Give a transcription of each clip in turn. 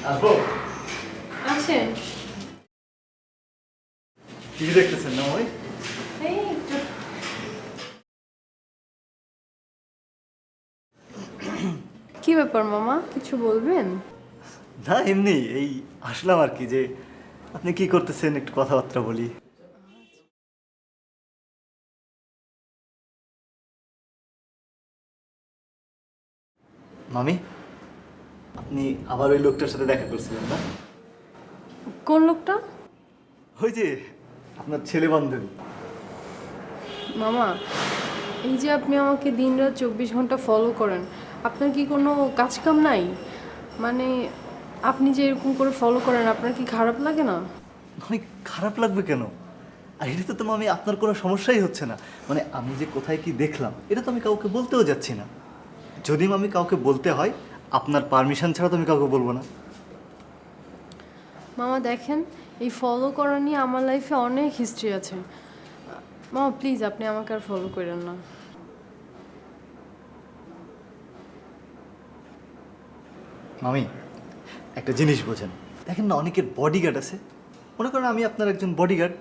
আসবো। আছেন? টিভি দেখতেছেন না ওই? এই একটু। কি ব্যাপার মামা, কিছু বলবেন? না এমনি এই আসলাম আর কি, যে আপনি কি করতেছেন একটু কথাবার্তা বলি। মামি, আপনি আবার ওই লোকটার সাথে দেখা করছিলেন না? কোন লোকটা? ওই যে আপনার ছেলে বান্ধবী। মামা, এই যে আপনি আমাকে দিনরাত 24 ঘন্টা ফলো করেন, আপনার কি কোনো কাজ কাম নাই? মানে আপনি যে এরকম করে ফলো করেন, আপনার কি খারাপ লাগে না? মানে খারাপ লাগবে কেন? আর এটা তো মামি আপনার কোনো সমস্যাই হচ্ছে না। মানে আমি যে কোথায় কি দেখলাম এটা তো আমি কাউকে বলতেও যাচ্ছি না। যদি মামি কাউকে বলতে হয় আপনার পারমিশন ছাড়া তো আমি কাউকে বলবো না। মামা দেখেন, এই ফলো করা নিয়ে আমার লাইফে অনেক হিস্ট্রি আছে। মামা প্লিজ, আপনি আমাকে আর ফলো করেন না। মামি একটা জিনিস বোঝেন, দেখেন না অনেকের বডিগার্ড আছে, মনে করেন আমি আপনার একজন বডিগার্ড।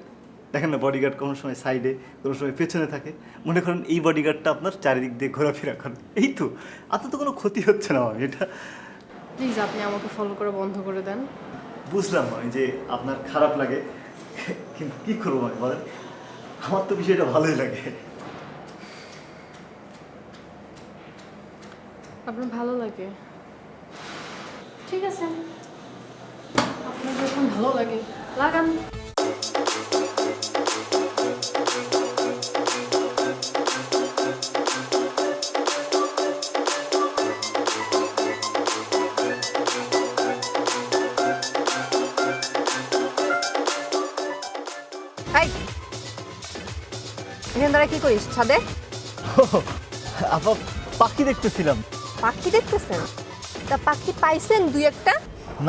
দেখেন না বডিগার্ড কোনো সময় সাইডে, কোনো সময় পেছনে থাকে। মনে করেন এই বডিগার্ডটা আপনার চারিদিক দিয়ে ঘোরাফেরা করে, এই তো। আপনার তো কোনো ক্ষতি হচ্ছে না মামি, এটা প্লিজ আপনি আমাকে ফলো করা বন্ধ করে দেন। বুঝলাম আমি যে আপনার খারাপ লাগে, কিন্তু কী করবো আমি বলেন, আমার তো বিষয়টা ভালোই লাগে। আপনার ভালো লাগে, ঠিক আছে, আপনার যখন ভালো লাগে লাগান। এই এখানে দাঁড়া কি করিস ছাদে? আপা পাখি দেখতেছিলাম। পাখি দেখতেছেন? তা পাখি পাইছেন দুই একটা?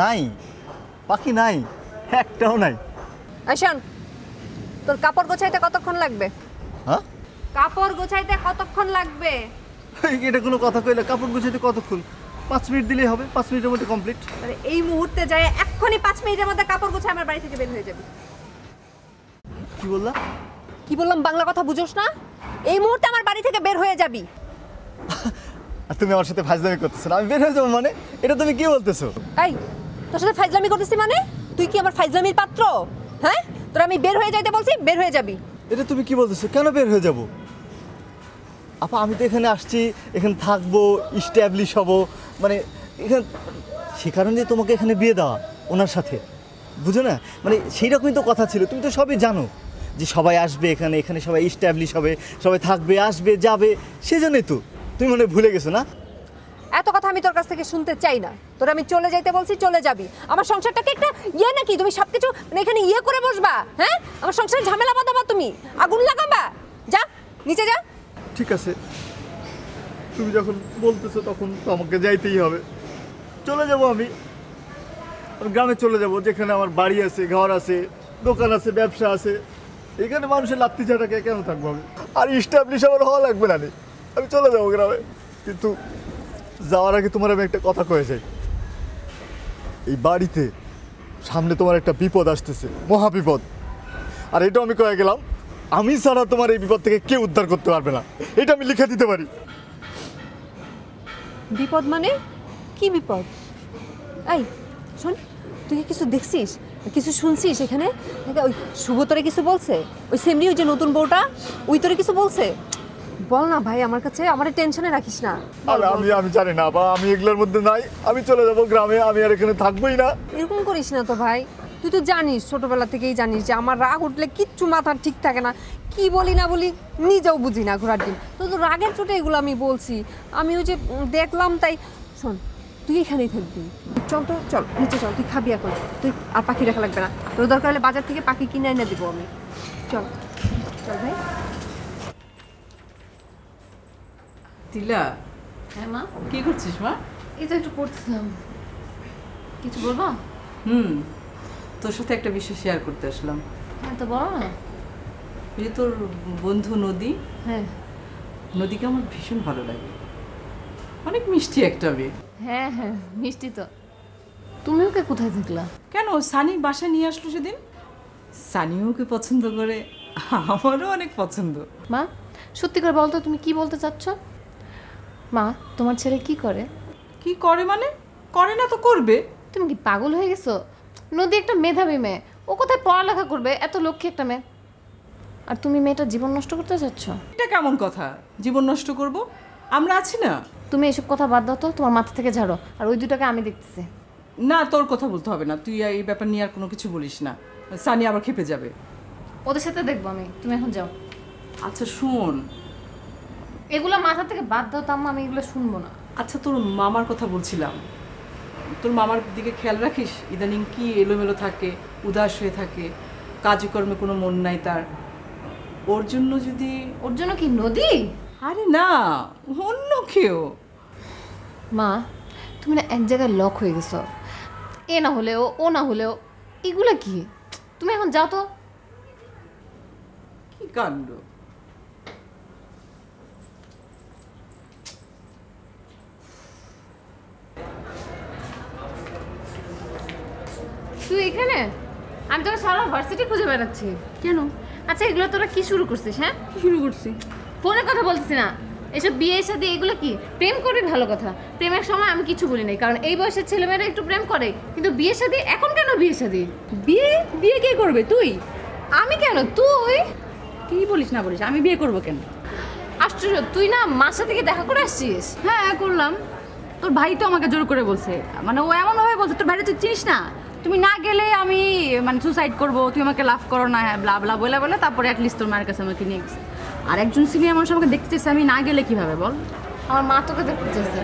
নাই, পাখি নাই, একটাও নাই। এই শোন, তোর কাপড় গোছাইতে কতক্ষণ লাগবে? হ্যাঁ, কাপড় গোছাইতে কতক্ষণ লাগবে? এটা কোনো কথা কইলে? কাপড় গুছাইতে কতক্ষণ? 5 মিনিট দিলেই হবে, 5 মিনিটের মধ্যে কমপ্লিট। মানে এই মুহূর্তে যায় এক্ষুনি 5 মিনিটের মধ্যে কাপড় গোছায় আমার বাড়ি থেকে বের হয়ে যাবি। কি বললা? কি বললাম বাংলা কথা বুঝোস না? এই মুহূর্তে আমার বাড়ি থেকে বের হয়ে যাবি। আর তুমি আমার সাথে ফাজলামি করতেছো না? আমি বের হয়ে যাবো মানে? এটা তুমি কি বলতেছো? এই তোর সাথে ফাইজলামি করতেছি মানে? তুই কি আমার ফাইজলামির পাত্র? হ্যাঁ, তোর আমি বের হয়ে যাইতে বলছি, বের হয়ে যাবি। এটা তুমি কি বলতেছো? কেন বের হয়ে যাব? আপা আমি তো এখানে আসছি, এখানে থাকবো, ইস্টাবলিশ হব, মানে এখানে সে কারণে তোমাকে এখানে বিয়ে দেওয়া ওনার সাথে, বুঝো না? মানে সেই রকমই তো কথা ছিল। তুমি তো সবই জানো যে সবাই আসবে এখানে, এখানে সবাই ইস্টাবলিশ হবে, সবাই থাকবে, আসবে, যাবে, সেজন্যই তো। তুমি মনে হয় ভুলে গেছো না? এত কথা আমি তোর কাছ থেকে শুনতে চাই না। তোর আমি চলে যাইতে বলছি, চলে যাবি। আমার সংসারটাকে একটা ইয়ে নাকি তুমি সবকিছু মানে এখানে ইয়ে করে বসবা? হ্যাঁ, আমার সংসারে ঝামেলা বাঁধাবা, তুমি আগুন লাগাবা। যা নিচে যা। ঠিক আছে, তুমি যখন বলতেছো তখন তো আমাকে যাইতেই হবে। চলে যাব আমি গ্রামে, চলে যাব যেখানে আমার বাড়ি আছে, ঘর আছে, দোকান আছে, ব্যবসা আছে। এখানে মানুষের লাত্তি ছাটাকে কেন থাকবো আমি? আর ইস্টাবলিশ আমার হওয়া লাগবে না, আমি চলে যাবো গ্রামে। কিন্তু যাওয়ার আগে তোমার আমি একটা কথা কয়ে যাই। এই বাড়িতে সামনে তোমার একটা বিপদ আসতেছে, মহা বিপদ। আর এটাও আমি কয়ে গেলাম, আমি ছাড়া তোমার এই বিপদ থেকে কেউ উদ্ধার করতে পারবে না, এটা আমি লিখে দিতে পারি। বিপদ মানে কি বিপদ? এই শোন, তুই কি কিছু দেখছিস, কিছু শুনছিস এখানে? ওই শুভ তোরে কিছু বলছে? ওই সেমনি ওই যে নতুন বউটা, ওই তোরে কিছু বলছে? বল না ভাই আমার কাছে, আমার টেনশনে রাখিস না। আর আমি জানি না বা আমি এগুলোর মধ্যে নাই, আমি চলে যাব গ্রামে, আমি আর এখানে থাকবোই না। এরকম করিস না তো ভাই, তুই তো জানিস, ছোটবেলা থেকেই জানিস যে আমার রাগ উঠলে কিচ্ছু মাথার ঠিক থাকে না, কি বলি না বলি নিজেও বুঝি না ঘোরার দিন। তো রাগের চোটে এগুলো আমি বলছি, আমি ওই যে দেখলাম তাই। শোন, তুই এখানেই থাকবি, চল তো, চল নিচে চল, তুই খাবি এখন, তুই আর পাখি রাখা লাগবে না, তোর দরকার হলে বাজার থেকে পাখি কিনে এনে দেবো আমি। চল চল ভাই। তিলা, হ্যাঁ মা, কি করছিস মা? এই তো একটু পড়তেছিলাম। কিছু বলবা? তোর সাথে একটা বিষয় শেয়ার করতে আসলাম। হ্যাঁ তো বলো না। ওই যে তোর বন্ধু নদী, হ্যাঁ নদীকে আমার ভীষণ ভালো লাগে, অনেক মিষ্টি একটা মেয়ে। হ্যাঁ হ্যাঁ, মিষ্টি তো। তুমি ওকে কোথায় দেখলা? কেন সানি বাসায় নিয়ে আসলো সেদিন? সানিও ওকে পছন্দ করে, আমারও অনেক পছন্দ। মা সত্যি করে বলতো তুমি কি বলতে চাচ্ছ? মা তোমার ছেলে কি করে? কি করে মানে? করে না তো করবে। তুমি কি পাগল হয়ে গেছো? নদী একটা মেধাবী মেয়ে, ও কোথায় পড়ালেখা করবে? এত লক্ষ্মী একটা মেয়ে, আর তুমি মেয়েটার জীবন নষ্ট করতে চাচ্ছ? এটা কেমন কথা, জীবন নষ্ট করব? আমরা আছি না। তুমি এসব কথা বাদ দাও তো, তোমার মাথা থেকে ঝাড়ো। আর ওই দুটাকে আমি দেখতেছি। না, তোর কথা বলতে হবে না, তুই এই ব্যাপার নিয়ে আর কোনো কিছু বলিস না, সানি আবার খেপে যাবে। ওদের সাথে দেখবো আমি, তুমি এখন যাও। আচ্ছা শোন, এগুলো মাথা থেকে বাদ দাও তো আম্মা, আমি এগুলো শুনবো না। আচ্ছা তোর মামার কথা বলছিলাম, তোর মামার দিকে খেয়াল রাখিস? ইদানিং কি এলোমেলো থাকে, উদাস হয়ে থাকে, কাজকর্মে কোনো মন নাই তার। ওর জন্য যদি... ওর জন্য কি নদী? আরে না, অন্য কেউ। মা তুমি না এক জায়গায় লক হয়ে গেছো, এ না হলেও ও না হলেও, এগুলো কি? তুমি এখন যাও তো। কি কাণ্ড! তুই এখানে? আমি তোকে সারা ভার্সিটি খুঁজে বেড়াচ্ছি। কেন? আচ্ছা এগুলো তোরা কি শুরু করছিস? হ্যাঁ কি শুরু করছি? ফোনে কথা বলতেছি না, এসব বিয়ে শাদী এগুলো কি? প্রেম করবি ভালো কথা, প্রেমের সময় আমি কিছু বলি নাই, কারণ এই বয়সের ছেলেমেয়েরা একটু প্রেম করে, কিন্তু বিয়ে শাদী এখন কেন? বিয়ে শাদী বিয়ে বিয়ে কে করবে? তুই? আমি কেন? তুই কি বলিস না বলিস, আমি বিয়ে করব কেন? আশ্চর্য, তুই না মার সাথে থেকে দেখা করে আসছিস? হ্যাঁ করলাম। তোর ভাই তো আমাকে জোর করে বলছে, মানে ও এমনভাবে বলছে, তোর ভাইরে তুই চিনিস না, তুমি না গেলে আমি মানে সুসাইড করব, তুই আমাকে লাভ করো না, হ্যাঁ ব্লা ব্লা বলে বলে তারপরে অ্যাটলিস্ট তোর মায়ের কাছে আমাকে নিয়ে গেছে। আর একজন সিনিয়র মানুষ আমাকে দেখতে চাইছে, আমি না গেলে কিভাবে বল? আমার মা তোকে দেখতে চাইছে।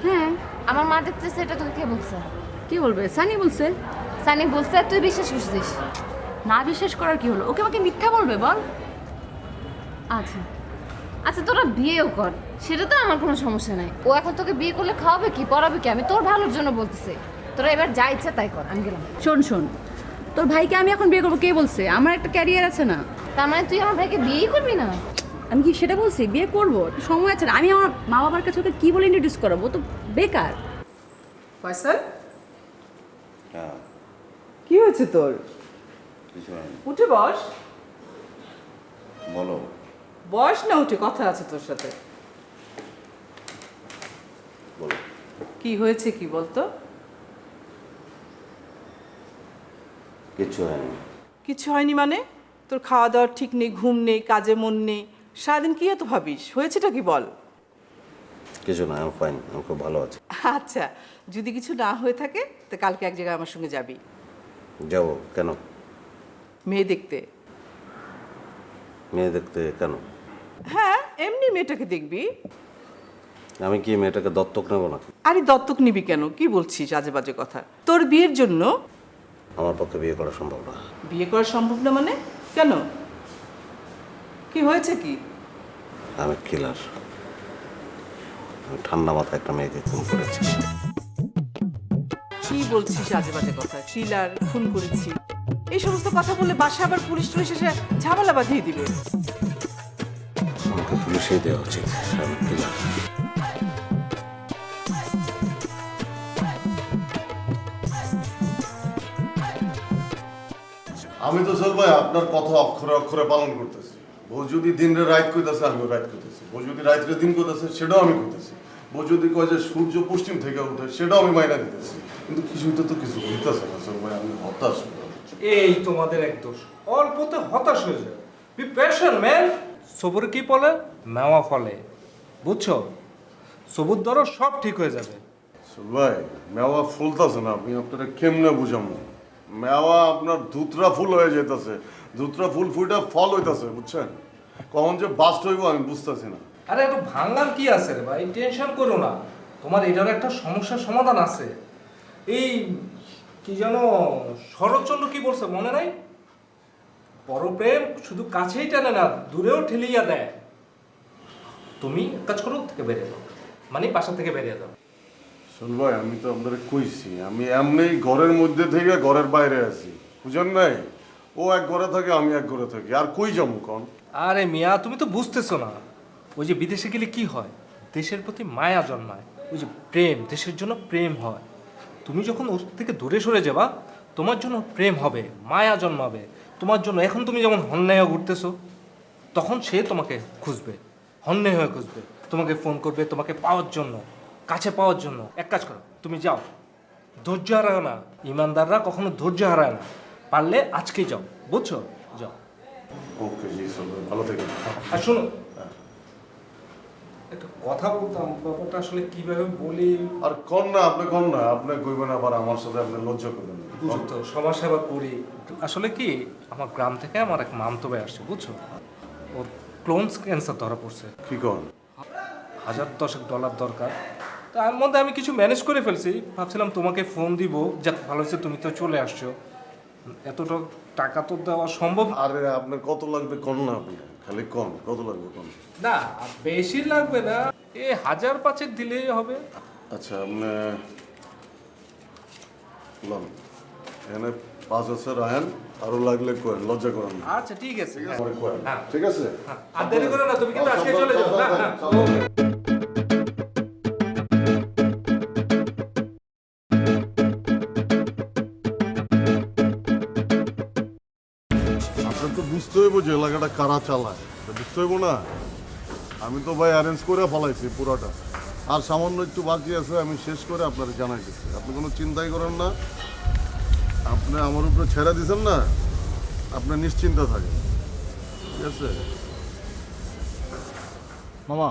হ্যাঁ। আমার মা দেখতে চাইছে, এটা তোকে কে বলছে? কি বলবে? সানি বলছে। সানি বলছে আর তুই বিশ্বাস করছিস? না বিশ্বাস করার কি হলো? ওকে আমাকে মিথ্যা বলবে বল? আচ্ছা আচ্ছা তোরা বিয়েও কর, সেটা তো আমার কোনো সমস্যা নাই। ও এখন তোকে বিয়ে করলে খাওয়াবে কি, পড়াবে কি? আমি তোর ভালোর জন্য বলতেছি, তোরা এবার যা ইচ্ছা তাই কর, আমি গেলাম। শোন শোন, তোর ভাইকে আমি এখন বিয়ে করবো কে বলছে? আমার একটা ক্যারিয়ার আছে না। তার মানে তুই আমার ভাইকে বিয়েই করবি না? আমি কি সেটা বলছি? বিয়ে করবো, একটু সময় আছে না। আমি আমার মা বাবার কাছে ওকে কী বলে ইন্ট্রোডিউস করাবো? ও তো বেকার। ফয়সাল, হ্যাঁ, কি হয়েছে তোর? কিছু হয়নি। উঠে বস। বলো। বস না, উঠে কথা আছে তোর সাথে। বলো। কি হয়েছে কি বলতো? কিচ্ছু হয়নি। কিছু হয়নি মানে? তোর খাওয়া দাওয়ার ঠিক নেই, ঘুম নেই, কাজে মন নেই, সারাদিন কি এত ভাবিস? হয়েছেটা কি বল? কিছু না, আমি ফাইন, আমি খুব ভালো আছি। আচ্ছা, যদি কিছু না হয়ে থাকে তো কালকে এক জায়গায় আমার সঙ্গে যাবি যাবো কেন? মেয়ে দেখতে। মেয়ে দেখতে কেন? হ্যাঁ, এমনি মেয়েটাকে দেখবি। আমি কি মেয়েটাকে দত্তক নেবো নাকি? আরে দত্তক নিবি কেন? কি বলছিস আজে বাজে কথা? তোর বিয়ের জন্য? আমার পক্ষে বিয়ে করা সম্ভব না। বিয়ে করা সম্ভব না মানে? কেন? কি হয়েছে কি? আমি কিলার। আমি ঠান্ডা মাথায় একটা মেয়েকে খুন করেছি। কি বলছিস আজে বাজে কথা? কিলার, খুন করেছি, এই সমস্ত কথা বললে বাসা আবার পুলিশ টুলিশ এসে ঝামেলা বাঁধিয়ে দিবে। আমাকে পুলিশেই দেওয়া উচিত। আমি কিলার। আমি তো চল ভাই আপনার কথা অক্ষরে অক্ষরে পালন করতেছি। বউ যদি দিনরে রাত কইতাছে আমিও রাত কইতেছি, বউ যদি রাত্রে দিন কইতাছে সেটাও আমি কইতেছি, বউ যদি কয় যে সূর্য পশ্চিম থেকে উঠে সেটাও আমি মাইনা দিতেছি, কিন্তু কিছুই তো কিছু হইতেছে না চল ভাই, আমি হতাশ। এই তোমাদের এক দোষ, অল্পতে হতাশ হয়ে যায়। Be patient man. সবুর কি বলে? মেওয়া ফলে, বুঝছো? সবুর ধরো, সব ঠিক হয়ে যাবে। চল ভাই মেওয়া ফুলতেছে না, আপনি আপনারা কেমনে বুঝামো? মেওয়া আপনার ধুতরা ফুল হয়ে যেতেছে, ধুতরা ফুল ফুইটা ফল হইতাছে, বুঝছেন? কখন যে বাস্ট হইব আমি বুঝতেছি না। আরে একটু ভাঙার কি আছে রে ভাই, টেনশন করো না, তোমার এটার একটা সমস্যার সমাধান আছে। এই কি জানো শরৎচন্দ্র কি বলছে মনে নাই? পরপ্রেম শুধু কাছেই টানে না, দূরেও ঠেলিয়া দেয়। তুমি এক কাজ করো, থেকে বেরিয়ে যাও, মানে বাসা থেকে বেরিয়ে যাও। শোন ভাই আমি তো আপনাদের কইছি আমি এমনি ঘরের মধ্যে থেকে ঘরের বাইরে আছি, বুঝেন নাই? ও এক ঘরে থাকে আমি এক ঘরে থাকি, আর কই যাবো কন? আরে মিয়া তুমি তো বুঝতেছো না, ওই যে বিদেশে গেলে কি হয়, দেশের প্রতি মায়া জন্মায়, ওই যে প্রেম, দেশের জন্য প্রেম হয়। তুমি যখন ওর থেকে দূরে সরে যাবা তোমার জন্য প্রেম হবে, মায়া জন্মাবে তোমার জন্য। এখন তুমি যেমন হন্যায় ঘুরতেছো, তখন সে তোমাকে খুঁজবে, হন্যায় হয়ে খুঁজবে, তোমাকে ফোন করবে তোমাকে পাওয়ার জন্য, কাছে পাওয়ার জন্য। এক কাজ করো, তুমি যাও, ধৈর্য হারায় না। ইমানদাররা কখনো ধৈর্য হারায় না। পারলে আজকেই যাও, বুঝছো? যাও। ওকে জি চলবে, ভালো থেকেন। আর শোনো, একটা কথা বলতাম, ব্যাপারটা আসলে কিভাবে বলি। আর কন না আপনি কইবেন আবার আমার সাথে আপনি লজ্জা করবেন। বুঝো তো, সমাজ সেবা করি। আসলে কি, আমার গ্রাম থেকে আমার এক মামতো ভাই আসছে, বুঝছো? ওর ক্লোনস ক্যান্সার ধরা পড়ছে, কি করেন? $10,000 দরকার। তার মধ্যে আমি কিছু ম্যানেজ করে ফেলছি। ভাবছিলাম তোমাকে ফোন দিব, যাক ভালো হয়েছে তুমি তো চলে আসছো। এতটা টাকা তো দেওয়া সম্ভব আরে আপনার কত লাগবে কন না, আপনি খালি কন কত লাগবে কন। না, বেশি লাগবে না, 1,000-5 দিলেই হবে। আচ্ছা আপনি লন এখানে 5,000 আয়েন, আরো লাগলে করেন, লজ্জা করেন না। আচ্ছা ঠিক আছে, পরে করেন। হ্যাঁ। ঠিক আছে? হ্যাঁ, আর দেরি করে না, তুমি কিন্তু আজকে চলে যাও। হ্যাঁ, হ্যাঁ। আপনার তো বুঝতে হইব যে এলাকাটা কারা চালায়, এটা বুঝতে হইব না? আমি তো ভাই অ্যারেঞ্জ করে ফেলাইছি পুরোটা, আর সামান্য একটু বাকি আছে, আমি শেষ করে আপনার জানাই দিচ্ছি। আপনি কোনো চিন্তাই করেন না, আপনি আমার উপরে ছেড়ে দিয়েছেন না, আপনি নিশ্চিন্তে থাকেন, ঠিক আছে? মামা,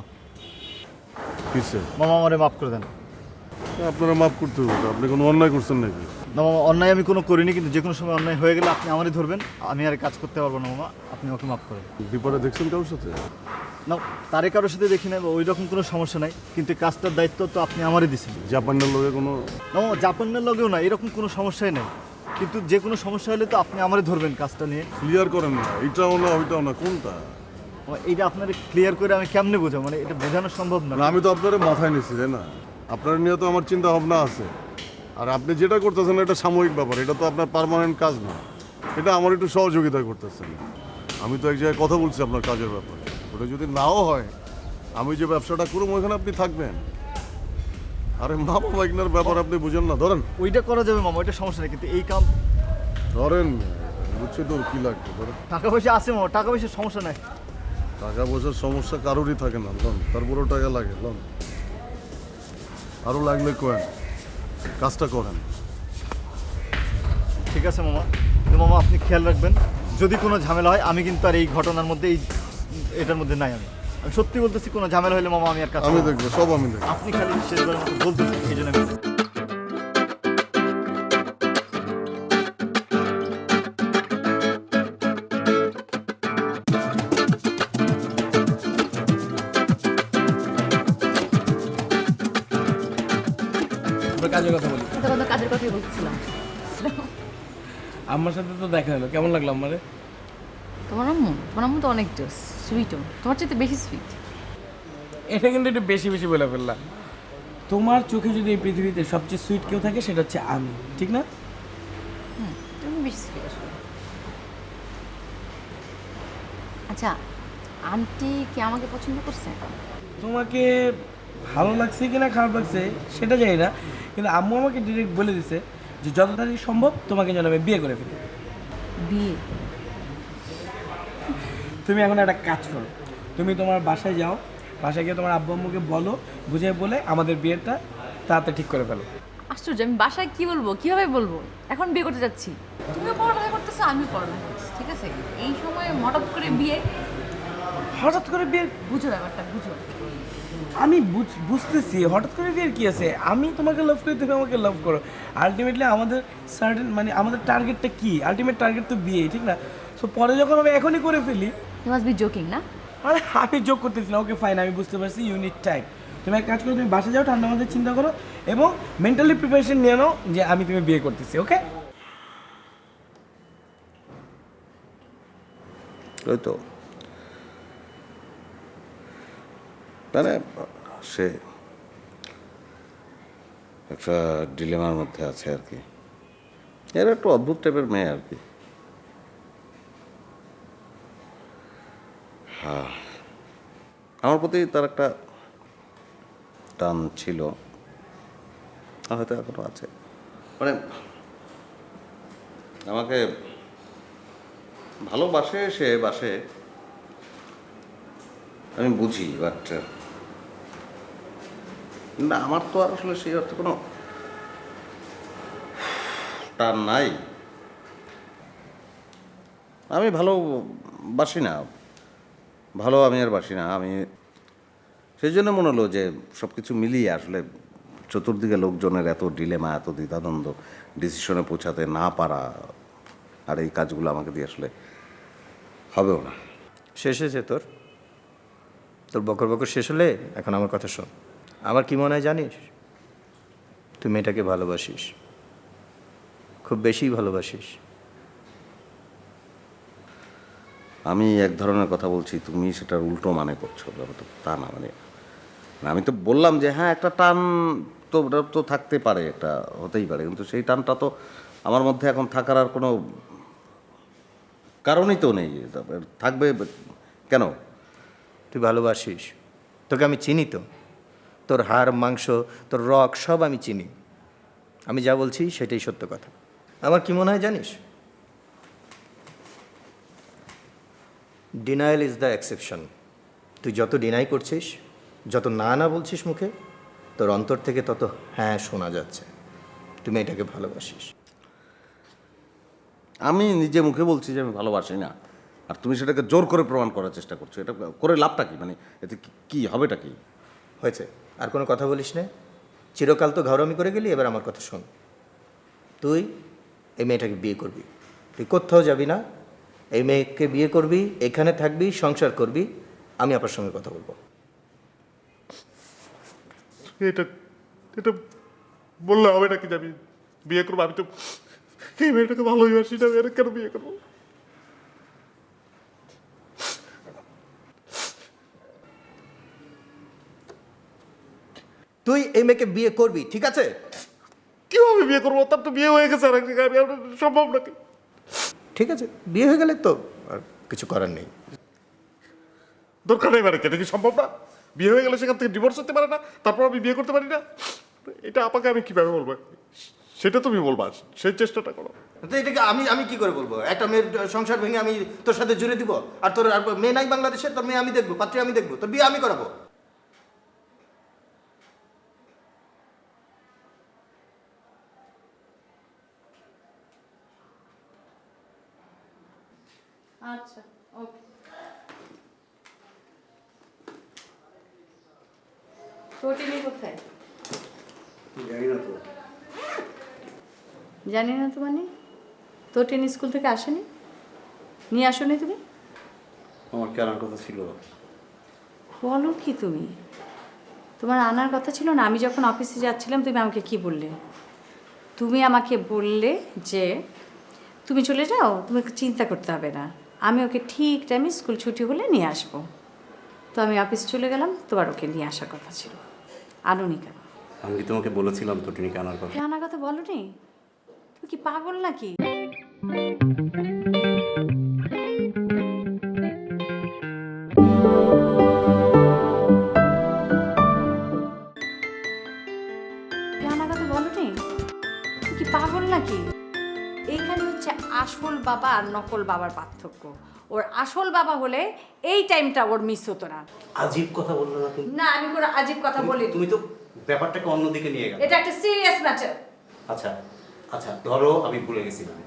কিসে? মামা আমারে মাফ করে দেন। আপনারা মাফ করতে হবে, আপনি কোনো অন্যায় করছেন নাকি? না মামা, অন্যায় আমি কোনো করিনি, কিন্তু যে কোনো সময় অন্যায় হয়ে গেলে আপনি আমারই ধরবেন, আমি আর কাজ করতে পারবো না মামা, আপনি আমাকে মাফ করেন। বিপদে দেখছেন কারোর সাথে? না, তারে কারোর সাথে দেখি না, ওই রকম কোনো সমস্যা নাই, কিন্তু এই কাজটার দায়িত্ব তো আপনি আমারই দিচ্ছেন। জাপানের লোকে কোনো? না মামা, জাপানের লগেও না, এরকম কোনো সমস্যাই নাই, কিন্তু যে কোনো সমস্যা হলে তো আপনি আমারই ধরবেন কাজটা নিয়ে। ক্লিয়ার করেন না, এটাও না ওইটাও না, কোনটা? মামা, এইটা আপনার ক্লিয়ার করে আমি কেমনে বোঝাবো, মানে এটা বোঝানো সম্ভব না। না, আমি তো আপনার মাথায় নিচ্ছি, তাই না? আপনার নিয়ে তো আমার চিন্তা ভাবনা আছে, আর আপনি যেটা করতেছেন এটা সাময়িক ব্যাপার, এটা তো আপনার পার্মানেন্ট কাজ না, এটা আমার একটু সহযোগিতা করতেছেন। আমি তো এক জায়গায় কথা বলছি আপনার কাজের ব্যাপারে, ওটা যদি নাও হয়, আমি যে ব্যবসাটা করবো ওখানে আপনি থাকবেন। আরে মামা বাইকনার ব্যাপার আপনি বুঝেন না, ধরেন। ওইটা করা যাবে মামা, ওইটা সমস্যা নেই, কিন্তু এই কাম ধরেন, বুঝছি তো কি লাগবে, ধরেন। টাকা পয়সা আছে মামা, টাকা পয়সার সমস্যা নাই। টাকা পয়সার সমস্যা কারোরই থাকে না, লন, তারপরেও টাকা লাগে, লন। আরও লাগলে করেন, কাজটা করেন। ঠিক আছে মামা, কিন্তু মামা আপনি খেয়াল রাখবেন, যদি কোনো ঝামেলা হয়, আমি কিন্তু আর এই ঘটনার মধ্যে এটার মধ্যে নাই। আমি সত্যি বলতেছি, কোনো ঝামেলা হলে মামা আমি আর কাজ আমি করবো না। দেখবো, সব আমি দেখবো। আপনি খালি শেষবারের মতো বলতেছেন, এই জন্য আমি কাজের কথা বলি। তখন তো কাজের কথাই বলছিলাম। আমার সাথে তো দেখা হলো, কেমন লাগলো আমারে? তোমার আম্মু তো অনেক সুইটও, তোমার চাইতে বেশি সুইট। এটা কিন্তু একটু বেশি বেশি বলে ফেললাম। তোমার চোখে যদি এই পৃথিবীতে সবচেয়ে সুইট কেউ থাকে, সেটা হচ্ছে আমি, ঠিক না? তুমি বেশি সুইট আসলে। আচ্ছা, আন্টি কি আমাকে পছন্দ করছে? তোমাকে ভালো লাগছে কিনা খারাপ লাগছে সেটা জানি না, কিন্তু আম্মু আমাকে ডিরেক্ট বলে দিছে যে যত তাড়াতাড়ি সম্ভব তোমাকে যেন আমি বিয়ে করে ফেলি। বিয়ে? তুমি এখন একটা কাজ করো, তুমি তোমার বাসায় যাও, বাসায় গিয়ে তোমার আব্বু আম্মুকে বলো, বুঝিয়ে বলে আমাদের বিয়েটা তাড়াতাড়ি ঠিক করে ফেলো। আশ্চর্য, আমি বাসায় কি বলবো, কিভাবে বলবো? এখন বিয়ে করতে যাচ্ছি, তুমিও পড়ালেখা করতেছো, আমিও পড়ালেখা করছি, ঠিক আছে? এই সময় হঠাৎ করে বিয়ে, হঠাৎ করে বিয়ে? বুঝো ব্যাপারটা, বুঝো। আমি বুঝতেছি হঠাৎ করে বিয়ের কি আছে, আমি তোমাকে লাভ করি, তুমি আমাকে লাভ করো। আলটিমেটলি আমাদের সার্টেন মানে আমাদের টার্গেটটা কি? আলটিমেট টার্গেট তো বিয়ে, ঠিক না? সো পরে যখন আমি এখনই করে ফেলি। ইউ মাস্ট বি জোকিং, না? আরে আমি যোগ করতেছি না, ওকে ফাইন, আমি বুঝতে পারছি, ইউনিট টাইম। তুমি এক কাজ করো, তুমি বাসা যাও, ঠান্ডা মাথায় চিন্তা করো এবং মেন্টালি প্রিপারেশন নিয়ে নাও যে আমি তুমি বিয়ে করতেছি, ওকে? ওই তো মানে সে একটা ডিলেমার মধ্যে আছে আর কি। এর একটু অদ্ভুত টাইপের মেয়ে আর কি। হ্যাঁ, আমার প্রতি তার একটা টান ছিল, আর হয়তো এখনো আছে। মানে আমাকে ভালোবাসে, সে বাসে, আমি বুঝি, বাট না, আমার তো আর আসলে সেই অর্থে কোনো টান নাই। আমি ভালোবাসি না, ভালো আমি আর বাসি না। আমি সেই জন্য মনে হলো যে সব কিছু মিলিয়ে আসলে চতুর্দিকে লোকজনের এত ডিলেমা, এত দ্বিধাদ্বন্দ্ব, ডিসিশনে পৌঁছাতে না পারা, আর এই কাজগুলো আমাকে দিয়ে আসলে হবেও না। শেষ হয়েছে তোর তোর বকর বকর শেষ হলে এখন আমার কথা শোন। আমার কি মনে হয় জানিস, তুই মেয়েটাকে ভালোবাসিস, খুব বেশি ভালোবাসিস। আমি এক ধরনের কথা বলছি, তুমি সেটার উল্টো মানে করছো। ব্যাপারটা তা না, মানে আমি তো বললাম যে হ্যাঁ একটা টান তো তো থাকতে পারে, একটা হতেই পারে, কিন্তু সেই টানটা তো আমার মধ্যে এখন থাকার আর কোনো কারণই তো নেই। থাকবে কেন? তুই ভালোবাসিস, তোকে আমি চিনি তো, তোর হাড় মাংস তোর রক সব আমি চিনি। আমি যা বলছি সেটাই সত্য কথা। আমার কি মনে হয় জানিস, ডিনায়াল ইজ দ্য এক্সেপশন। তুই যত ডিনাই করছিস, যত না না বলছিস মুখে, তোর অন্তর থেকে তত হ্যাঁ শোনা যাচ্ছে। তুমি এটাকে ভালোবাসিস। আমি নিজে মুখে বলছি যে আমি ভালোবাসি না, আর তুমি সেটাকে জোর করে প্রমাণ করার চেষ্টা করছো। এটা করে লাভটা কি? মানে এতে কি হবেটা কি? হয়েছে, আর কোনো কথা বলিস না। চিরকাল তো ঘাওরামি করে গেলি, এবার আমার কথা শোন। তুই এই মেয়েটাকে বিয়ে করবি, তুই কোথাও যাবি না, এই মেয়েকে বিয়ে করবি, এখানে থাকবি, সংসার করবি। আমি আপনার সঙ্গে কথা বলবো। এটা এটা বললে হবে নাকি যে আমি বিয়ে করবো? আমি তো এই মেয়েটাকে ভালোই বাসি না, আমি কেন বিয়ে করবো? তুই এই মেয়েকে বিয়ে করবি, ঠিক আছে? কিভাবে বিয়ে করবো? তার তো বিয়ে হয়ে গেছে আর এক জায়গায়, আমি সম্ভব নাকি? ঠিক আছে, বিয়ে হয়ে গেলে তো আর কিছু করার নেই। দরকার নেই, মানে এটা কি সম্ভব না? বিয়ে হয়ে গেলে সেখান থেকে ডিভোর্স হতে পারে না, তারপর আমি বিয়ে করতে পারি না? এটা আপাকে আমি কিভাবে বলবো? সেটা তুমি বলবা, সেই চেষ্টাটা করো। তো এটাকে আমি কি করে বলবো? একটা মেয়ের সংসার ভেঙে আমি তোর সাথে জুড়ে দিব? আর তোর আর মেয়ে নাই বাংলাদেশে, তোর মেয়ে আমি দেখবো, পাত্রী আমি দেখবো, তোর বিয়ে আমি করাবো। আচ্ছা, ওকে। টোটিনি কোথায়? জানি না তো। জানি না তো মানে? টোটিনি স্কুল থেকে আসেনি? নিয়ে আসোনি তুমি? আমার কি আনার কথা ছিল? বলো কি তুমি? তোমার আনার কথা ছিল না? আমি যখন অফিসে যাচ্ছিলাম তুমি আমাকে কি বললে? তুমি আমাকে বললে যে তুমি চলে যাও, তুমি চিন্তা করতে হবে না, আমি ওকে ঠিক টাইমে স্কুল ছুটি হলে নিয়ে আসবো। তো আমি অফিস চলে গেলাম, তোমার ওকে নিয়ে আসার কথা ছিল, আনুনি কেন? আমি কি তোমাকে বলেছিলাম তোটিনিকে আনার কথা? আনার কথা বলো নি? তুমি কি পাগল নাকি? আনার কথা বলো নি? তুমি কি পাগল নাকি? এইখানে হচ্ছে আসল বাবা আর নকল বাবার পার্থক্য। ওর আসল বাবা হলে এই টাইমটা ওর মিস হতো না। আজীব কথা বললো না তুমি? না, আমি কোনো আজীব কথা বলিনি। তুমি তো ব্যাপারটাকে অন্যদিকে নিয়ে গেলে। এটা একটা সিরিয়াস ম্যাটার। আচ্ছা আচ্ছা, ধরো আমি ভুলে গেছিলাম,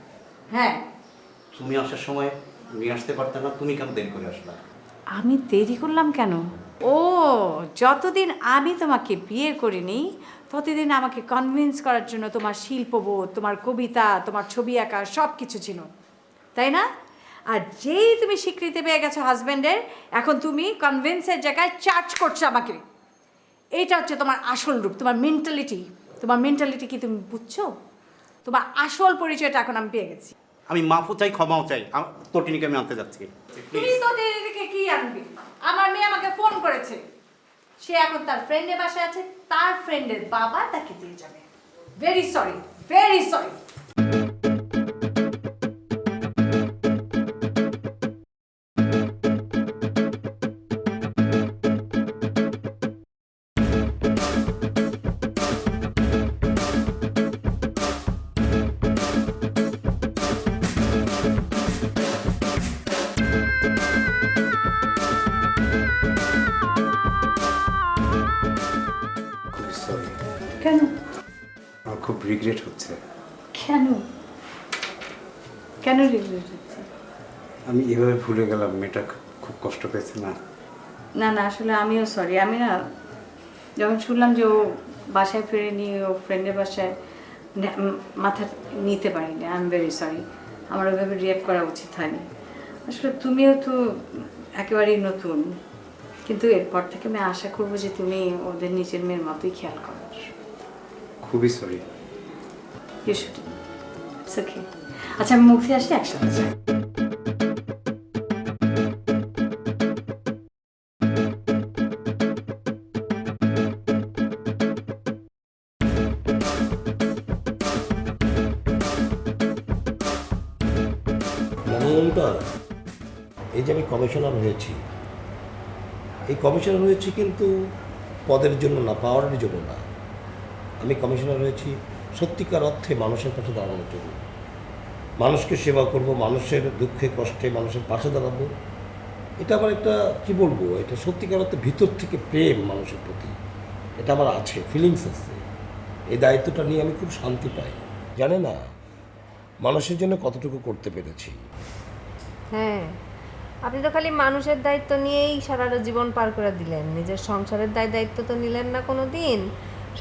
হ্যাঁ, তুমি আসার সময় নিয়ে আসতে পারতে না, তুমি কেন দেরি করে আসলা? আমি দেরি করলাম কেন? ও, যতদিন আমি তোমাকে বিয়ে করিনি ততদিন আমাকে কনভিন্স করার জন্য তোমার শিল্পবোধ, তোমার কবিতা, তোমার ছবি আঁকা সব কিছু ছিল, তাই না? আর যেই তুমি স্বীকৃতি পেয়ে গেছো হাজব্যান্ডের, এখন তুমি কনভিন্সের জায়গায় চার্জ করছো আমাকে। এইটা হচ্ছে তোমার আসল রূপ, তোমার মেন্টালিটি। তোমার মেন্টালিটি কি তুমি বুঝছো? তোমার আসল পরিচয়টা এখন আমি পেয়ে গেছি। আমি মাফও চাই, ক্ষমাও চাই, তোটিনিকে আমি আনতে যাচ্ছি। তুমি তো দিদিকে কি আনবি? আমার মেয়ে আমাকে ফোন করেছে, সে এখন তার ফ্রেন্ডের বাসায় আছে, তার ফ্রেন্ডের বাবা তাকে দিয়ে যাবে। Very sorry, very sorry. কেন? আমার খুব রিগ্রেট হচ্ছে। কেন কেন রিগ্রেট হচ্ছে? আমি এভাবে ভুলে গেলাম, মেয়েটা খুব কষ্ট পেয়েছে না? না না, আসলে আমিও সরি। আমি না যখন শুনলাম যে ও বাসায় ফিরেনি, ও ফ্রেন্ডের বাসায়, মাথা নিতে পারিনি। I am very sorry. আমার ওইভাবে রিয়াক্ট করা উচিত হয়নি। আসলে তুমিও তো একেবারেই নতুন, কিন্তু এরপর থেকে আমি আশা করবো যে তুমি ওদের নিজের মেয়ের মতোই খেয়াল করো। খুবই sorry. You should. It's okay. আচ্ছা, আমি মুখে আসি, একসাথে যাই। মমতা, এই যে আমি কমিশনার হয়েছি, এই কমিশনার হয়েছি কিন্তু পদের জন্য না, পাওয়ারের জন্য না। আমি কমিশনার হয়েছি সত্যিকার অর্থে মানুষের পাশে দাঁড়ানোর জন্য। মানুষকে সেবা করব, মানুষের দুঃখে কষ্টে মানুষের পাশে দাঁড়াবো। এটা আমার একটা কী বলবো, এটা সত্যিকার অর্থে ভিতর থেকে প্রেম মানুষের প্রতি, এটা আমার আছে, ফিলিংস আছে। এই দায়িত্বটা নিয়ে আমি খুব শান্তি পাই। জানে না মানুষের জন্য কতটুকু করতে পেরেছি। হ্যাঁ, আপনি তো খালি মানুষের দায়িত্ব নিয়েই সারাটা জীবন পার করে দিলেন, নিজের সংসারের দায়িত্ব তো নিলেন না কোনো দিন।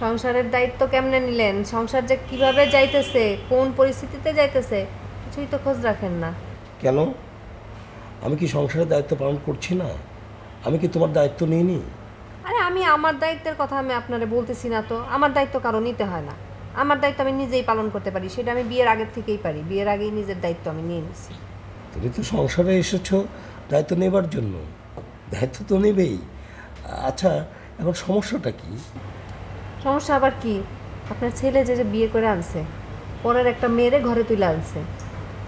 সংসারের দায়িত্ব কেমনে নিলেন, সংসার যে কিভাবে যাইতেছে, কোন পরিস্থিতিতে যাইতেছে, কিছুই তো খোঁজ রাখেন না। কেন? আমি কি সংসারের দায়িত্ব পালন করছি না? আমি কি তোমার দায়িত্ব নিইনি? আরে আমি আমার দায়িত্বের কথা আমি আপনারে বলতেছি না তো। আমার দায়িত্ব কারো নিতে হয় না। আমার দায়িত্ব আমি নিজেই পালন করতে পারি, সেটা আমি বিয়ের আগের থেকেই পারি। বিয়ের আগেই নিজের দায়িত্ব আমি নিয়ে নিছি। তুমি তো সংসারে এসেছো দায়িত্ব নেবার জন্য, দায়িত্ব তো নেবেই। আচ্ছা, এখন সমস্যাটা কি? সমস্যা আবার কি? আপনার ছেলে যে বিয়ে করে আনছে, পরের একটা মেয়েরে ঘরে তুলে আনছে,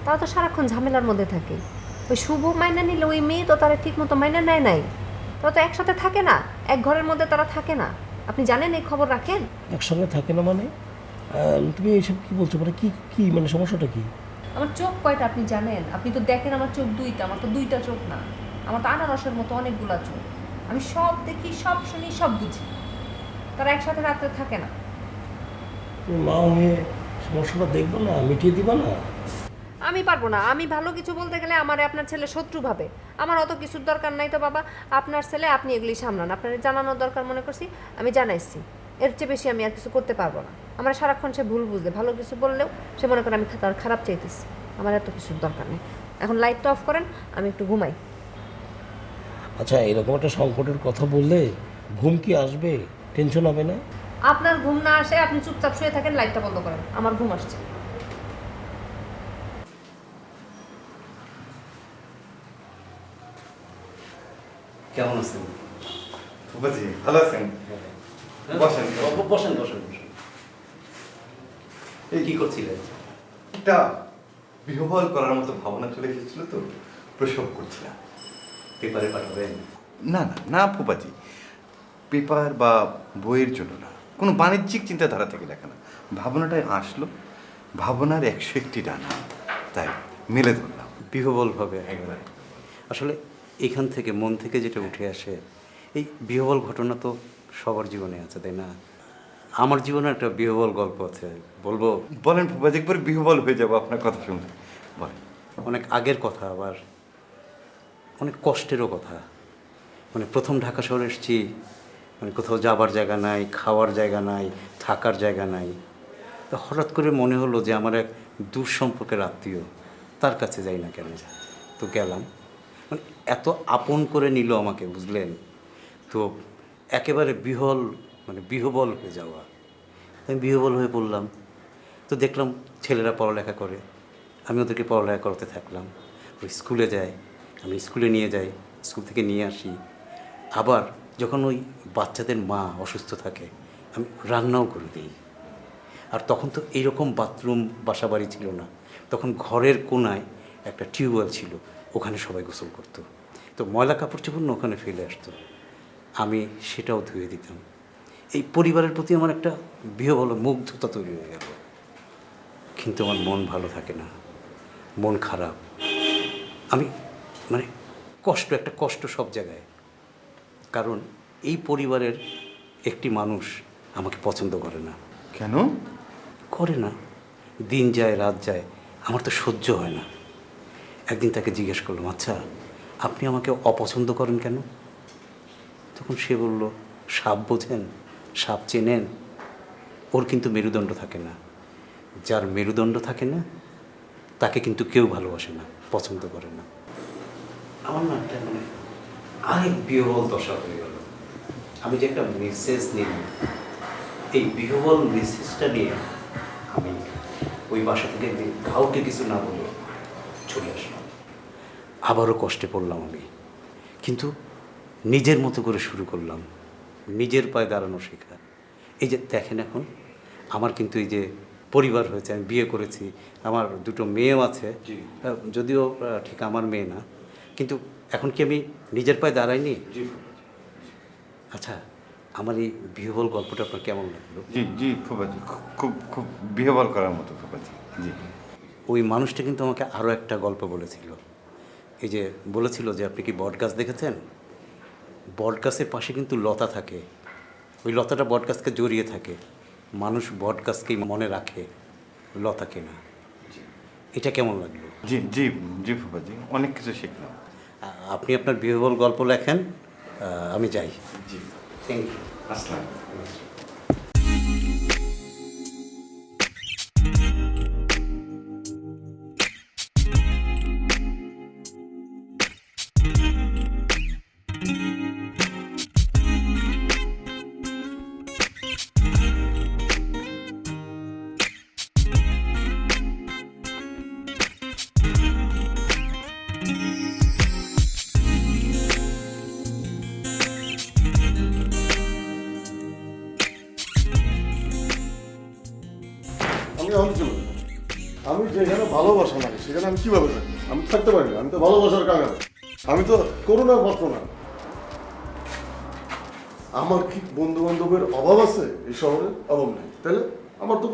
তারা তো সারাক্ষণ ঝামেলার মধ্যে থাকে। ওই শুভ মাইনা নিলে ওই মেয়ে তো তারা ঠিক মতো মাইনা নেয় নাই। তারা তো একসাথে থাকে না, এক ঘরের মধ্যে তারা থাকে না। আপনি জানেন, এই খবর রাখেন? একসঙ্গে থাকে না মানে? তুমি এইসব কী বলছো? মানে কি কি মানে সমস্যাটা কি? আমার চোখ কয়টা আপনি জানেন? আপনি তো দেখেন আমার চোখ দুইটা। আমার তো দুইটা চোখ না, আমার তো আনারসের মতো অনেকগুলা চোখ। আমি সব দেখি, সব শুনি, সব বুঝি। তারা একসাথে রাত্রে থাকে না। তুমি মা হয়ে সমস্যাটা দেখবো না, মিটিয়ে দিবা না? আমি পারবো না। আমি ভালো কিছু বলতে গেলে আমারে আপনার ছেলে শত্রু ভাবে। আমার অত কিছুর দরকার নাই তো বাবা। আপনার ছেলে, আপনি এগুলি সামলান। আপনার জানানোর দরকার মনে করছি, আমি জানাইছি। এর চেয়ে বেশি আমি আর কিছু করতে পারবো না। আমার সারাক্ষণ সে ভুল বুঝে, ভালো কিছু বললেও সে মনে করে আমি তার খারাপ চাইতেছি। আমার এত কিছুর দরকার নেই। এখন লাইটটা অফ করেন, আমি একটু ঘুমাই। আচ্ছা, এরকম একটা সংকটের কথা বললে ঘুম কি আসবে? টেনশন হবে না? আপনার ঘুম না আসে, আপনি চুপচাপ শুয়ে থাকেন, লাইটটা বন্ধ করেন। আমার ঘুম আসছে। কেমন আছেন? ফুপাজি ভালো আছেন? বসেন বসেন বসেন বসেন। এই কি করছিলেন? একটা বিহ্বল করার মতো ভাবনা চলে এসেছিল তো, প্রসব করছিলাম। পেপারে পাঠাবেন? না না না ফুপাজি, পেপার বা বইয়ের জন্য না, কোনো বাণিজ্যিক চিন্তাধারা থেকে লেখা না। ভাবনাটাই আসলো, ভাবনার 101টি ডানা, তাই মেলে ধরলাম। বিহবলভাবে একেবারে। আসলে এখান থেকে, মন থেকে যেটা উঠে আসে, এই বিহবল ঘটনা তো সবার জীবনে আছে, তাই না? আমার জীবনে একটা বিহবল গল্প আছে, বলবো? বলেন ফুপাজি, একবার বিহ্বল হয়ে যাবো আপনার কথা শুনলে। বলেন। অনেক আগের কথা, আবার অনেক কষ্টেরও কথা। মানে প্রথম ঢাকা শহরে এসেছি, মানে কোথাও যাবার জায়গা নাই, খাওয়ার জায়গা নাই, থাকার জায়গা নাই। তো হঠাৎ করে মনে হলো যে আমার এক দূর সম্পর্কের আত্মীয়, তার কাছে যাই না কেন। তো গেলাম, মানে এত আপন করে নিল আমাকে, বুঝলেন তো? একেবারে বিহবল হয়ে যাওয়া। আমি বিহবল হয়ে পড়লাম। তো দেখলাম ছেলেরা পড়ালেখা করে, আমি ওদেরকে পড়ালেখা করতে থাকলাম। ওই স্কুলে যায়, আমি স্কুলে নিয়ে যাই, স্কুল থেকে নিয়ে আসি। আবার যখন ওই বাচ্চাদের মা অসুস্থ থাকে, আমি রান্নাও করে দিই। আর তখন তো এইরকম বাথরুম বাসাবাড়ি ছিল না, তখন ঘরের কোনায় একটা টিউবওয়েল ছিল, ওখানে সবাই গোসল করতো। তো ময়লা কাপড় চোপড় না ওখানে ফেলে আসতো, আমি সেটাও ধুয়ে দিতাম। এই পরিবারের প্রতি আমার একটা বিহবল মুগ্ধতা তৈরি হয়ে গেল। কিন্তু আমার মন ভালো থাকে না, মন খারাপ। আমি মানে একটা কষ্ট সব জায়গায়। কারণ এই পরিবারের একটি মানুষ আমাকে পছন্দ করে না। কেন? করে না, দিন যায় রাত যায়, আমার তো সহ্য হয় না। একদিন তাকে জিজ্ঞেস করলাম, আচ্ছা আপনি আমাকে অপছন্দ করেন কেন? তখন সে বলল, সাপ বোঝেন, সাপ চেনেন? ওর কিন্তু মেরুদণ্ড থাকে না। যার মেরুদণ্ড থাকে না তাকে কিন্তু কেউ ভালোবাসে না, পছন্দ করে না। আমার না একটা মানে আরেক বিহবল দশা হয়ে গেল। আমি যে একটা মেসেজ নিলাম, এই বিহবল মেসেজটা নিয়ে আমি ওই বাসা থেকে একদিন কাউকে কিছু না বলে চলে আসলাম। আবারও কষ্টে পড়লাম আমি, কিন্তু নিজের মতো করে শুরু করলাম, নিজের পায়ে দাঁড়ানো শেখা। এই যে দেখেন, এখন আমার কিন্তু এই যে পরিবার হয়েছে, আমি বিয়ে করেছি, আমার দুটো মেয়েও আছে, যদিও ঠিক আমার মেয়ে না, কিন্তু এখন কি আমি নিজের পায়ে দাঁড়াইনি? আচ্ছা, আমার এই বিহবল গল্পটা আপনার কেমন লাগলো? জি জি ফুপাজি, খুব খুব বিহেভার করার মতো ফুপাজি। জি, ওই মানুষটা কিন্তু আমাকে আরও একটা গল্প বলেছিল। এই যে বলেছিল যে আপনি কি বট গাছ দেখেছেন? বট গাছের পাশে কিন্তু লতা থাকে, ওই লতাটা বট গাছকে জড়িয়ে থাকে। মানুষ বট গাছকেই মনে রাখে, লতাকে না। এটা কেমন লাগলো? জি জি জি ফুপাজি, অনেক কিছু শিখলাম। আপনি আপনার বিহবল গল্প লেখেন, আমি যাই। জি, থ্যাংক ইউ। আসসালাম। আমি এখন চলে যাবো। আমি যেখানে ভালোবাসা নাই সেখানে আমি কিভাবে থাকি? আমি থাকতে পারি না, আমি তো ভালোবাসার কাঙাল। আমি তো করুণার পাত্র না। আমার কি বন্ধু বান্ধবের অভাব আছে এই শহরে? অভাব নেই, তাহলে আমার তো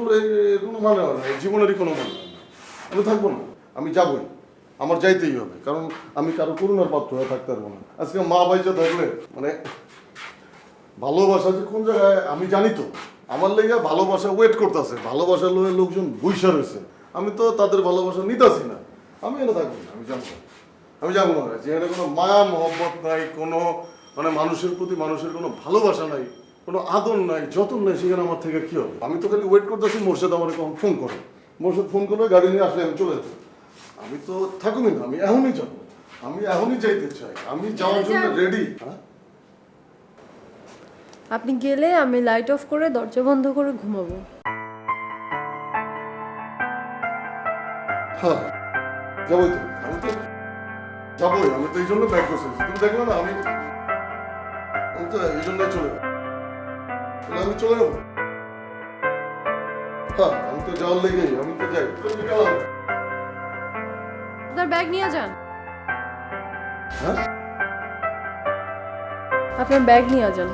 কোনো মানে হয় না, এই জীবনেরই কোনো মানে হয় না। আমি থাকবো না, আমি যাবই, আমার যাইতেই হবে, কারণ আমি কারো করুণার পাত্র হয়ে থাকতে পারবো না। আজকে মা বাইজা থাকলে মানে ভালোবাসা যে কোন জায়গায় আমি জানি তো, আমার লেগে ভালোবাসা ওয়েট করতেছে, ভালোবাসার লোকজন বৈশা রয়েছে, আমি তো তাদের ভালোবাসা নিতেছি না। আমি এনে থাকবো না, আমি জানবো না, আমি যাবো না। যেখানে কোনো মায়া মহব্বত নাই, কোনো মানে মানুষের প্রতি মানুষের কোনো ভালোবাসা নাই, কোনো আদর নাই, যত্ন নাই, সেখানে আমার থেকে কি হবে? আমি তো খালি ওয়েট করতেছি মোর্শেদ আমার কখন ফোন করে, মোর্শেদ ফোন করলে গাড়ি নিয়ে আসলে আমি চলে যেতে। আমি তো থাকুমি না, আমি এখনই যাবো, আমি এখনই যাইতে চাই, আমি যাওয়ার জন্য রেডি। হ্যাঁ, আপনি গেলে আমি লাইট অফ করে দরজা বন্ধ করে ঘুমাবো। হ্যাঁ যাবোই তো, আমি তো যাবোই, আমি তো এই জন্য ব্যাক করছি। তুমি দেখলে না, আমি তো এই জন্যই চলে যাবো, আমি চলে যাবো। হ্যাঁ, আমি তো যাওয়ার লেগেই, আমি তো যাই। তুমি গেলাম। আপনার ব্যাগ নিয়ে যান। হ্যাঁ আপনার ব্যাগ নিয়ে যান।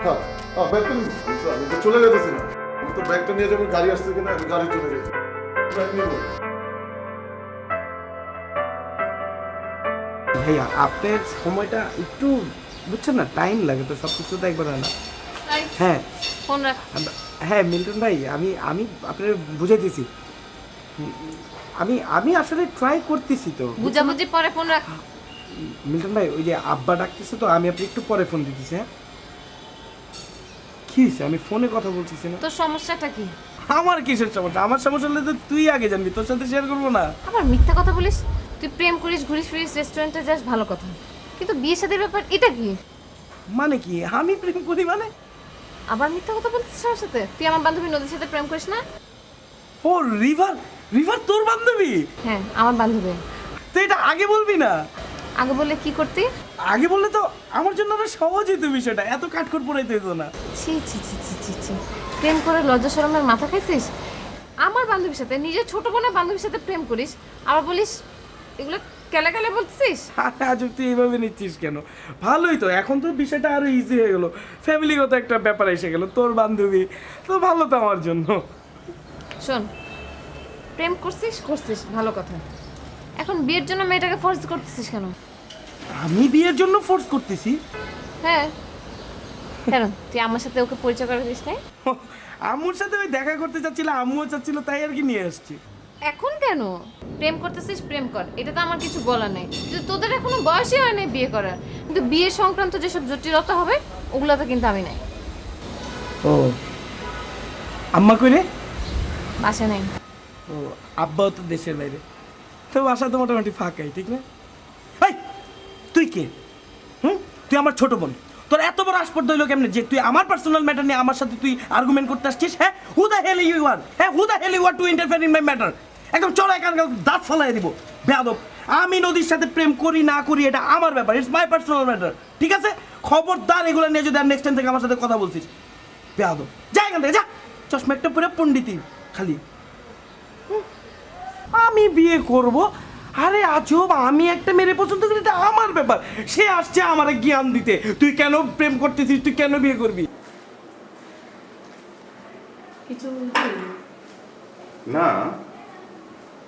হ্যাঁ হ্যাঁ, ব্যাগটা নিবো। আমি তো চলে যেতেছি না, আমি তো ব্যাগটা নিয়ে যাবো, গাড়ি আসছে কিনা, আমি গাড়ি চলে গেছি, ব্যাগ নিবো। ভাইয়া আপনার সময়টা একটু বুঝছেন না, টাইম লাগে তো, সব কিছু তো একবার হয় না। হ্যাঁ ফোন রাখ। হ্যাঁ মিল্টন ভাই, আমি আমি আপনার বুঝাইতেছি, আমি আমি আসলে ট্রাই করতেছি তো। বুঝাবুঝি পরে ফোন রাখ। মিল্টন ভাই, ওই যে আব্বা ডাকতেছে তো, আমি আপনি একটু পরে ফোন দিতেছি। হ্যাঁ কি হয়েছে? আমি ফোনে কথা বলতেছি না। তোর সমস্যাটা কি? আমার কিসের সমস্যা? আমার সমস্যা হলে তো তুই আগে জানবি, তোর সাথে শেয়ার করবো না। আবার মিথ্যা কথা বলিস। তুই প্রেম করিস, ঘুরিস ফিরিস, রেস্টুরেন্টে যাস, ভালো কথা, কিন্তু বিয়ে শাদীর ব্যাপার এটা কি? মানে কি আমি প্রেম করি মানে? আবার মিথ্যা কথা বলছিস আমার সাথে? তুই আমার বান্ধবী নদীর সাথে প্রেম করিস না? ও রিভার, রিভার তোর বান্ধবী? হ্যাঁ আমার বান্ধবী। তুই এটা আগে বলবি না? আগে বললে কি করতি? আগে বললে তো আমার জন্য আরো সহজ হতো বিষয়টা, এত কাঠখড় পড়াইতে হতো না। ছি ছি ছি ছি ছি ছি, প্রেম করে লজ্জা শরমের মাথা খাইছিস? আমার বান্ধবীর সাথে, নিজের ছোট বোনের বান্ধবীর সাথে প্রেম করিস, আবার বলিস এগুলো কেলে কেলে বলছিস? আজ তুই এইভাবে নিচ্ছিস কেন? ভালোই তো, এখন তো বিষয়টা আরো ইজি হয়ে গেল, ফ্যামিলিগত একটা ব্যাপার এসে গেল, তোর বান্ধবী তো ভালো তো আমার জন্য। শোন, প্রেম করছিস করছিস ভালো কথা, এখন বিয়ের জন্য মেয়েটাকে ফোর্স করতেছিস কেন? আমি বিয়ের জন্য ফোর্স করতেছি? হ্যাঁ কেন তুই আমার সাথে ওকে পরিচয় করে দিস নাই? আম্মুর সাথে ওই দেখা করতে চাচ্ছিলাম, আম্মুও চাচ্ছিল, তাই আর কি নিয়ে আসছি। এখন কেন প্রেম করতেছিস প্রেম কর, এটা তো আমার কিছু বলার নেই। কিন্তু তোদের এখনো বয়সই হয় নাই বিয়ে করার, কিন্তু বিয়ে সংক্রান্ত যেসব জটিলতা হবে ওগুলো তো কিন্তু আমি নাই। ও আম্মা কই রে? বাসা নেই। ও আব্বাও তো দেশের বাইরে, তো বাসা তো মোটামুটি ফাঁকাই, ঠিক না? এই তুই কে? তুই আমার ছোট বোন, তোর এত বড় আসপর্দ হইলো কেমনে যে তুই আমার পার্সোনাল ম্যাটার নিয়ে আমার সাথে তুই আর্গুমেন্ট করতে আসছিস? হ্যাঁ, who the hell you are? হ্যাঁ, who the hell you are to interfere in my matter? একদম চলো এখান দাঁত ফলাই দিব বেয়াদব। আমি নদীর সাথে প্রেম করি না করি এটা আমার ব্যাপার, ইটস মাই পার্সোনাল ম্যাটার, ঠিক আছে? খবরদার এগুলো নিয়ে যদি আর নেক্সট টাইম থেকে আমার সাথে কথা বলছিস, বেয়াদব, যা এখান থেকে যা। চশমা একটা পুরো পণ্ডিতি খালি। আমি বিয়ে করব? আরে আজব, আমি একটা মেরে পছন্দ করি, এটা আমার ব্যাপার। সে আসছে আমারে জ্ঞান দিতে, তুই কেন প্রেম করতেছিস, তুই কেন বিয়ে করবি? কিছু না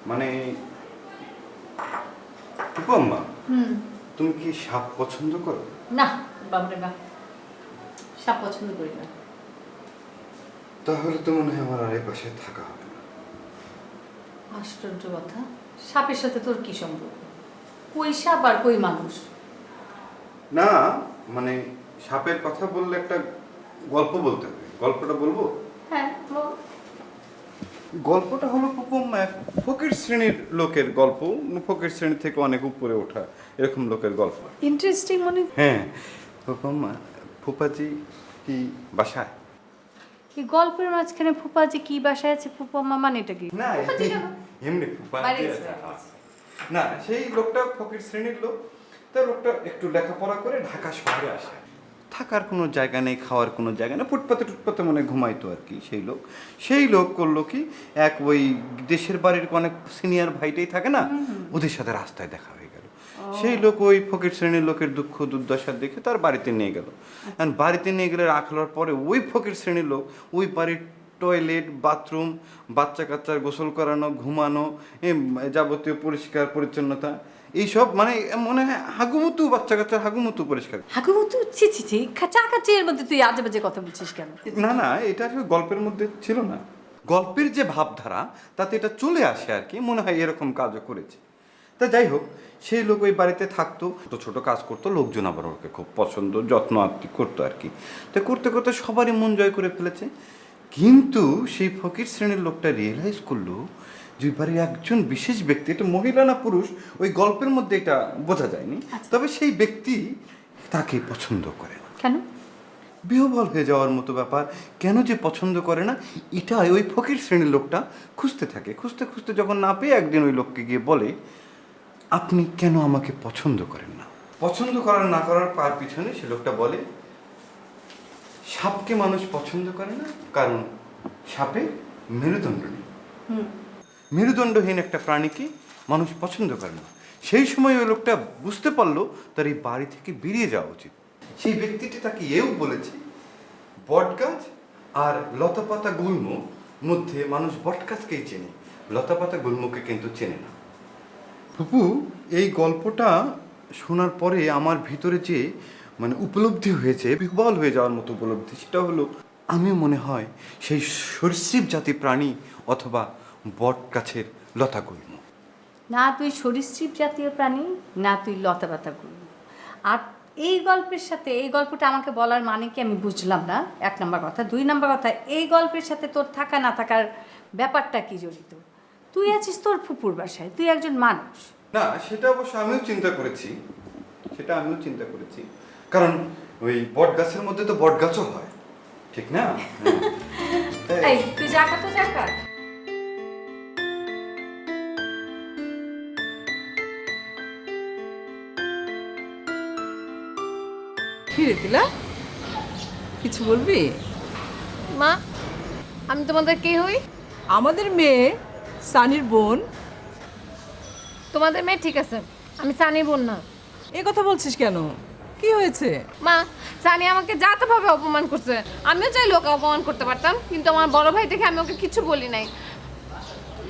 মানে টুকুম্মা, তুমি কি সাপ পছন্দ করো? না বাবরে বাপ, সাপ পছন্দ করি না। তাহলে তো মনে হয় আমার আর এই পাশে থাকা হবে না। আশ্চর্য কথা, সাপের সাথে তোর কি সম্পর্ক? কই সাপ আর কই মানুষ? না মানে সাপের কথা বললে একটা গল্প বলতে হবে, গল্পটা বলবো? হ্যাঁ বল। গল্পটা হলো টুকুম্মা এক ফকির শ্রেণীর লোকের গল্প, ফকির শ্রেণী থেকে অনেক উপরে ওঠা এরকম লোকের গল্প। ইন্টারেস্টিং মনে। হ্যাঁ টুকুম্মা, ফুপাজি কি বাসায়? এই গল্পের মাঝখানে ফুপাজি কি বাসায় আছে, ফুপাম্মা মানে এটা কি? না এমনি ফুপাজি বাইরে আছে। না সেই লোকটা ফকির শ্রেণীর লোক, তার লোকটা একটু লেখাপড়া করে ঢাকা শহরে আসে, থাকার কোনো জায়গা নেই, খাওয়ার কোনো জায়গা নেই, ফুটপাতে টুটপাতে মনে ঘুমাইতো আর কি। সেই লোক করলো কি, এক ওই দেশের বাড়ির অনেক সিনিয়র ভাইটাই থাকে না, ওদের সাথে রাস্তায় দেখা হয়ে গেল। সেই লোক ওই ফকির শ্রেণীর লোকের দুঃখ দুর্দশা দেখে তার বাড়িতে নিয়ে গেল। আর বাড়িতে নিয়ে গেলে রাখলার পরে ওই ফকির শ্রেণীর লোক ওই বাড়ির টয়লেট, বাথরুম, বাচ্চা কাচ্চার গোসল করানো, ঘুমানো, যাবতীয় পরিষ্কার পরিচ্ছন্নতা, এইসব মানে মনে হয় হাগুমুতু, বাচ্চা কাচ্চার হাগুমুতু পরিষ্কার। হাগুমুতু ছি ছি ছি, চাকাচি, এর মধ্যে তুই আজে বাজে কথা বলছিস কেন? না না, এটা আসলে গল্পের মধ্যে ছিল না, গল্পের যে ভাবধারা তাতে এটা চলে আসে আর কি, মনে হয় এরকম কাজও করেছে। তা যাই হোক, সেই লোক ওই বাড়িতে থাকতো, তো ছোট কাজ করতো, লোকজন আবার ওকে খুব পছন্দ যত্ন আত্মি করতো আর কি। তো করতে করতে সবারই মন জয় করে ফেলেছে। কিন্তু সেই ফকির শ্রেণীর লোকটা রিয়েলাইজ করলো যে বাড়ির একজন বিশেষ ব্যক্তি, এটা মহিলা না পুরুষ ওই গল্পের মধ্যে এটা বোঝা যায়নি, তবে সেই ব্যক্তি তাকে পছন্দ করে না। কেন? বিহ্বল হয়ে যাওয়ার মতো ব্যাপার, কেন যে পছন্দ করে না এটা ওই ফকির শ্রেণীর লোকটা খুঁজতে থাকে। খুঁজতে খুঁজতে যখন না পেয়ে একদিন ওই লোককে গিয়ে বলে, আপনি কেন আমাকে পছন্দ করেন না? পছন্দ করার না করার পার পিছনে সে লোকটা বলে, সাপকে মানুষ পছন্দ করে না কারণ সাপে মেরুদণ্ড নেই। মেরুদণ্ডহীন একটা প্রাণীকে মানুষ পছন্দ করে না। সেই সময় ওই লোকটা বুঝতে পারলো তার এই বাড়ি থেকে বেরিয়ে যাওয়া উচিত। সেই ব্যক্তিটি তাকে এও বলেছে, বটগাছ আর লতাপাতা গুল্ম মধ্যে মানুষ বটগাছকেই চেনে, লতাপাতা গুল্মকে কিন্তু চেনে না। ফুপু, এই গল্পটা শোনার পরে আমার ভিতরে যে মানে উপলব্ধি হয়েছে, বিহ্বল হয়ে যাওয়ার মতো উপলব্ধি, সেটা হলো আমিও মনে হয় সেই সরীসৃপ জাতি প্রাণী অথবা বট গাছের লতা গুল্ম। না তুই সরীসৃপ জাতীয় প্রাণী, না তুই লতাপাতা গুল্ম। আর এই গল্পের সাথে এই গল্পটা আমাকে বলার মানে কি আমি বুঝলাম না, এক নম্বর কথা। দুই নম্বর কথা, এই গল্পের সাথে তোর থাকা না থাকার ব্যাপারটা কি জড়িত? তুই আছিস তোর ফুপুর বাসায়, তুই একজন মানুষ। না সেটা অবশ্য আমিও চিন্তা করেছি, কারণ ওই বট গাছের মধ্যে তো বট গাছও হয়, ঠিক না? এই তুই যাকা তো যাকা। কি রে তিলা, কিছু বলবি? মা, আমি তোমাদের কে হই? আমাদের মেয়ে সানির বোন। তোমাদের মেয়ে ঠিক আছে, আমি সানির বোন না। এ কথা বলছিস কেন? কি হয়েছে? মা, সানি আমাকে জাতভাবে অপমান করছে। আমিও চাইলে ওকে অপমান করতে পারতাম, কিন্তু আমার বড় ভাই দেখে আমি ওকে কিছু বলি নাই।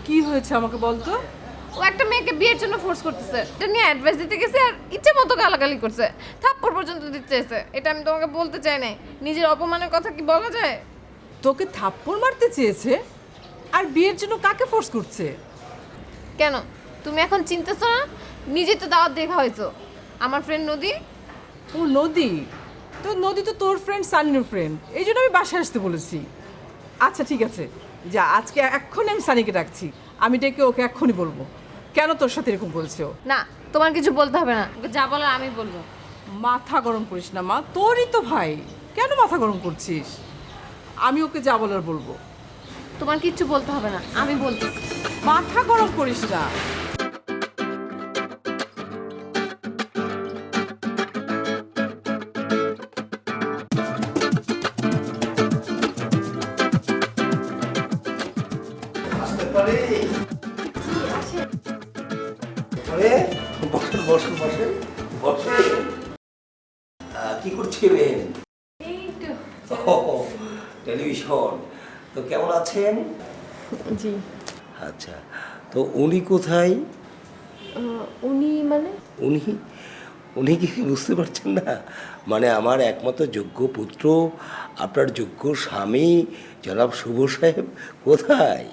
কি হয়েছে আমাকে বলতো? ও একটা মেয়েকে বিয়ের জন্য ফোর্স করতেছে, এটা নিয়ে অ্যাডভাইস দিতে গেছে আর ইচ্ছে মতো গালাগালি করছে, থাপ্পড় পর্যন্ত দিতে চাইছে। এটা আমি তোমাকে বলতে চাই না, নিজের অপমানের কথা কি বলা যায়? তোকে থাপ্পড় মারতে চেয়েছে আর বিয়ের জন্য কাকে ফোর্স করছে? কেন তুমি এখন চিনতেছো না? নিজে তো দাওয়াত দেখা হয়েছো। আমার ফ্রেন্ড নদী। ও নদী? তো নদী তো তোর ফ্রেন্ড, সানির ফ্রেন্ড, এই জন্য আমি বাসায় আসতে বলেছি। আচ্ছা ঠিক আছে, যা, আজকে এক্ষুনি আমি সানিকে ডাকছি, আমি ডেকে ওকে এক্ষুনি বলবো কেন তোর সাথে এরকম করেছে ও। না, তোমার কিছু বলতে হবে না, ওকে যা বলার আমি বলবো। মাথা গরম করিস না মা, তোরই তো ভাই, কেন মাথা গরম করছিস? আমি ওকে যা বলার বলবো। তোমার কিচ্ছু বলতে হবে না, আমি বলতেছি। মাথা গরম করিস না। বসেন বসেন বসেন বসেন। কি করছিলেন? টেলিভিশন। তো কেমন আছেন? জি। আচ্ছা, তো উনি কোথায়? উনি মানে? উনি উনি কি বুঝতে পারছেন না? মানে আমার একমাত্র যোগ্য পুত্র, আপনার যোগ্য স্বামী জনাব শুভ সাহেব কোথায়?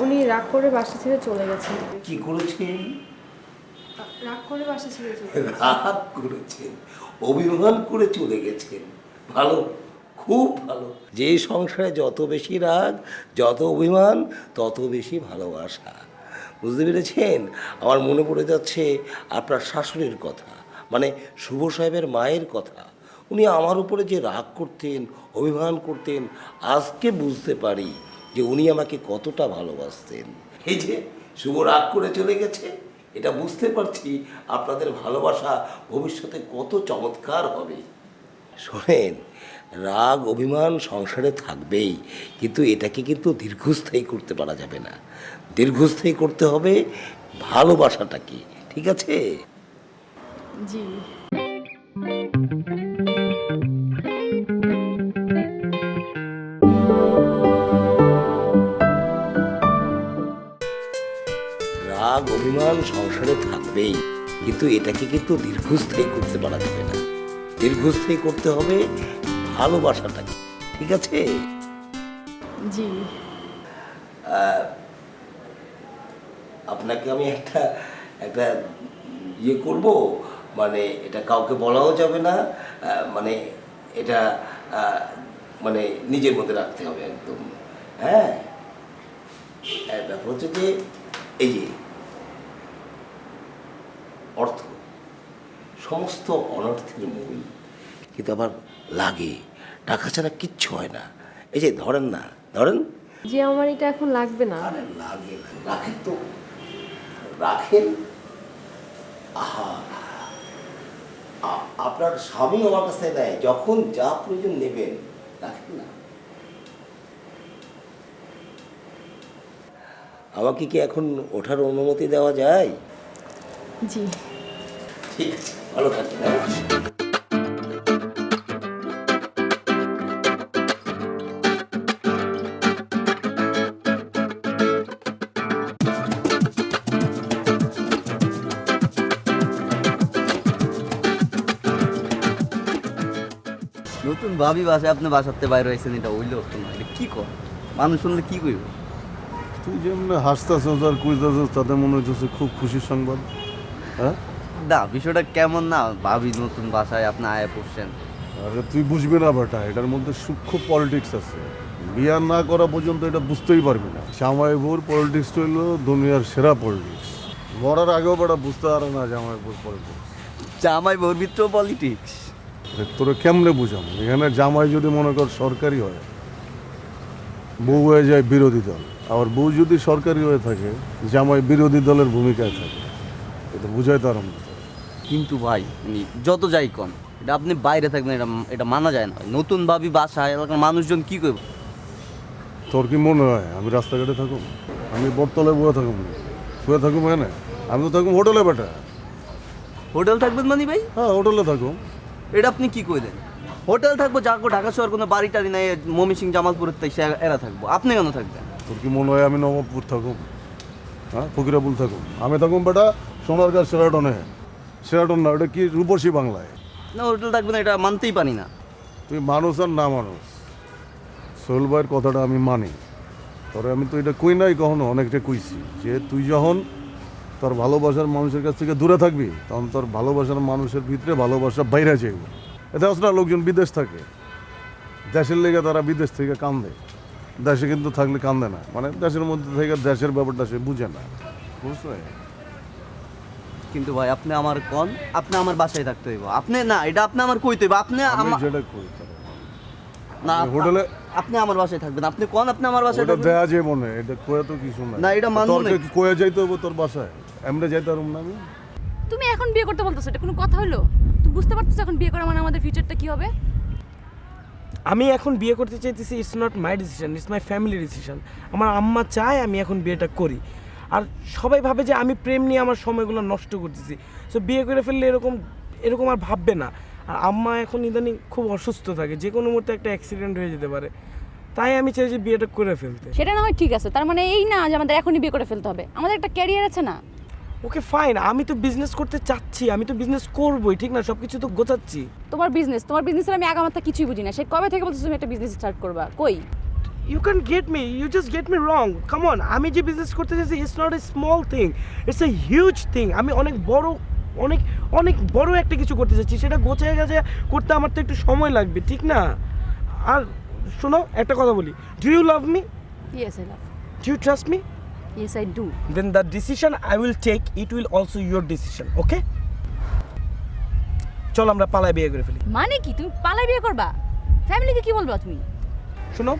উনি রাগ করে বাসা ছেড়ে চলে গেছেন। কি করেছেন? রাগ করে বাসা ছেড়ে চলে রাগ করেছেন, অভিমান করে চলে গেছেন। ভালো, খুব ভালো। যে সংসারে যত বেশি রাগ, যত অভিমান, তত বেশি ভালোবাসা। বুঝতে পেরেছেন? আমার মনে পড়ে যাচ্ছে আপনার শাশুড়ির কথা, মানে শুভ সাহেবের মায়ের কথা। উনি আমার উপরে যে রাগ করতেন, অভিমান করতেন, আজকে বুঝতে পারি যে উনি আমাকে কতটা ভালোবাসতেন। এই যে শুভ রাগ করে চলে গেছে, এটা বুঝতে পারছি আপনাদের ভালোবাসা ভবিষ্যতে কত চমৎকার হবে। শোনেন, রাগ অভিমান সংসারে থাকবেই, কিন্তু এটাকে কিন্তু দীর্ঘস্থায়ী করতে পারা যাবে না। দীর্ঘস্থায়ী করতে হবে ভালোবাসাটাকে, ঠিক আছে? জি। রাগ অভিমান সংসারে থাকবেই, কিন্তু এটাকে কিন্তু দীর্ঘস্থায়ী করতে পারা যাবে না। দীর্ঘস্থায়ী করতে হবে ভালোবাসাটাকে, ঠিক আছে? জি। আপনাকে আমি একটা একটা ইয়ে করব, মানে এটা কাউকে বলাও যাবে না, মানে এটা মানে নিজের মধ্যে রাখতে হবে একদম। হ্যাঁ, ব্যাপার হচ্ছে যে এই যে অর্থ সমস্ত অনর্থের মূল, কিন্তু আবার লাগে, টাকা ছাড়া কিচ্ছু হয় না। এই যে ধরেন না, ধরেন। জি, আমার এটা এখন লাগবে না। আরে লাগে, রাখেন তো, রাখেন। আহা, আপনার স্বামী আমার কাছে নেয়, যখন যা প্রয়োজন নেবেন, রাখেন না। আমাকে কি এখন ওঠার অনুমতি দেওয়া যায়? জি। ঠিক আছে, ভালো থাকেন। নতুন ভাবি বাসায় আপনি বাসাতে বাইরে হয়েছেন, এটা হইলো তো না, এটা কি কর? মানুষ শুনলে কি কইব? তুই যেমন হাসতেছ আর কইতেছ, তাতে মনে হচ্ছে খুব খুশির সংবাদ। হ্যাঁ না, বিষয়টা কেমন না, ভাবি নতুন বাসায় আপনি আয়া পড়ছেন। আরে তুই বুঝবি না বেটা, এটার মধ্যে সূক্ষ্ম পলিটিক্স আছে। বিয়া না করা পর্যন্ত এটা বুঝতেই পারবি না। জামাই বউর পলিটিক্স হইল দুনিয়ার সেরা পলিটিক্স। মরার আগেও বেটা বুঝতে পারে না জামাই বউর পলিটিক্স। জামাই বউর ভিতরেও পলিটিক্স? তোরা কেমনে বুঝাম? এখানে জামাই যদি মনে কর সরকারি হয়, বউ হয়ে যায় বিরোধী দল। আবার বউ যদি সরকারি হয়ে থাকে, জামাই বিরোধী দলের ভূমিকায় থাকে। এটা বুঝাইতে পারলাম না। কিন্তু ভাই যত যাই কম, এটা আপনি বাইরে থাকবেন, এটা মানা যায় না। নতুন ভাবি বাসায়, এলাকার মানুষজন কি করব? তোর কি মনে হয় আমি রাস্তাঘাটে থাকুম? আমি বটতলায় বয়ে থাকুম, শুয়ে থাকুম? হ্যাঁ, আমি তো থাকুম হোটেলে বেটা। হোটেল থাকবেন মানে ভাই? হ্যাঁ, হোটেলে থাকুম। এটা আপনি কি কইলেন? হোটেল থাকবো, যাকো ঢাকা শহর কোনো বাড়ি টাড়ি নাই, ময়মনসিংহ জামালপুরের তাই এরা থাকবো, আপনি কেন থাকবেন? তোর কি মনে হয় আমি নবাবপুর থাকুম? হ্যাঁ, ফকিরাপুল থাকুম? আমি থাকুম বেটা সোনারগাঁ সেরাটনে। সেরাটন না, ওটা কি রূপসী বাংলায়। না হোটেল থাকবে না, এটা মানতেই পারি না। তুই মানুষ আর না মানুষ, সোহেল ভাইয়ের কথাটা আমি মানি। তবে আমি তো এটা কই নাই কখনো, অনেকটা কইছি যে তুই যখন তোর ভালোবাসার মানুষের কাছ থেকে দূরে থাকবি তখন তোর ভালোবাসার মানুষের ভিতরে ভালোবাসা বাইরে যাইব। এতে আসলে লোকজন বিদেশ থাকে, দেশের লেগে তারা বিদেশ থেকে কান্দে, দেশে কিন্তু থাকলে কান্দে না। মানে দেশের মধ্যে থেকে দেশের ব্যাপারটা সে বুঝে না, বুঝলে? কিন্তু ভাই আপনি আমার কোন, আপনি আমার বাসায় থাকতে হইব। আপনি না, এটা আপনি আমার কইতে হইব। আপনি আমি আমার যেটা কই তারা না, হোটেলে আপনি আমার বাসায় থাকবেন। আপনি কোন, আপনি আমার বাসায় ওটা থাকবেন। দেয়া যাইব না, এটা কয়ে তো কিছু না। না, এটা মানবো তোর না। কি কয়ে যাইতে হইব তোর বাসায়? এমনি যাইতে পারুম না আমি? তুমি এখন বিয়ে করতে বলতেছো, এটা কোনো কথা হলো? তুমি বুঝতে পারতেছো এখন বিয়ে করা মানে আমাদের ফিউচারটা কি হবে? আমি এখন বিয়ে করতে চাইতেছি, it's not my decision, it's my family decision. আমার আম্মা চায় আমি এখন বিয়েটা করি। আর সবাই ভাবে যে আমি প্রেম নিয়ে আমার সময়গুলো নষ্ট করতেছি। সো বিয়ে করে ফেললে এরকম আর ভাববে না। আর আম্মা এখন ইদানিং খুব অসুস্থ থাকে, যে কোনো মুহূর্তে একটা অ্যাক্সিডেন্ট হয়ে যেতে পারে। তাই আমি চাই যে বিয়েটা করে ফেলতে। সেটা না হয় ঠিক আছে, তার মানে এই না যে আমাদের এখনই বিয়ে করে ফেলতে হবে। আমাদের একটা ক্যারিয়ার আছে না? ওকে ফাইন, আমি তো বিজনেস করতে চাচ্ছি, আমি তো বিজনেস করবোই, ঠিক না? সব কিছু তো গোছাচ্ছি। তোমার বিজনেসের আমি আগামাত্রা কিছুই বুঝি না। সে কবে থেকে বলছো তুমি একটা বিজনেস স্টার্ট করবা? কই? You can get me, you just get me wrong. Come on, আমি যে বিজনেস করতে চাইছি it's not a small thing, it's a huge thing. আমি অনেক বড় একটা কিছু করতে চাচ্ছি, সেটা গোছায় গেছে করতে আমার তো একটু সময় লাগবে, ঠিক না? আর শোনো, একটা কথা বলি, do you love me? Yes I love. Do you trust me? Yes I do. Then the decision I will take, it will also your decision, okay? চল আমরা পালায় বিয়ে করে ফেলি। মানে কি তুমি পালাই বিয়ে করবা? ফ্যামিলিকে কি বলবা তুমি? শোনো,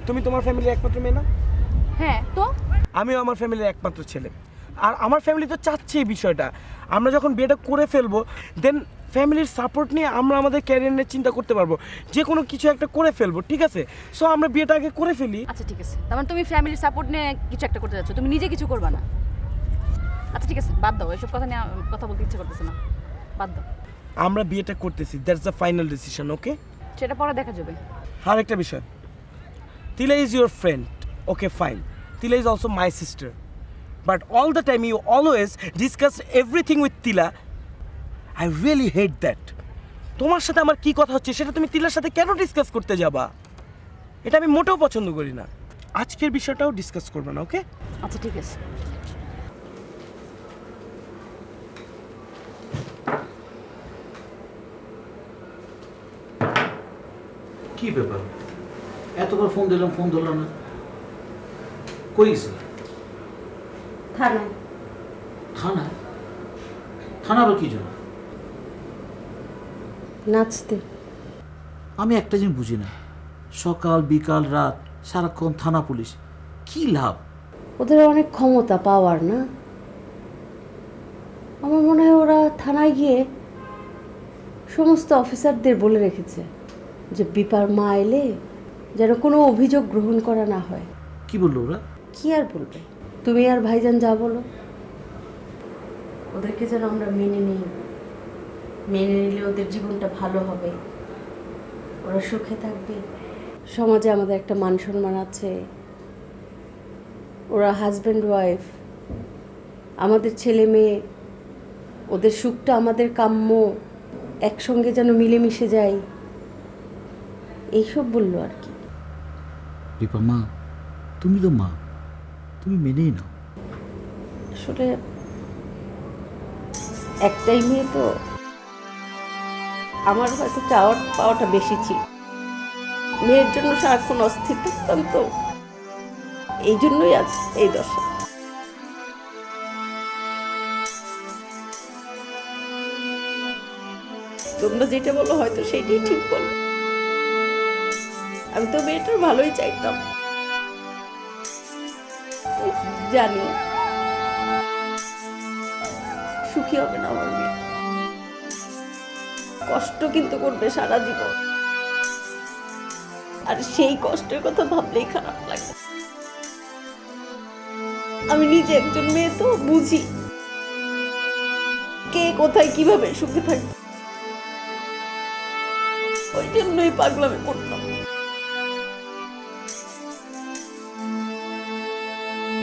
তুমি তোমার ফ্যামিলির একমাত্র মেয়ে না? হ্যাঁ তো আমিও আমার ফ্যামিলির একমাত্র ছেলে। আর আমার ফ্যামিলি তো চাচ্ছে এই বিষয়টা। আমরা যখন বিয়েটা করে ফেলবো দেন ফ্যামিলির সাপোর্ট নিয়ে আমরা আমাদের ক্যারিয়ার নিয়ে চিন্তা করতে পারবো, যে কোনো কিছু একটা করে ফেলবো, ঠিক আছে? সো আমরা বিয়েটা আগে করে ফেলি। আচ্ছা ঠিক আছে, তার মানে তুমি ফ্যামিলির সাপোর্ট নিয়ে কিছু একটা করতে যাচ্ছ, তুমি নিজে কিছু করবা না। আচ্ছা ঠিক আছে, বাদ দাও, এসব কথা নিয়ে কথা বলতে ইচ্ছে করতেছে না, বাদ দাও। আমরা বিয়েটা করতেছি, that's the final decision, okay? সেটা পরে দেখা যাবে। আর একটা বিষয়, Tila is your friend, okay fine, Tila is also my sister, but all the time you always discuss everything with Tila. I really hate that. তোমার সাথে আমার কি কথা হচ্ছে সেটা তুমি তিলার সাথে কেন ডিসকাস করতে যাবা? এটা আমি মোটেও পছন্দ করি না। আজকের বিষয়টাও ডিসকাস করবে না, ওকে? আচ্ছা ঠিক আছে। কি ব্যাপার, এতবার ফোন দিলাম, ফোন ধরলাম না, কই গেছে? থানায়। থানায়? থানা আবার কি জন্য? নাচতে। আমি একটা জিনিস বুঝি না, সকাল বিকাল রাত সারাক্ষণ থানা পুলিশ, কি লাভ? ওদের অনেক ক্ষমতা, পাওয়ার না? আমার মনে হয় ওরা থানায় গিয়ে সমস্ত অফিসারদের বলে রেখেছে যে বিপার মা এলে যেন কোনো অভিযোগ গ্রহণ করা না হয়। কি বললো ওরা? কি আর বলবে, তুমি আর ভাইজান যা বলো। ওদেরকে যেন আমরা মেনে নিই, মেনে নিলে ওদের জীবনটা ভালো হবে, ওরা সুখে থাকবে, সমাজে আমাদের একটা মান সম্মান আছে, ওরা হাজব্যান্ড ওয়াইফ, আমাদের ছেলে মেয়ে, ওদের সুখটা আমাদের কাম্য, একসঙ্গে যেন মিলেমিশে যাই, এইসব বললো আর কি। রিপা মা, তুমি তো মা, তুমি মেনেই নাও। আসলে একটাই মেয়ে তো, আমার হয়তো চাওয়ার পাওয়াটা বেশি ছিল, মেয়ের জন্য সারাক্ষণ অস্থির থাকতাম, তো এই জন্যই আজ এই দশা। তোমরা যেটা বলো হয়তো সেইটাই ঠিক বলো, আমি তো মেয়েটার ভালোই চাইতাম, জানি সুখী হবে না আমার মেয়ে, কষ্ট কিন্তু করবে সারা জীবন, আর সেই কষ্টের কথা ভাবলেই খারাপ লাগে। আমি নিজে একজন মেয়ে, তো বুঝি কে কোথায় কিভাবে সুখে থাকবে, ওই জন্যই পাগলামি করতাম।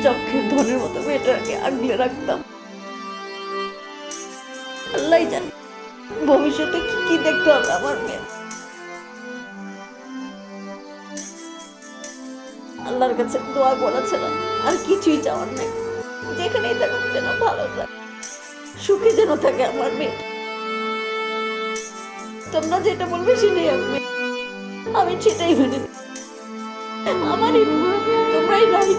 যক্ষের ধনের মতো মেয়েটাকে আগলে রাখতাম। আল্লাহ জানে ভবিষ্যতে কি কি দেখতে হবে আমার মেয়ে। আল্লাহর কাছে দোয়া করা ছাড়া আর কিছুই চাওয়ার নাই। যেখানেই থাকুক যেন ভালো থাকে, সুখে যেন থাকে আমার মেয়ে। তোমরা যেটা বলবে সেটাই আমি সেটাই মেনে নিই। আমারই তোমরাই নাই।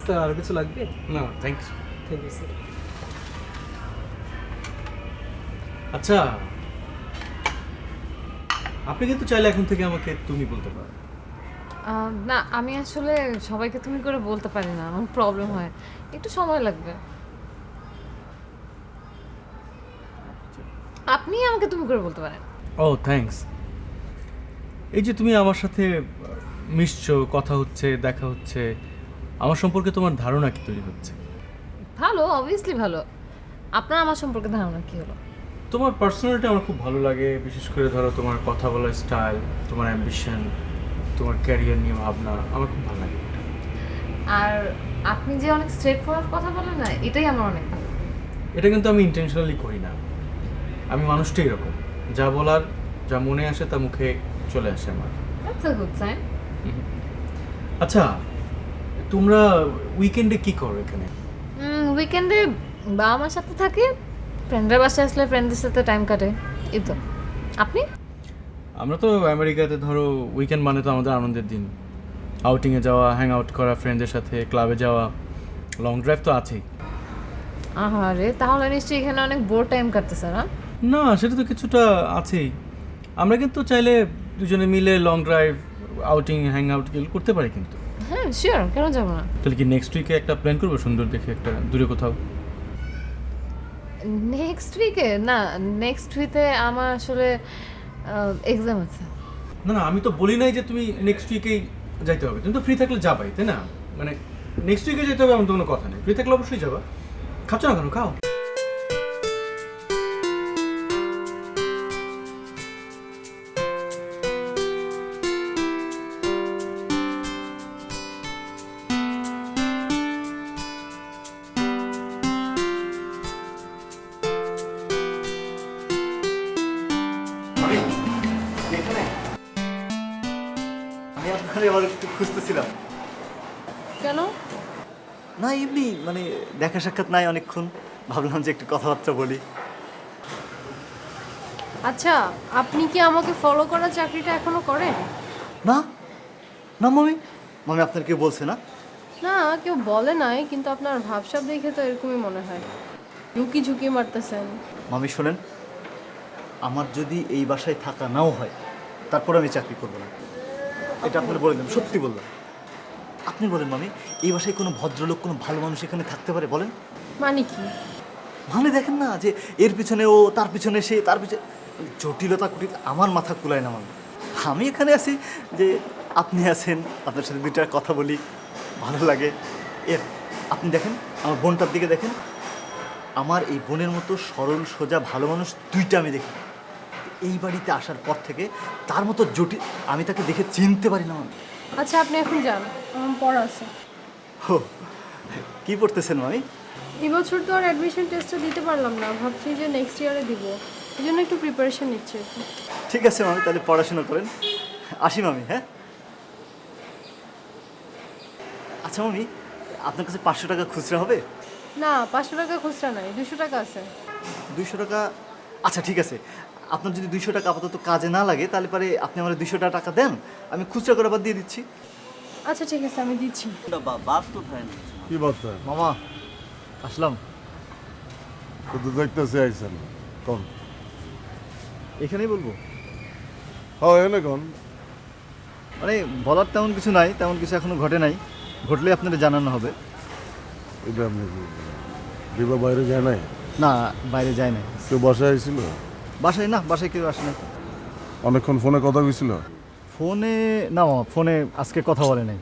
স্যার আর কিছু লাগবে? না, thank you. Thank you sir. আচ্ছা, আপনি কিন্তু চাইলে এখন থেকে আমাকে তুমি বলতে পারো। না, আমি আসলে সবাইকে তুমি করে বলতে পারি না, আমার প্রবলেম হয়, একটু সময় লাগবে। আপনি আমাকে তুমি করে বলতে পারেন। ও থ্যাঙ্কস। এই যে তুমি আমার সাথে মিশছো, কথা হচ্ছে, দেখা হচ্ছে, আমার সম্পর্কে তোমার ধারণা কি তৈরি হচ্ছে? ভালো, অবভিয়াসলি ভালো। আপনার আমার সম্পর্কে ধারণা কি হলো? তোমার পার্সোনালিটি আমার খুব ভালো লাগে, বিশেষ করে ধরো তোমার কথা বলার স্টাইল, তোমার অ্যাম্বিশন, তোমার ক্যারিয়ার নিয়ে ভাবনা আমার খুব ভালো লাগে। আর আপনি যে অনেক স্ট্রেট ফরওয়ার্ড কথা বলেন না, এটাই আমার অনেক ভালো। এটা কিন্তু আমি ইন্টেনশনালি করি না, আমি মানুষটাই এরকম, যা বলার, যা মনে আসে তা মুখে চলে আসে আমার। That's a good sign. আচ্ছা, তোমরা উইকেন্ডে কি করো এখানে? উইকেন্ডে বাবা মার সাথে থাকি, ফ্রেন্ডের বাসায় আসলে ফ্রেন্ডদের সাথে টাইম কাটে, এই তো। আপনি? আমরা তো আমেরিকাতে ধরো উইকেন্ড মানে তো আমাদের আনন্দের দিন, আউটিংয়ে যাওয়া, হ্যাং আউট করা ফ্রেন্ডদের সাথে, ক্লাবে যাওয়া, লং ড্রাইভ তো আছেই। আহারে, তাহলে নিশ্চয়ই এখানে অনেক বোর টাইম কাটতেছে না? না, সেটা তো কিছুটা আছেই। আমরা কিন্তু চাইলে দুজনে মিলে long drive, outing, hang out করতে পারি কিন্তু। হ্যাঁ শিওর, কেন যাবো না? তাহলে কি নেক্সট উইকে একটা প্ল্যান করবো, সুন্দর দেখে একটা দূরে কোথাও? নেক্সট উইকে না, নেক্সট উইকে আমার আসলে এক্সাম আছে। না না, আমি তো বলি নাই যে তুমি নেক্সট উইকেই যাইতে হবে, তুমি তো ফ্রি থাকলে যাবাই, তাই না? মানে নেক্সট উইকে যেতে হবে এমন তো কোনো কথা নেই, ফ্রি থাকলে অবশ্যই যাবা। খাচ্ছ না কেন? খাও। আমি আপনাকে আবার একটু খুঁজতেছিলাম। কেন? না এমনি, মানে দেখা সাক্ষাৎ নাই অনেকক্ষণ, ভাবলাম যে একটু কথাবার্তা বলি। আচ্ছা, আপনি কি আমাকে ফলো করার চাকরিটা এখনো করেন? না না মামি, মামি আপনার কেউ বলছে না? না, কেউ বলে নাই, কিন্তু আপনার ভাবসাব দেখে তো এরকমই মনে হয়, ঝুঁকি ঝুঁকি মারতেছেন। মামি শোনেন, আমার যদি এই বাসায় থাকা নাও হয়, তারপর আমি চাকরি করবো না, এটা আপনার বলে দিলাম, সত্যি বললাম। আপনি বলেন মামি, এই বাসায় কোনো ভদ্রলোক, কোনো ভালো মানুষ এখানে থাকতে পারে বলেন? মানে কি? মানে দেখেন না যে এর পিছনে ও, তার পিছনে সে, তার পিছনে জটিলতা কুটিল, আমার মাথা কুলায় না মামি। আমি এখানে আছি যে আপনি আছেন, আপনার সাথে দুইটা কথা বলি, ভালো লাগে এর। আপনি দেখেন আমার বোনটার দিকে দেখেন, আমার এই বোনের মতো সরল সোজা ভালো মানুষ দুইটা আমি দেখি। এই বাড়িতে আসার পর থেকে তার মতো জটিল আমি তাকে দেখে চিনতে পারি না মামি। আচ্ছা, আপনি এখন যান, আমার পড়া আছে। ও, কি পড়তেছেন মামি? এই বছর তো আর অ্যাডমিশন টেস্টটা দিতে পারলাম না, ভাবছি যে নেক্সট ইয়ারে দিব, এই জন্য একটু প্রিপারেশন নিচ্ছি। ঠিক আছে মামি, তাহলে পড়াশোনা করেন, আসি মামি। হ্যাঁ আচ্ছা মামি, আপনার কাছে 500 টাকা খুচরা হবে? না, 500 টাকা খুচরা নাই, 200 টাকা আছে। 200 টাকা? আচ্ছা ঠিক আছে, আপনার যদি 200 টাকা আপাতত কাজে না লাগে, তাহলে পরে আপনি আমার 200 টাকা দেন, আমি খুচরা করে আবার দিয়ে দিচ্ছি। আচ্ছা ঠিক আছে, আমি দিচ্ছি। বাপ তো থাকে না। কি বার্তা? মামা আসলাম। শুধু দেখতেছি আইসেন, কোন? এখানেই বলবো? হ্যাঁ এনে কোন? মানে বলার তেমন কিছু নাই, তেমন কিছু এখনো ঘটে নাই, ঘটলে আপনাদের জানানো হবে। এটা আপনি বিবাহ বাইরে যায় নাই? না, বাইরে যায় নাই। কেউ বাসায় আইছিল? বাসায় না, বাসায় কেউ আসে না। অনেকক্ষণ ফোনে কথা কইছিল? ফোনে না মামা, ফোনে আজকে কথা বলে নাই।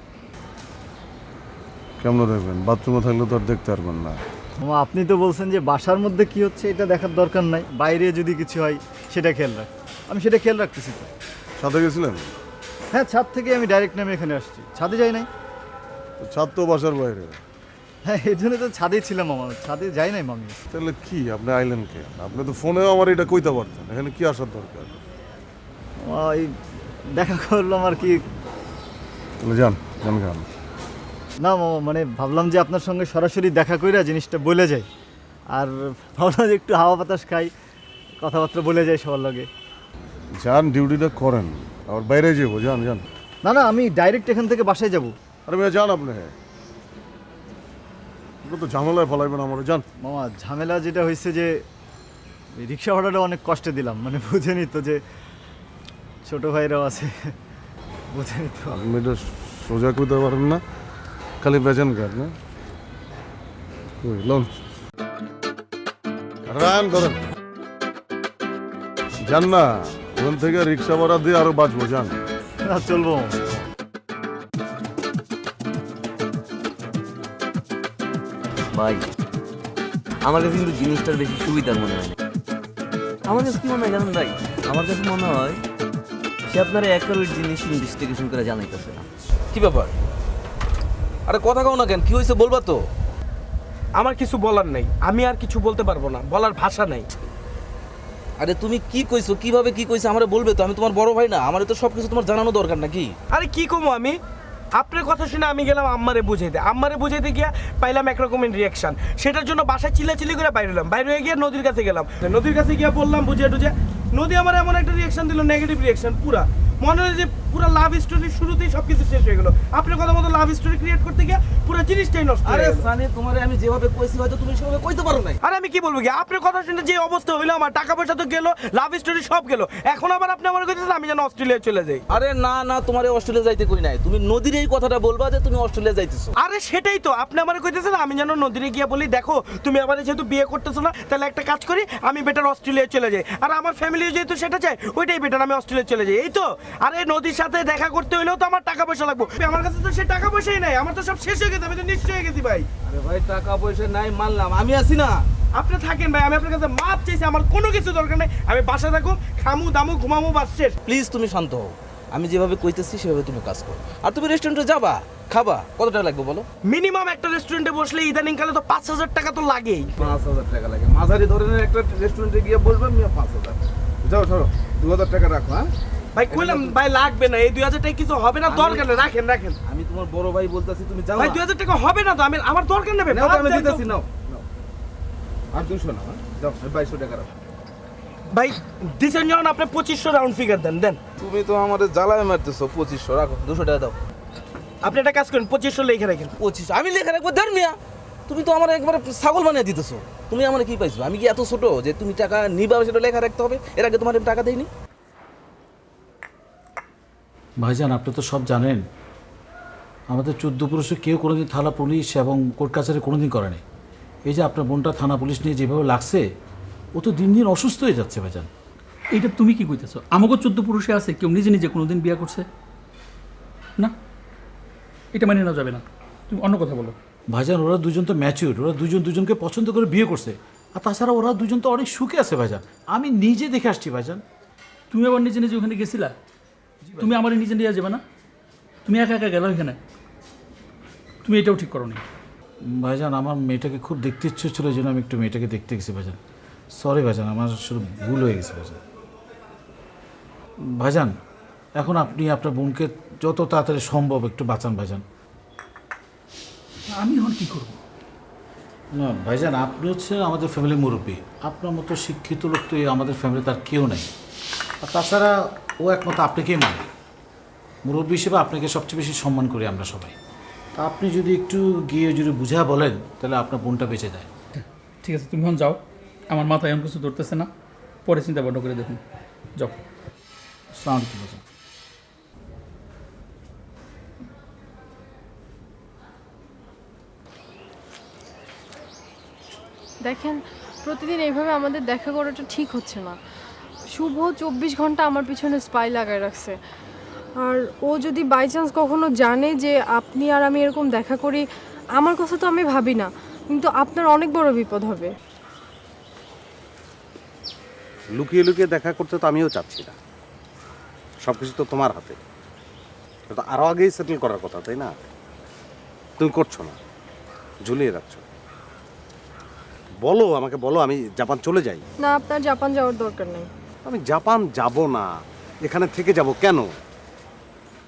কেমন দেখবেন? বাথরুমে থাকলে তো আর দেখতে পারবেন না। মামা আপনি তো বলছেন যে বাসার মধ্যে কি হচ্ছে এটা দেখার দরকার নাই, বাইরে যদি কিছু হয় সেটা খেয়াল রাখ, আমি সেটা খেয়াল রাখতেছি তো। সাথে গেছিলেন? হ্যাঁ, ছাদ থেকে আমি ডাইরেক্ট নামে এখানে আসছি, ছাদে যাই নাই। তো ছাদ তো বাসার বাইরে। হ্যাঁ, এই জন্য তো ছাদে ছিলাম মামা, ছাদে যাই নাই মামি। তাহলে কি আপনি আইলেন কে? আপনি তো ফোনেও আমার এটা কইতে পারতেন, এখানে কি আসার দরকার? ওই দেখা করলাম আর কি। তাহলে যান যান যান। না মামা, মানে ভাবলাম যে আপনার সঙ্গে সরাসরি দেখা কইরা জিনিসটা বলে যাই, আর ভাবলাম যে একটু হাওয়া বাতাস খাই, কথাবার্তা বলে যাই সবার লগে। যান, ডিউটিটা করেন, আবার বাইরে যাবো। যান যান। না না, আমি ডাইরেক্ট এখান থেকে বাসায় যাব। আরে ভাইয়া যান আপনি, তো ঝামেলায় ফলাইবেন আমার। যান মামা, ঝামেলা যেটা হয়েছে যে রিক্সা ভাড়াটা অনেক কষ্টে দিলাম, মানে বুঝেনি তো যে ছোট ভাইরাও আছে, বুঝেনি তো। আপনি এটা সোজা করতে পারেন না, খালি বেচেন কার না লোন রান করেন। যান না, ওখান থেকে রিক্সা ভাড়া দিয়ে আরো বাঁচবো। যান না, চলবো। ভাই আমার কাছে কিন্তু জিনিসটার বেশি সুবিধার মনে হয় না। আমার কাছে কি মনে হয় জানেন ভাই? আমার কাছে মনে হয় সে আপনার অ্যাকুরেট জিনিস ইনভেস্টিগেশন করে জানাইতেছে না। কি ব্যাপার? আরে কথা কও না কেন? কি হয়েছে বলবা তো? আমার কিছু বলার নেই, আমি আর কিছু বলতে পারবো না, বলার ভাষা নেই। আরে তুমি কি কইছো, কিভাবে কি কইছো আমারে বলবে তো? আমি তোমার বড় ভাই না? আমারে তো সবকিছু তোমার জানানো দরকার নাকি? আরে কি কমো আমি? আপনার কথা শুনে আমি গেলাম আম্মারে বুঝাইতে গিয়া পাইলাম একরকমের রিয়াকশন। সেটার জন্য বাসায় চিল্লাচিল্লি করে বাইরে এলাম, বাইরে হয়ে গিয়ে নদীর কাছে গেলাম, নদীর কাছে গিয়ে বললাম বুঝিয়ে টুঝে, নদী আমার এমন একটা রিয়াকশন দিল, নেগেটিভ রিয়াকশন। পুরা মনে হয় যে পুরো লাভ স্টোরির শুরুতেই সবকিছু শেষ হয়ে গেল। আপনার কথা মতো লাভ স্টোরি ক্রিয়েট করতে গিয়ে পুরো জিনিসটাই নষ্ট হয়ে আরে গেল। সানি, তোমারে আমি যেভাবে কইছি হয়তো তুমি সেভাবে কইতে পারো নাই। আরে আমি কি বলবো কি? আপনার কথা শুনে যে অবস্থা হইলো, আমার টাকা পয়সা তো গেল, লাভ স্টোরি সব গেল। এখন আবার আপনি আমার কইতেছেন আমি যেন অস্ট্রেলিয়া চলে যাই। আরে না না, তোমারে অস্ট্রেলিয়া যাইতে কই নাই, তুমি নদীর এই কথাটা বলবা যে তুমি অস্ট্রেলিয়া যাইতেছো। আরে সেটাই তো, আপনি আমার কইতেছেন আমি যেন নদীরে গিয়ে বলি দেখো তুমি আমার যেহেতু বিয়ে করতেছো না, তাহলে একটা কাজ করি, আমি বেটার অস্ট্রেলিয়া চলে যাই। আর আমার ফ্যামিলিও যেহেতু সেটা চায়, ওইটাই বেটার, আমি অস্ট্রেলিয়া চলে যাই। এই তো। আরে নদীর সাথে দেখা করতে হইলেও তো আমার টাকা পয়সা লাগবে, আমার কাছে তো সে টাকা পয়সাই নাই, আমার তো সব শেষ হয়ে গেছে, আমি তো নিশ্চয় হয়ে গেছি ভাই। আরে ভাই, টাকা পয়সা নাই মানলাম, আমি আছি না। আপনি থাকেন ভাই, আমি আপনার কাছে মাপ চাইছি, আমার কোনো কিছু দরকার নেই, আমি বাসা থাকুন, খামু দামু ঘুমামু, বাস শেষ। প্লিজ তুমি শান্ত হও, আমি যেভাবে কইতেছি সেভাবে তুমি কাজ করো। আর তুমি রেস্টুরেন্টে যাবা, খাবা, কত টাকা লাগবে বলো? মিনিমাম একটা রেস্টুরেন্টে বসলে ইদানিং কালে তো 5,000 টাকা তো লাগেই। 5,000 টাকা লাগে? মাঝারি ধরনের একটা রেস্টুরেন্টে গিয়ে বলবেন 5,000। যাও ধরো 2,000 টাকা রাখো। হ্যাঁ ভাই কইলাম ভাই লাগবে না, এই 2,000 টাকা কিছু হবে না, দরকার নেই, রাখেন রাখেন। আমি তোমার বড় ভাই বলতাছি, তুমি যাও। ভাই 2,000 টাকা হবে না তো, আমি আমার দরকার নেই, আমি দিতেছি, নাও। আর 200 না, যাও 2,200 টাকা রাখো। ভাই দিছেন যখন আপনি 2500 রাউন্ড ফিগার দেন দেন। তুমি তো আমাদের জ্বালায় মারতেছো। 2500 রাখো, 200 টাকা দাও। আপনি একটা কাজ করেন, 2500 লিখে রাখেন। 2500 আমি লেখা রাখবো? ধর্মিয়া, তুমি তো আমার একবারে ছাগল বানিয়ে দিতেছো। তুমি আমার কি পাইছো? আমি কি এত ছোট যে তুমি টাকা নিবা সেটা লেখা রাখতে হবে? এর আগে তোমার টাকা দেয়নি? ভাইজান, আপনি তো সব জানেন, আমাদের 14 পুরুষে কেউ কোনোদিন থানা পুলিশ এবং কোর্ট কাছারি কোনোদিন করেনি। এই যে আপনার বোনটা থানা পুলিশ নিয়ে যেভাবে লাগছে, ও তো দিন দিন অসুস্থ হয়ে যাচ্ছে ভাইজান। এইটা তুমি কি কইতেছো? আমাকে 14 পুরুষে আছে কেউ নিজে নিজে কোনোদিন বিয়ে করছে না? এটা মানে নেওয়া যাবে না, তুমি অন্য কথা বলো। ভাইজান, ওরা দুজন তো ম্যাচিউর, ওরা দুজন দুজনকে পছন্দ করে বিয়ে করছে। আর তাছাড়া ওরা দুজন তো অনেক সুখে আছে ভাইজান, আমি নিজে দেখে আসছি ভাইজান। তুমি আবার নিজে নিজে ওখানে গেছিলা? তুমি আমার নিজে নিয়ে যাবে না? তুমি একা একা গেলো ওখানে, তুমি এটাও ঠিক করো নি। ভাইজান, আমার মেয়েটাকে খুব দেখতে ইচ্ছে ছিল, এই জন্য আমি একটু মেয়েটাকে দেখতে গেছি ভাইজান। সরি ভাইজান, আমার শুধু ভুল হয়ে গেছে ভাইজান। ভাইজান, এখন আপনি আপনার বোনকে যত তাড়াতাড়ি সম্ভব একটু বাঁচান ভাইজান। আমি এখন কি করব? না ভাইজান, আপনি হচ্ছেন আমাদের ফ্যামিলির মুরব্বী, আপনার মতো শিক্ষিত লোক তো আমাদের ফ্যামিলিতে আর কেউ নেই। আর তাছাড়া ও একমাত্র আপনাকেই মানে, মুরব্বী হিসেবে আপনাকে সবচেয়ে বেশি সম্মান করি আমরা সবাই। তা আপনি যদি একটু গিয়ে যদি বুঝা বলেন, তাহলে আপনার বোনটা বেঁচে যায়। ঠিক আছে, তুমি এখন যাও, আমার মাথায় এমন কিছু ধরতেছে না, পরে চিন্তা ভাবনা করে দেখুন, যাও। আসসালামু আলাইকুম ভাইজান। দেখেন, প্রতিদিন এইভাবে আমাদের দেখা করাটা ঠিক হচ্ছে না। শুভ 24 ঘন্টা আমার পিছনে স্পাই লাগায় রাখছে, আর ও যদি বাই চান্স কখনো জানে যে আপনি আর আমি এরকম দেখা করি, আমার কথা তো আমি ভাবি না, কিন্তু আপনার অনেক বড় বিপদ হবে। লুকিয়ে লুকিয়ে দেখা করতে তো আমিও চাচ্ছি না, সব কিছু তো তোমার হাতে। এটা তো আরও আগেই সেটেল করার কথা, তাই না? তুমি করছো না, ঝুলিয়ে রাখছো। বলো, আমাকে বলো, আমি জাপান চলে যাই। না, আপনার জাপান যাওয়ার দরকার নেই। আমি জাপান যাব না, এখানে থেকে যাব। কেন?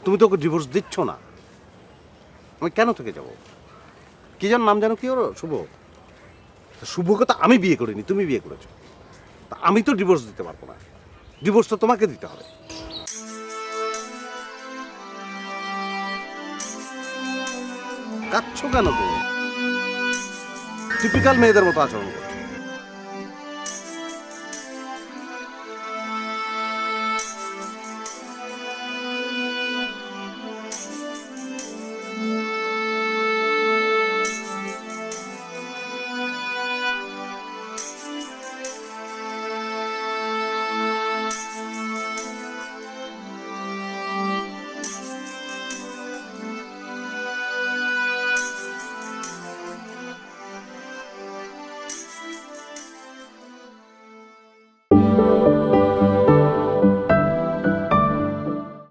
তুমি তো ওকে ডিভোর্স দিচ্ছ না, আমি কেন থেকে যাব? কি যেন নাম জানো, কি ওর? শুভ। শুভকে তো আমি বিয়ে করিনি, তুমি বিয়ে করেছো। তা আমি তো ডিভোর্স দিতে পারবো না, ডিভোর্স তো তোমাকে দিতে হবে। কাঁদছো কেন তুমি? টিপিক্যাল মেয়েদের মতো আচরণ করছো।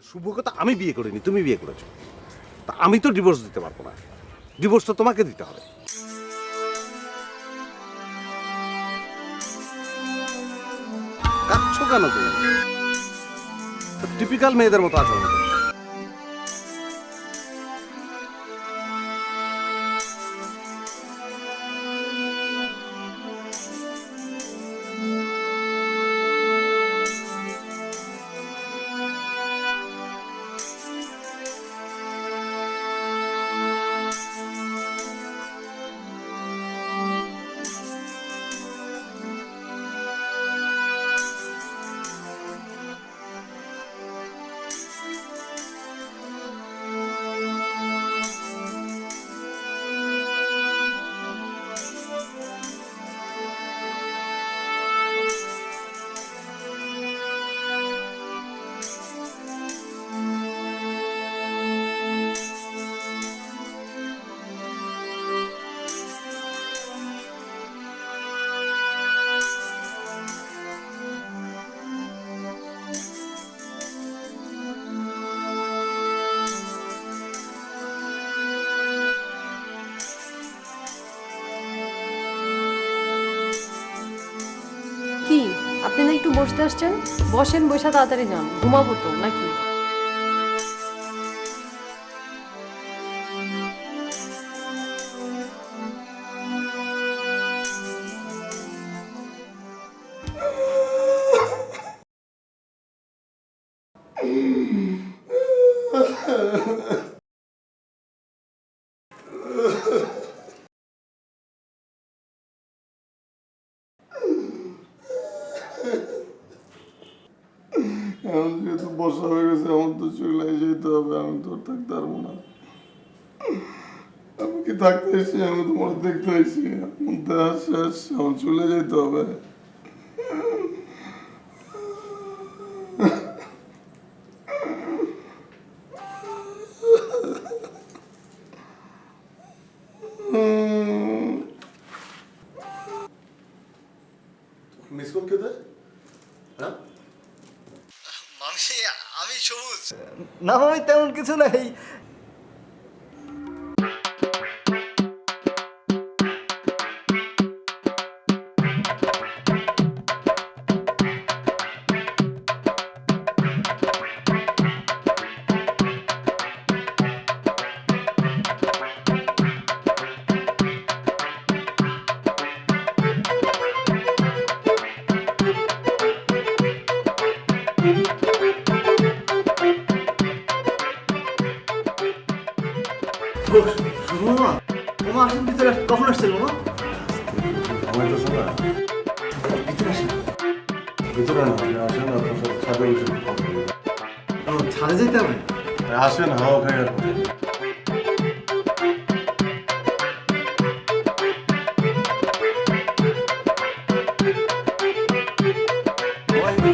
শুভকে তো আমি বিয়ে করিনি, তুমি বিয়ে করেছো। তা আমি তো ডিভোর্স দিতে পারবো না, ডিভোর্স তো তোমাকে দিতে হবে। কাঁদছো কেন তুমি? টিপিক্যাল মেয়েদের মতো আচরণ করছো। কি আপনি না একটু বসতে আসছেন? বসেন, বসে তাড়াতাড়ি যান, ঘুমাবো তো নাকি? এখন যেহেতু বর্ষা হয়ে গেছে, আমার তো চলে যেতে হবে। আমি তো থাকতে পারবো না। আমি কি থাকতে এসেছি? আমি তোমার দেখতে এসেছি। এখন দেখা শেষ, আমার চলে যেতে হবে। মিস কল কে দেয়? হ্যাঁ আমি সবুজ। না মামি, তেমন কিছু নাই। মামা, মামা আসেন ভিতরে। কখন আসছেন মামা? আমার তো শোনা ভিতরে আসেন। ভিতরে না, আপনি আসেন, আপনার সাথে ছাদে বসে কথা বলবো। ছাদে যেতে হবে? আসেন, হাওয়া খাই। আর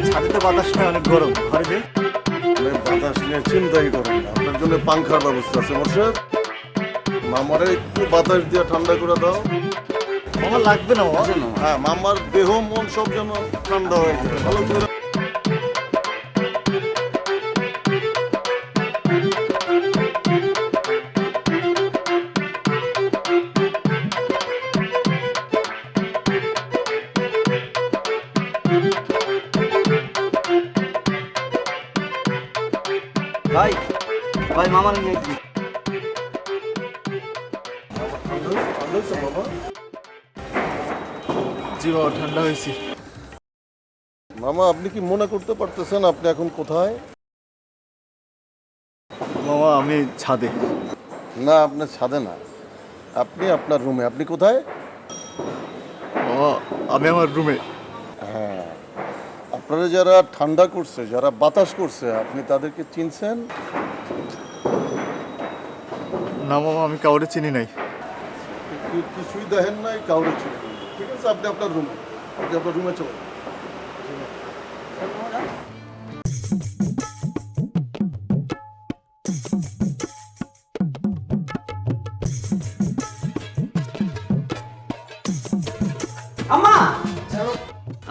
ছাদে তো বাতাস নয়, অনেক গরম। ঘরে যে বাতাস নিয়ে চিন্তাই করেন না, আপনার জন্য পাংখার ব্যবস্থা আছে। মোর্শেদ, মামারে একটু বাতাস দিয়ে ঠান্ডা করে দাও। মামা লাগবে না মামা। হ্যাঁ, মামার দেহ মন সব যেন ঠান্ডা হয়ে যায়। ভালো করে ভাই ভাই মামা নিয়ে আসছি। জি বাবা, ঠান্ডা হয়েছি। মামা আপনি কি মনে করতে পারতেছেন আপনি এখন কোথায়? মামা আমি ছাদে। না, আপনার ছাদে না, আপনি আপনার রুমে। আপনি কোথায়? মামা আমি আমার রুমে। হ্যাঁ, আপনারা যারা ঠান্ডা করছে, যারা বাতাস করছে, আপনি তাদেরকে চিনছেন? না মামা, আমি কাউরে চিনি নাই। কিছুই দেখেন নাই, কাউরে চিনেন নাই। ঠিক আছে, আপনি আপনার রুমে, আপনি আপনার রুমে চলুন। আম্মা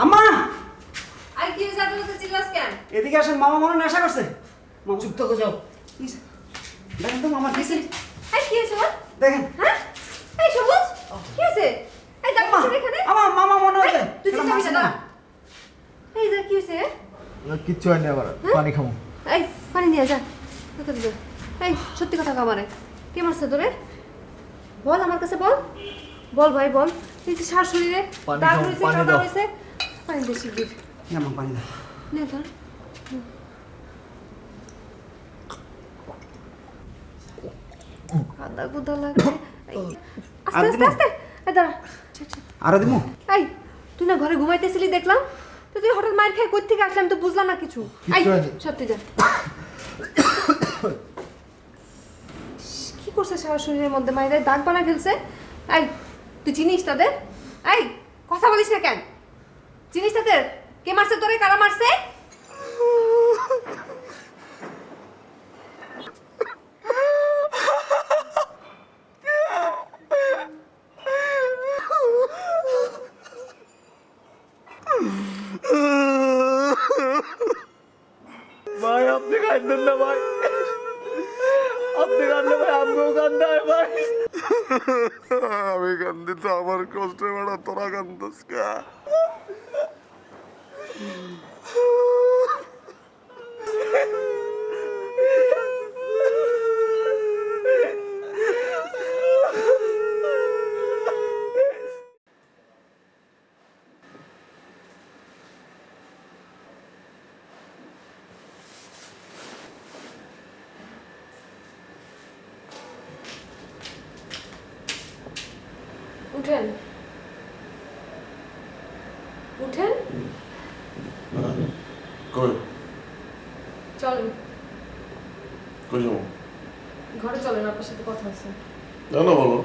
আম্মা আর কি জানো তো চিল্লাস কেন? এদিকে আসেন, মামা মনে নেশা করছে। মামা চুপ থাকো, যাও। দেখেন তো মামা কি এই কি হইছে? দেখেন। হ্যাঁ? এই সবুজ কি হইছে? এই দেখো এখানে। আমার মামা মনে হচ্ছে তুই চিল্লাবি না। এই যে কি হইছে? কিচ্ছু হয়নি, আবার পানি খাবো। এই পানি নিয়ে যা। কথা দিল। এই সত্যি কথা কামারে। কে মারছে তোরে? বল আমার কাছে বল। বল ভাই বল। এই যে সার শরীরে পানি দাগ খাও, হইছে, পানি কাটা দাও। হইছে। পানি বেশি দিন। না মা, পানি দাও। নে ধর। আদা গুদা লাগছে। আস্তে আস্তে আস্তে। এই দাঁড়া। আরো দিমু? এই তুই না ঘরে ঘুমাইতেছিলি দেখলাম, তো তুই হঠাৎ মার খেয়ে কই থেকে আসলাম তো বুঝলাম না কিছু। এই সত্যি যা। কি করছে সারা শরীরের মধ্যে? মায়ের দাগ বানায় ফেলছে। এই তুই চিনিস তাদের? এই কথা বলিস না কেন? চিনিস তাদের? কে মারছে তোরে? কারা মারছে? ভাই আপনি কাঁদবেন না ভাই, আপনি কাঁদলে ভাই আমিও কান্দায় ভাই। আমি কান্দি তো আমার কষ্টে বেড়া, তোরা কান্দিস কা? উঠেন উঠেন, কই চলেন কই যাবো? ঘরে চলেন, আপনার সাথে কথা আছে। না না, বলো।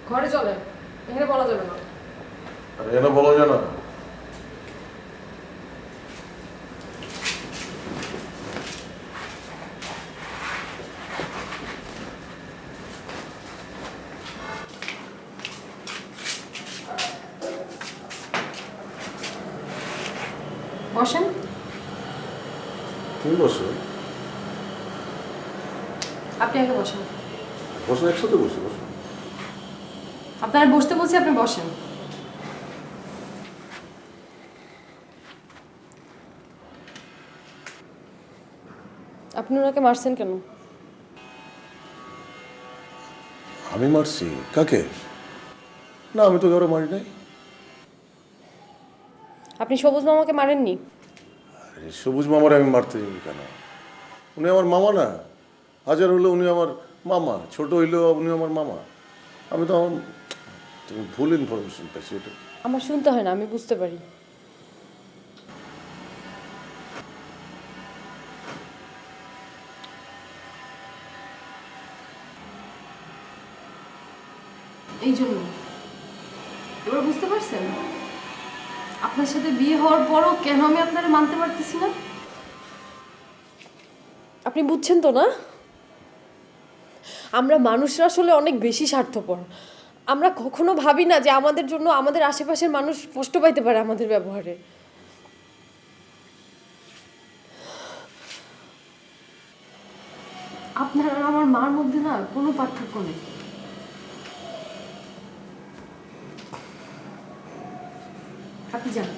ঘরে চলেন, এখানে বলা যাবে না। আরে এনে বলা যায় না। বসেন। তুমি বসো। আপনি আগে বসেন। বসো, একসাথে বসে বসো। আপনার বসতে বলছি, আপনি বসেন। আপনি ওনাকে মারছেন কেন? আমি মারছি? কাকে? না, আমি তো কারো মারি নাই। আপনি সবুজ মামাকে মারেননি? আরে সবুজ মামার আমি মারতে যাবি কেন? উনি আমার মামা না। হাজার হলে উনি আমার মামা, ছোট হইলেও উনি আমার মামা। আমি তো আমার, তুমি ভুল ইনফরমেশন পাইছি। ওটা আমার শুনতে হয় না, আমি বুঝতে পারি। এই জন্য এবার বুঝতে পারছেন আপনার সাথে বিয়ে হওয়ার পরও কেন আমি আপনারা মানতে পারতেছি না? আপনি বুঝছেন তো না? আমরা মানুষরা আসলে অনেক বেশি স্বার্থপর। আমরা কখনো ভাবি না যে আমাদের জন্য আমাদের আশেপাশের মানুষ কষ্ট পাইতে পারে আমাদের ব্যবহারে। আপনার আর আমার মার মধ্যে না কোনো পার্থক্য নেই। আপনি যান।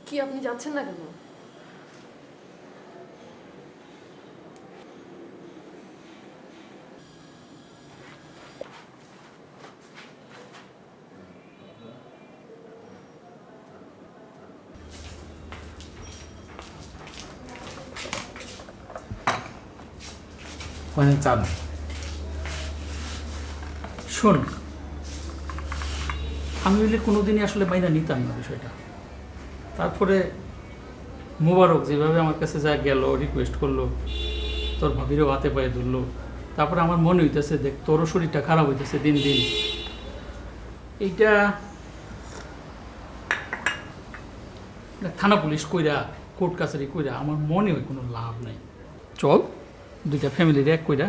কি আপনি যাচ্ছেন না কেন? মানে চান শোন, আমি হইলে কোনোদিনই আসলে বাইনা নিতাম না বিষয়টা। তারপরে মোবারক যেভাবে আমার কাছে যা গেল, রিকোয়েস্ট করলো, তোর ভাবিরও হাতে পায়ে ধরলো, তারপরে আমার মনে হইতেছে দেখ তোরও শরীরটা খারাপ হইতেছে দিন দিন। এইটা থানা পুলিশ কইরা, কোর্ট কাছারি কইরা আমার মনে হয় কোনো লাভ নাই। চল দুইটা ফ্যামিলির এক কইরা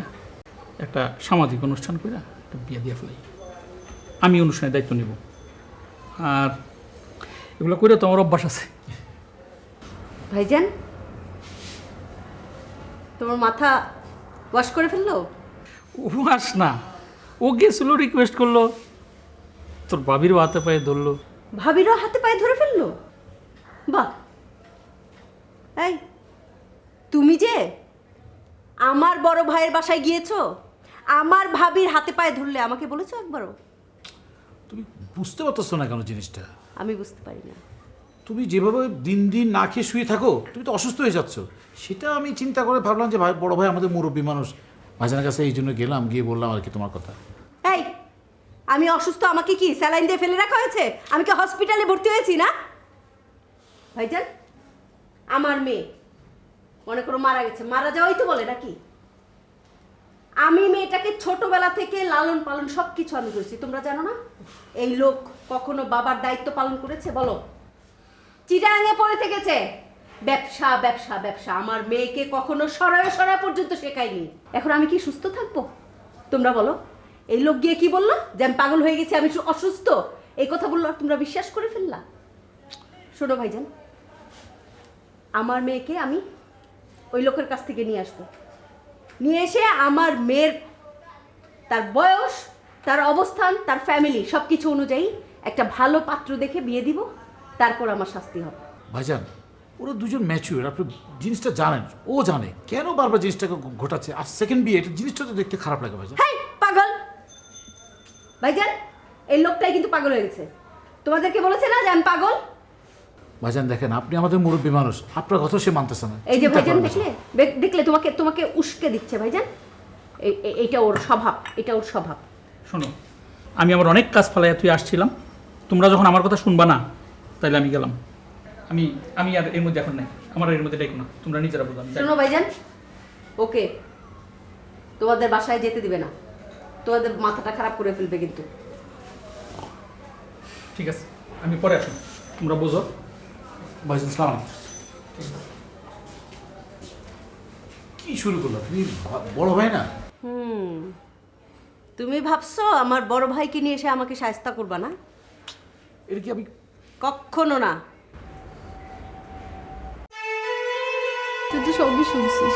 একটা সামাজিক অনুষ্ঠান কইরা একটা বিয়ে দিয়ে ফেলাই। আমি অনুষ্ঠানের দায়িত্ব নেব, আর এগুলো কইরা তো আমার অভ্যাস আছে। ভাইজান, তোমার মাথা ওয়াশ করে ফেললো? ও আস না, ও গেছিল রিকোয়েস্ট করলো, তোর ভাবিরও হাতে পায়ে ধরলো। ভাবিরও হাতে পায়ে ধরে ফেললো? বাহ! এই তুমি যে আমার বড় ভাইয়ের বাসায় গিয়েছো, আমার ভাবির হাতে পায়ে ধরলে, আমাকে বলেছো একবারও? তুমি বুঝতে পারতেছো না কেন জিনিসটা? আমি বুঝতে পারি না। তুমি যেভাবে দিন দিন না খেয়ে শুয়ে থাকো, তুমি তো অসুস্থ হয়ে যাচ্ছ। সেটা আমি চিন্তা করে ভাবলাম যে ভাই, বড় ভাই আমাদের মুরব্বী মানুষ, ভাইজানের কাছে এই জন্য গেলাম, গিয়ে বললাম আর কি তোমার কথা। এই আমি অসুস্থ, আমাকে কি স্যালাইন দিয়ে ফেলে রাখা হয়েছে? আমি কি হসপিটালে ভর্তি হয়েছি না? ভাইজান, আমার মেয়ে মনে করো মারা গেছে, মারা যাওয়াই তো বলে নাকি? আমি মেয়েটাকে ছোটবেলা থেকে লালন পালন সব কিছু আমি করেছি, তোমরা জানো না? এই লোক কখনো বাবার দায়িত্ব পালন করেছে বলো? চিটাঙে পড়ে থেকেছে, ব্যবসা ব্যবসা ব্যবসা। আমার মেয়েকে কখনো সরায় সরায় পর্যন্ত শেখায়নি। এখন আমি কি সুস্থ থাকবো? তোমরা বলো। এই লোক গিয়ে কি বললো যে আমি পাগল হয়ে গেছি, আমি অসুস্থ, এই কথা বললো, আর তোমরা বিশ্বাস করে ফেললা? শোনো ভাইজান, আমার মেয়েকে আমি ওই লোকের কাছ থেকে নিয়ে আসবো, নিয়ে এসে আমার মেয়ের তার বয়স, তার অবস্থান, তার ফ্যামিলি সব কিছু অনুযায়ী একটা ভালো পাত্র দেখে বিয়ে দিব, তারপর আমার শাস্তি হবে। ভাইজান, ওরা দুজন ম্যাচিউর, আপনি জিনিসটা জানেন, ও জানে কেন বারবার জিনিসটাকে ঘটাচ্ছে। আর সেকেন্ড বিয়ে, এটা জিনিসটা তো দেখতে খারাপ লাগে ভাইজান। হ্যাঁ পাগল ভাইজান, এই লোকটাই কিন্তু পাগল হয়ে গেছে। তোমাদেরকে বলেছে না যে আমি পাগল? ভাইজান দেখেন, আপনি আমাদের মুরব্বী মানুষ, আপনার কথা সে মানতেছে না। এই যে ভাইজান, দেখলে তোমাকে তোমাকে উস্কে দিচ্ছে ভাইজান। এইটা ওর স্বভাব, এটা ওর স্বভাব। শোনো, আমি আমার অনেক কাজ ফেলাইয়া তুই আসছিলাম, তোমরা যখন আমার কথা শুনবা না তাইলে আমি গেলাম। আমি আর এর মধ্যে এখন নাই, আমার এর মধ্যে ডেকো না, তোমরা নিজেরা বুঝো। শোনো ভাইজান, ওকে তোমাদের বাসায় যেতে দিবে না, তোমাদের মাথাটা খারাপ করে ফেলবে কিন্তু। ঠিক আছে, আমি পরে আসুন, তোমরা বুঝো। ভাইজান সালাম আলাইকুম। কি শুরু করলো তুমি? বড় ভাই না? তুমি ভাবছো আমার বড় ভাইকে নিয়ে এসে আমাকে শায়েস্তা করবা না? এটা কি? আমি কখনো না। তুই তো সবই শুনছিস,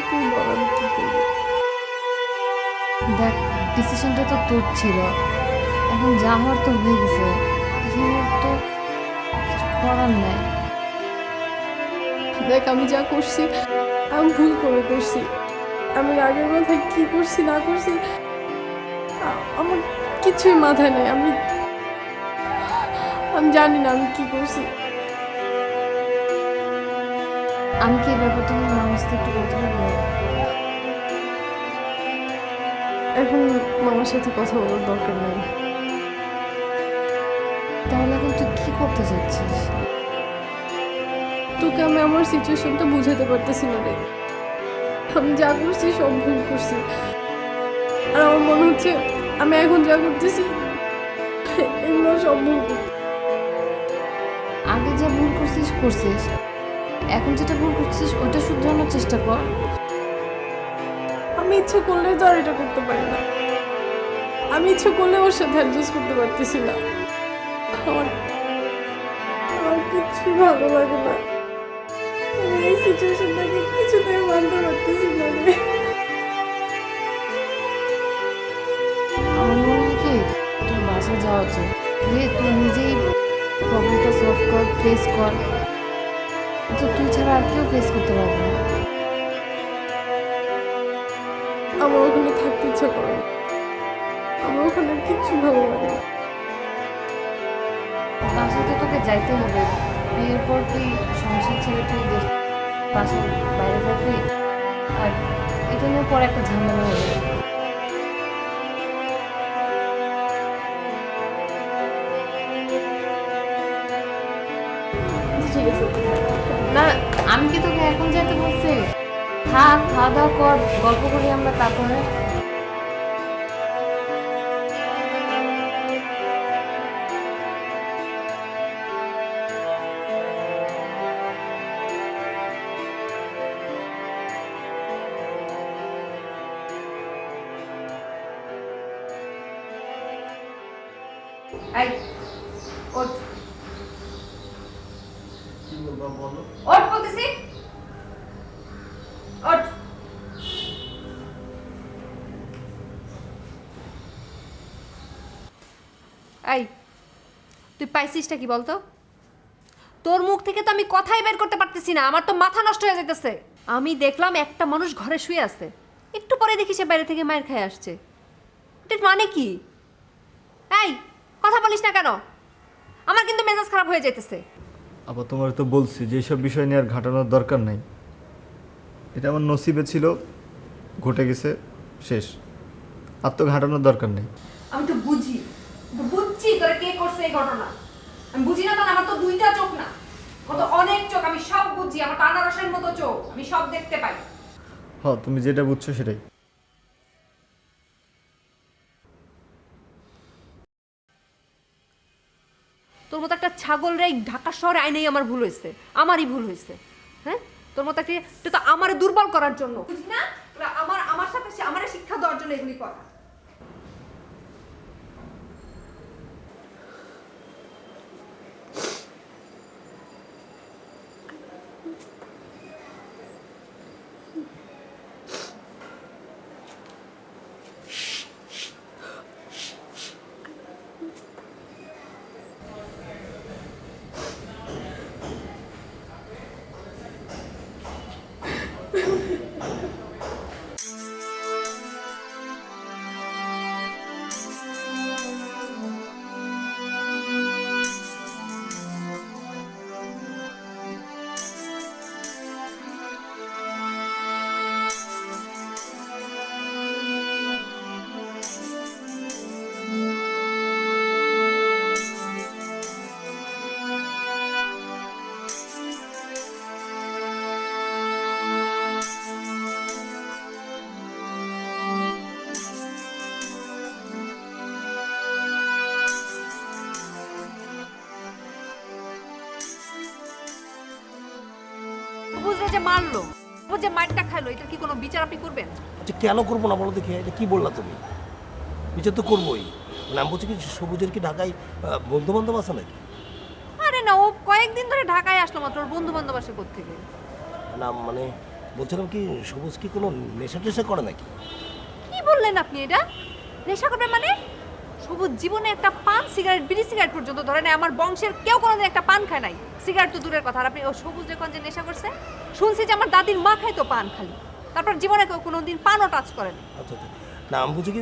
তুই বল আমি কি করবো? দেখ, ডিসিশনটা তো তোর ছিল, এখন যা হওয়ার তো হয়ে গেছে, এখানে তো কিছু করার নাই। দেখ, আমি যা করছি আমি ভুল করে করছি। আমি রাগের মাথায় কি করছি না করছি আমার কিছুই মাথায় নেই। আমি জানি না আমি কি করছি। আমি কি এই ব্যাপারটা নিয়ে মামার সাথে একটু কথা বলবো? এখন মামার সাথে কথা বলার দরকার নেই। তাহলে এখন তুই কি করতে চাচ্ছিস? তোকে আমি আমার সিচুয়েশনটা বুঝাতে পারতেছি না রে। আমি যা করছি সব ভুল করছি, আর আমার মনে হচ্ছে আমি এখন যা করতেছি এগুলো সব ভুল করছি। আগে যা ভুল করছিস করছিস, এখন যেটা ভুল করছিস ওটা শুধরানোর চেষ্টা কর। আমি ইচ্ছে করলে তো আর এটা করতে পারি না। আমি ইচ্ছে করলে ওর সাথে অ্যাডজাস্ট করতে পারতেছি না। আমার আমার কিচ্ছু ভালো লাগে না। আমি এই সিচুয়েশন থেকে কিছুতেই মানতে পারতেছি না রে। আমার মনে হয় কি তোর বাসায় যাওয়া উচিত। তুই নিজেই প্রবলেমটা সলভ কর, ফেস কর। তো তুই ছাড়া আর কেউ ফেস করতে পারবে না। আমার ওখানে থাকতে ইচ্ছা করে না। আমার ওখানে কিচ্ছু ভালো লাগে না। বাসায় তো তোকে যাইতে হবে। বিয়ের পর তুই সংসার ছেড়ে তুই বাসার বাইরে যাবি, আর এটা নিয়ে পরে একটা ঝামেলা হয়ে যাবে। ঠিক আছে। না, আমি কি তোকে এখন যাইতে বলছি? থাক, খাওয়া দাওয়া কর, গল্প করি আমরা তারপরে। এই ওঠ, কি বলবা বলো? ওঠ বলতেছি, ওঠ। এই তুই পাইছিসটা কি বলতো? তোর মুখ থেকে তো আমি কথাই বের করতে পারতেছি না, আমার তো মাথা নষ্ট হয়ে যাইতেছে। আমি দেখলাম একটা মানুষ ঘরে শুয়ে আছে, একটু পরে দেখি সে বাইরে থেকে মায়ের খেয়ে আসছে। এটার মানে কি? এই কথা বলিস না কেন? আমার কিন্তু মেজাজ খারাপ হয়ে যাইতেছে। আবার তোমার তো বলছি যে এইসব বিষয় নিয়ে আর ঘাটানোর দরকার নাই। এটা আমার নসিবে ছিল, ঘটে গেছে, শেষ। আর তো ঘাটানোর দরকার নেই। আমি তো বুঝছি তোরা কে করছে এই ঘটনা। আমি বুঝি না, কারণ আমার তো দুইটা চোখ না, আমার তো অনেক চোখ। আমি সব বুঝি, আমার আনারসের মতো চোখ, আমি সব দেখতে পাই। হ্যাঁ, তুমি যেটা বুঝছো সেটাই। তোর মতো একটা ছাগল রে ঢাকা শহরে আইনেই আমার ভুল হয়েছে, আমারই ভুল হয়েছে। হ্যাঁ, তোর মতো একটা তুই তো আমারে দুর্বল করার জন্য, বুঝি না? তোরা আমার সাথে আমারে শিক্ষা দেওয়ার জন্য এগুলি করা। বুঝলে যে মারলো, ও যে মারটা খাইলো, এটা কি কোনো বিচার আপনি করবেন? আচ্ছা কেন করবো না বলো দেখি, এটা কি বললা তুমি? বিচার তো করবোই। মানে আমি বলছি কি সবুজের কি ঢাকায় বন্ধু বান্ধব আছে নাকি? আরে না, ও কয়েকদিন ধরে ঢাকায় আসলো মাত্র, ওর বন্ধু বান্ধব আসে কোত্থেকে? না মানে বলছিলাম কি সবুজ কি কোনো নেশা টেশা করে নাকি? কি বললেন আপনি এটা? নেশা করবে মানে? সবুজ জীবনে একটা পান সিগারেট বিড়ি সিগারেট পর্যন্ত ধরে নাই। আমার বংশের কেউ কোনোদিন একটা পান খায় নাই, সিগারেট তো দূরের কথা। আর আপনি ও সবুজ যখন যে নেশা করছে, শুনছি যে আমার দাদির মা খাইতো পান খালি, তারপর জীবনে কেউ কোনোদিন পানও টাচ করেনি। আচ্ছা আচ্ছা, না আমি বলছি কি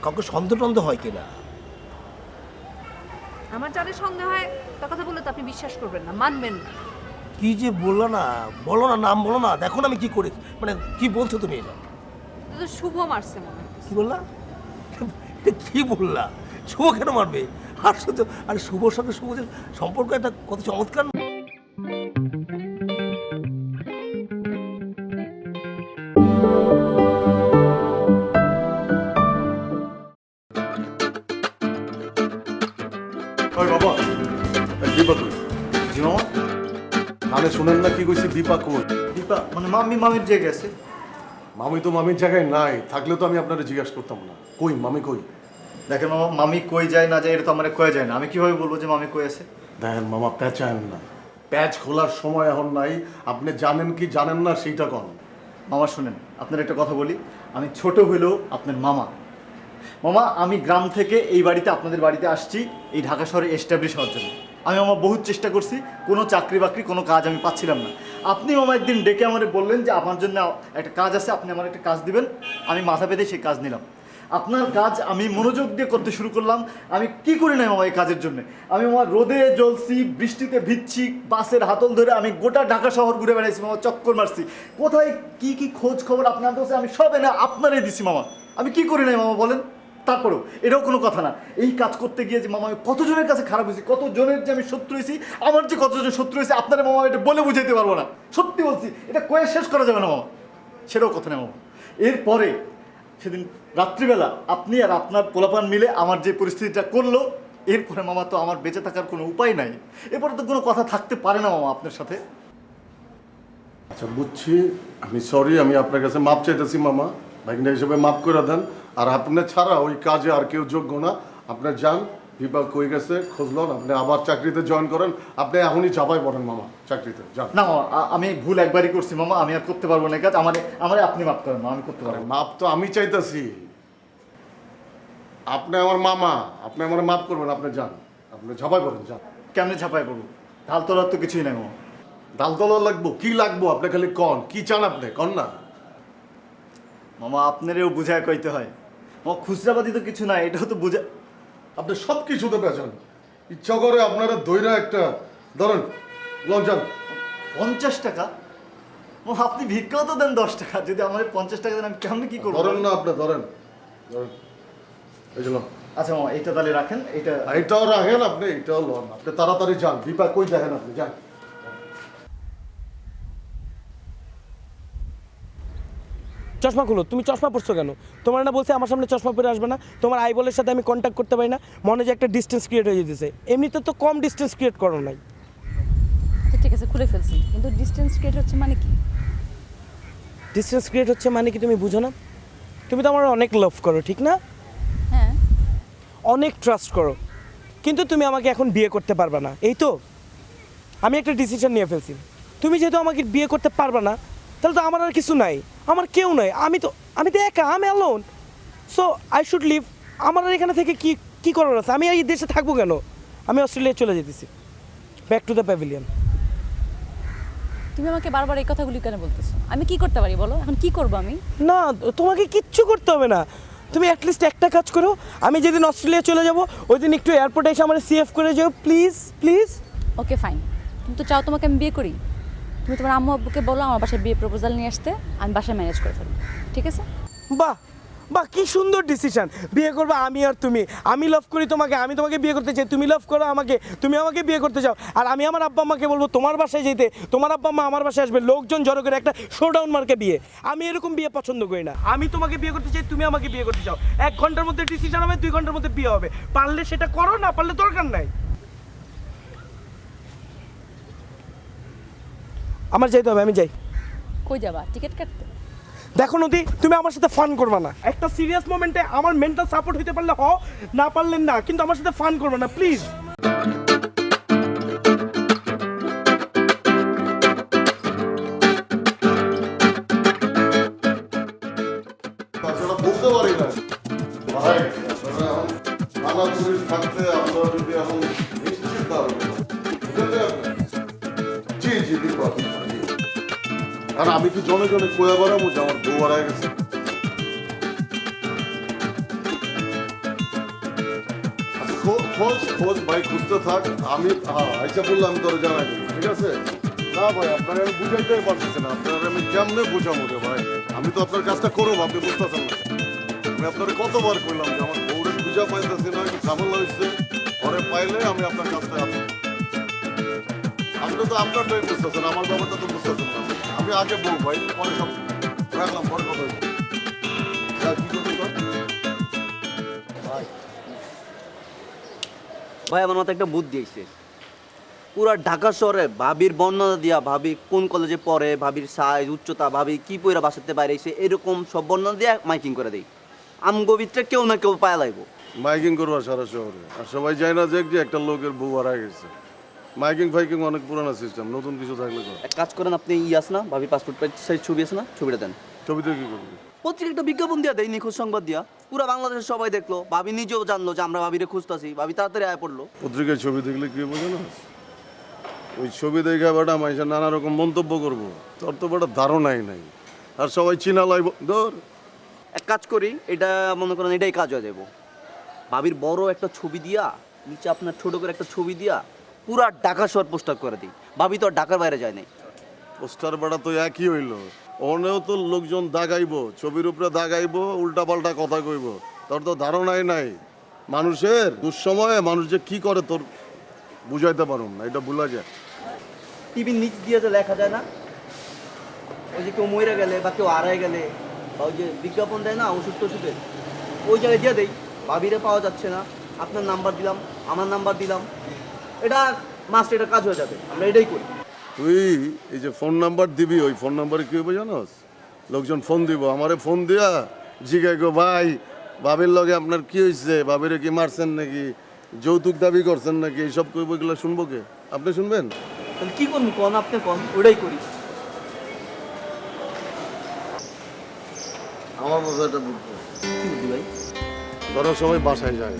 কাউকে সন্দেহ টন্দেহ হয় কিনা? আমার যাদের সন্দেহ হয় তার কথা বললে তো আপনি বিশ্বাস করবেন না, মানবেন না। কি যে বললো না, বলো না, নাম বলো না। দেখো না আমি কি করি, মানে কি বলছো তুমি এটা? তো শুভ মারছে মনে হয়। কি বললা? এটা কি বললা? শুভ কেন মারবে? আর শুধু আর শুভর সঙ্গে সবুজের সম্পর্ক একটা কত চমৎকার। ওই বাবা, এই দীপা কই? জি মামা, কানে শুনেন না কি কইছি? দীপা কই? দীপা মানে মামির যে গেছে। মামি তো মামির জায়গায় নাই, থাকলে তো আমি আপনারা জিজ্ঞাসা করতাম না। কই মামি কই? দেখেন মামা, মামি কই যায় না যায় এটা তো আমার কয়ে যায় না। আমি কিভাবে বলবো যে মামি কই আছে? দেখেন মামা, প্যাঁচান না, প্যাচ খোলার সময় এখন নাই। আপনি জানেন কি জানেন না সেইটা কন। মামা শুনেন, আপনার একটা কথা বলি, আমি ছোট হইলেও আপনার মামা। মামা, আমি গ্রাম থেকে এই বাড়িতে আপনাদের বাড়িতে আসছি এই ঢাকা শহরে এস্টাবলিশ হওয়ার জন্য। আমি মামা বহুত চেষ্টা করছি, কোনো চাকরি বাকরি কোনো কাজ আমি পাচ্ছিলাম না। আপনি মামা একদিন ডেকে আমারে বললেন যে আমার জন্য একটা কাজ আছে, আপনি আমার একটা কাজ দিবেন। আমি মাথা পেতে সেই কাজ নিলাম। আপনার কাজ আমি মনোযোগ দিয়ে করতে শুরু করলাম। আমি কি করি না মামা এই কাজের জন্য। আমি মামা রোদে জ্বলছি, বৃষ্টিতে ভিজছি, বাসের হাতল ধরে আমি গোটা ঢাকা শহর ঘুরে বেড়াইছি মামা, চক্কর মারছি। কোথায় কি কি খোঁজ খবর আপনার কাছে আমি সব এনে আপনারই দিছি মামা। আমি কি করি নাই মামা বলেন? তারপরেও এটাও কোনো কথা না। এই কাজ করতে গিয়ে যে মামা আমি কতজনের কাছে খারাপ হয়েছি, কতজনের যে আমি শত্রু হয়েছি, আমার যে কতজনের শত্রু হয়েছে আপনারা মামা এটা বলে বুঝাইতে পারবো না। সত্যি বলছি, এটা কয়ে শেষ করা যাবে না মামা। সেটাও কথা নেই মামা। এরপরে সেদিন রাত্রিবেলা আপনি আর আপনার পোলাপান মিলে আমার যে পরিস্থিতিটা করলো, এরপরে মামা তো আমার বেঁচে থাকার কোনো উপায় নাই। এরপরে তো কোনো কথা থাকতে পারে না মামা আপনার সাথে। আচ্ছা বুঝছি, আমি সরি, আমি আপনার কাছে মাপ চাইতেছি মামা। ভাগিনা হিসেবে মাপ করে দেন। আর আপনার ছাড়া ওই কাজে আর কেউ যোগ্য না। আপনার যান, বিভাগ কই গেছে খোঁজ লন, আপনি আবার চাকরিতে জয়েন করেন। আপনি এখনই চাপাই পড়েন মামা চাকরিতে, যান। না মামা, আমি ভুল একবারই করছি মামা, আমি আর করতে পারবো না এই কাজ। আমার আপনি মাপ করেন মামা, আমি করতে পারবো না। মাপ তো আমি চাইতেছি, আপনি আমার মামা, আপনি আমার মাপ করবেন। আপনি যান, আপনি ঝাপাই পড়েন, যান। কেমনে ছাপাই পড়বো? ঢাল তোলার তো কিছুই নাই মামা। ডাল তলা লাগবো? কি লাগবো? আপনি খালি কন, কি চান আপনি কন না। মামা আপনারেও বুঝায় কইতে হয় মামা, খুচরাবাদি তো কিছু নাই, এটাও তো বুঝা। আপনি সব কিছুতে পেঁচান, ইচ্ছা করে আপনারা দইরা একটা ধরেন লঞ্চান। 50 টাকা? মামা আপনি ভিক্ষাও তো দেন 10 টাকা, যদি আমার 50 টাকা দেন আমি কেমনে কি করবো? ধরেন না, আপনি ধরেন ধরেন, এই জন্য। আচ্ছা মামা, এইটা তাহলে রাখেন, এইটাও রাখেন, আপনি এইটাও লন। আপনি তাড়াতাড়ি যান, দীপা কই দেখেন, আপনি যান। চশমা খুলো। তুমি চশমা পরছো কেন? তোমার না বলছে আমার সামনে চশমা পরে আসবে না? তোমার আইবলের সাথে আমি কন্ট্যাক্ট করতে পারি না? মনে যে একটা ডিস্টেন্স ক্রিয়েট হয়ে যেতেছে। এমনিতে তো কম ডিস্টেন্স ক্রিয়েট করো নাই। আচ্ছা ঠিক আছে, খুলে ফেলছি, কিন্তু ডিস্টেন্স ক্রিয়েট হচ্ছে মানে কি? ডিস্টেন্স ক্রিয়েট হচ্ছে মানে কি তুমি বুঝো না? তুমি তো আমার অনেক লাভ করো, ঠিক না? হ্যাঁ। অনেক ট্রাস্ট করো, কিন্তু তুমি আমাকে এখন বিয়ে করতে পারবে না, এই তো। আমি একটা ডিসিশন নিয়ে ফেলছি। তুমি যেহেতু আমাকে বিয়ে করতে পারবে না, তাহলে তো আমার আর কিছু নাই, আমার কেউ নাই। আমি তো একা, আমি alone. So I should leave. আমার আর এখানে থেকে কি করার আছে? আমি এই দেশে থাকবো কেন? আমি অস্ট্রেলিয়া চলে যেতেছি, ব্যাক টু দ্য প্যাভিলিয়ন। তুমি আমাকে বারবার এই কথাগুলি কেন বলতেছো? আমি কি করতে পারি বলো? এখন কি করবো আমি? না, তোমাকে কিচ্ছু করতে হবে না। তুমি অ্যাটলিস্ট একটা কাজ করো, আমি যেদিন অস্ট্রেলিয়া চলে যাব ওই দিন একটু এয়ারপোর্টে এসে আমার সিএফ করে যাও, প্লিজ প্লিজ। ওকে ফাইন, তুমি তো চাও তোমাকে আমি বিয়ে করি। তুমি তোমার আম্মু আব্বুকে বলো আমার বাসায় বিয়ে প্রপোজাল নিয়ে আসতে, আমি বাসায় ম্যানেজ করে ফেলবো, ঠিক আছে? বাহ বাহ, কি সুন্দর ডিসিশন। বিয়ে করবো আমি আর তুমি। আমি লাভ করি তোমাকে, আমি তোমাকে বিয়ে করতে চাই। তুমি লাভ করো আমাকে, তুমি আমাকে বিয়ে করতে চাও। আর আমি আমার আব্বা আম্মাকে বলবো তোমার বাসায় যেতে, তোমার আব্বা আম্মা আমার বাসায় আসবে, লোকজন জড়ো করে একটা শোডাউন মার্কে বিয়ে। আমি এরকম বিয়ে পছন্দ করি না। আমি তোমাকে বিয়ে করতে চাই, তুমি আমাকে বিয়ে করতে চাও। 1 ঘন্টার মধ্যে ডিসিশন হবে, 2 ঘন্টার মধ্যে বিয়ে হবে। পারলে সেটা করো, না পারলে দরকার নাই। আমার যাইতে হবে, আমি যাই। কই যাবা? টিকিট কাটতে? দেখো নদী, তুমি আমার সাথে ফান করবে না। একটা সিরিয়াস মোমেন্টে আমার মেন্টাল সাপোর্ট হতে পারলে হও, না পারলে না, কিন্তু আমার সাথে ফান করবে না প্লিজ। তাছাড়া বুঝতে পারি না ভাই, আপনারা এখন নানা পুলিশ থাকতে আপনারা যদি এখন নিশ্চিত না হবেন, বুঝলেন আপনি? জি জি দীপা, আর আমি কি জনে জনে কোয়া বাড়াবো যে আমার বউ হারায় গেছে? আচ্ছা খোঁজ ভাই, খুঁজতে থাক। আমি আইসা বললে আমি তোরে জানাই দেবো, ঠিক আছে? না ভাই, আপনারা আমি বুঝাইতেই পারতেছি না। আপনারা আমি কেমনে বুঝাবো রে ভাই? আমি তো আপনার কাজটা করবো, আপনি বুঝতেছেন না। আমি আপনার কতবার কইলাম যে আমার বউরে খুঁজা পাইতেছি না, ঝামেলা হয়েছে, পরে পাইলে আমি আপনার কাজটা আপনি তো আপনারটাই বুঝতেছেন, আমার ব্যাপারটা তো বুঝতেছেন না। আমি আগে বউ ভাই, পরে সব রাখলাম, পরে কথা হইব। ভাই আমার মাথায় একটা বুদ্ধি আইছে। পুরা ঢাকা শহরে ভাবির বর্ণনা দিয়া, ভাবি কোন কলেজে পড়ে, ভাবির সাইজ উচ্চতা, ভাবি কি পইরা বাসাতে বাইরে এসে এরকম সব বর্ণনা দিয়া মাইকিং করে দেই। আমগো ভিতরে কেউ না কেউ পায়া লাইব। মাইকিং করবো সারা শহরে, আর সবাই যায় না যে একটা লোকের বউ হারা গেছে। মাইকিং ফাইকিং অনেক পুরানো সিস্টেম, নতুন কিছু থাকলে তো। এক কাজ করেন, আপনি আস না, ভাবি পাসপোর্ট সাইজ ছবি আছে না, ছবিটা দেন। ছবিতে কি করবি? পত্রিকা একটা বিজ্ঞাপন দিয়া দেয়, নিখোঁজ সংবাদ দিয়া, পুরো বাংলাদেশের সবাই দেখলো, ভাবি নিজেও জানলো যে আমরা ভাবিরে খুঁজতাছি, ভাবি তাড়াতাড়ি আয় পড়লো। পত্রিকায় ছবি দেখলে কি বোঝে না, ওই ছবি দেখে বেটা মাইসা নানা রকম মন্তব্য করবো, তোর তো বেটা ধারণাই নাই, আর সবাই চিনা লাইব। ধর এক কাজ করি, এটা মনে করেন এটাই কাজ হয়ে যাবো। ভাবির বড় একটা ছবি দিয়া, নিচে আপনার ছোট করে একটা ছবি দিয়া পুরা ঢাকা শহর পোস্টার করে দিই। ভাবি তো আর ঢাকার বাইরে যায় নাই। পোস্টার বেটা তো একই হইলো, ওনেও তো লোকজন দাগাইবো, ছবির উপরে দাগাইবো, উল্টা পাল্টা কথা কইব, তোর তো ধারণাই নাই। মানুষের দুঃসময়ে মানুষ যে কি করে তোর বুঝাইতে পারুম না, এটা ভুলা যায়। টিভির নিচ দিয়ে যে লেখা যায় না, ওই যে কেউ মরে গেলে বা কেউ হারায় গেলে, বা ওই যে বিজ্ঞাপন দেয় না ওষুধ টষুধের, ওই জায়গায় দিয়ে দেই। ভাবিরে পাওয়া যাচ্ছে না, আপনার নাম্বার দিলাম, আমার নাম্বার দিলাম, এটা মাস্ট, এটা কাজ হয়ে যাবে। আমরা এটাই করি। তুই এই যে ফোন নাম্বার দিবি, ওই ফোন নাম্বারে কি হবে জানোস? লোকজন ফোন দিব, আমারে ফোন দিয়া জিগাই গো, ভাই ভাবির লগে আপনার কি হয়েছে, ভাবিরে কি মারছেন নাকি, যৌতুক দাবি করছেন নাকি, এইসব কইব। এগুলো শুনবো কে? আপনি শুনবেন? তাহলে কি করবো কন, আপনি কন, ওটাই করি। আমার মতো এটা বুঝবো কি বুঝলি ভাই? ধরো সবাই বাসায় যায়,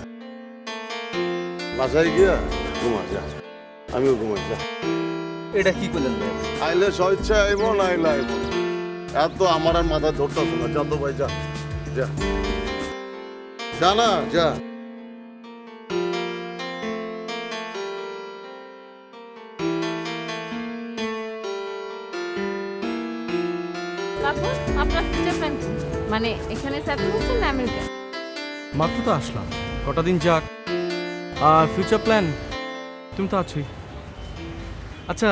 বাসায় গিয়া ঘুমা যা, আমিও ঘুমাই যা। এটা কি করলেন ভাই? আইলে স্বেচ্ছা আইব, না আইলে আইব, এত আমার আর মাথায় ধরতেছ না। যা তো ভাই, যা যা যা না যা। আপনার ফিউচার প্ল্যান মানে এখানে সেটেল হচ্ছেন না আমেরিকা? মাত্র তো আসলাম, কটা দিন যাক। আর ফিউচার প্ল্যান তুমি তো আছোই। আচ্ছা,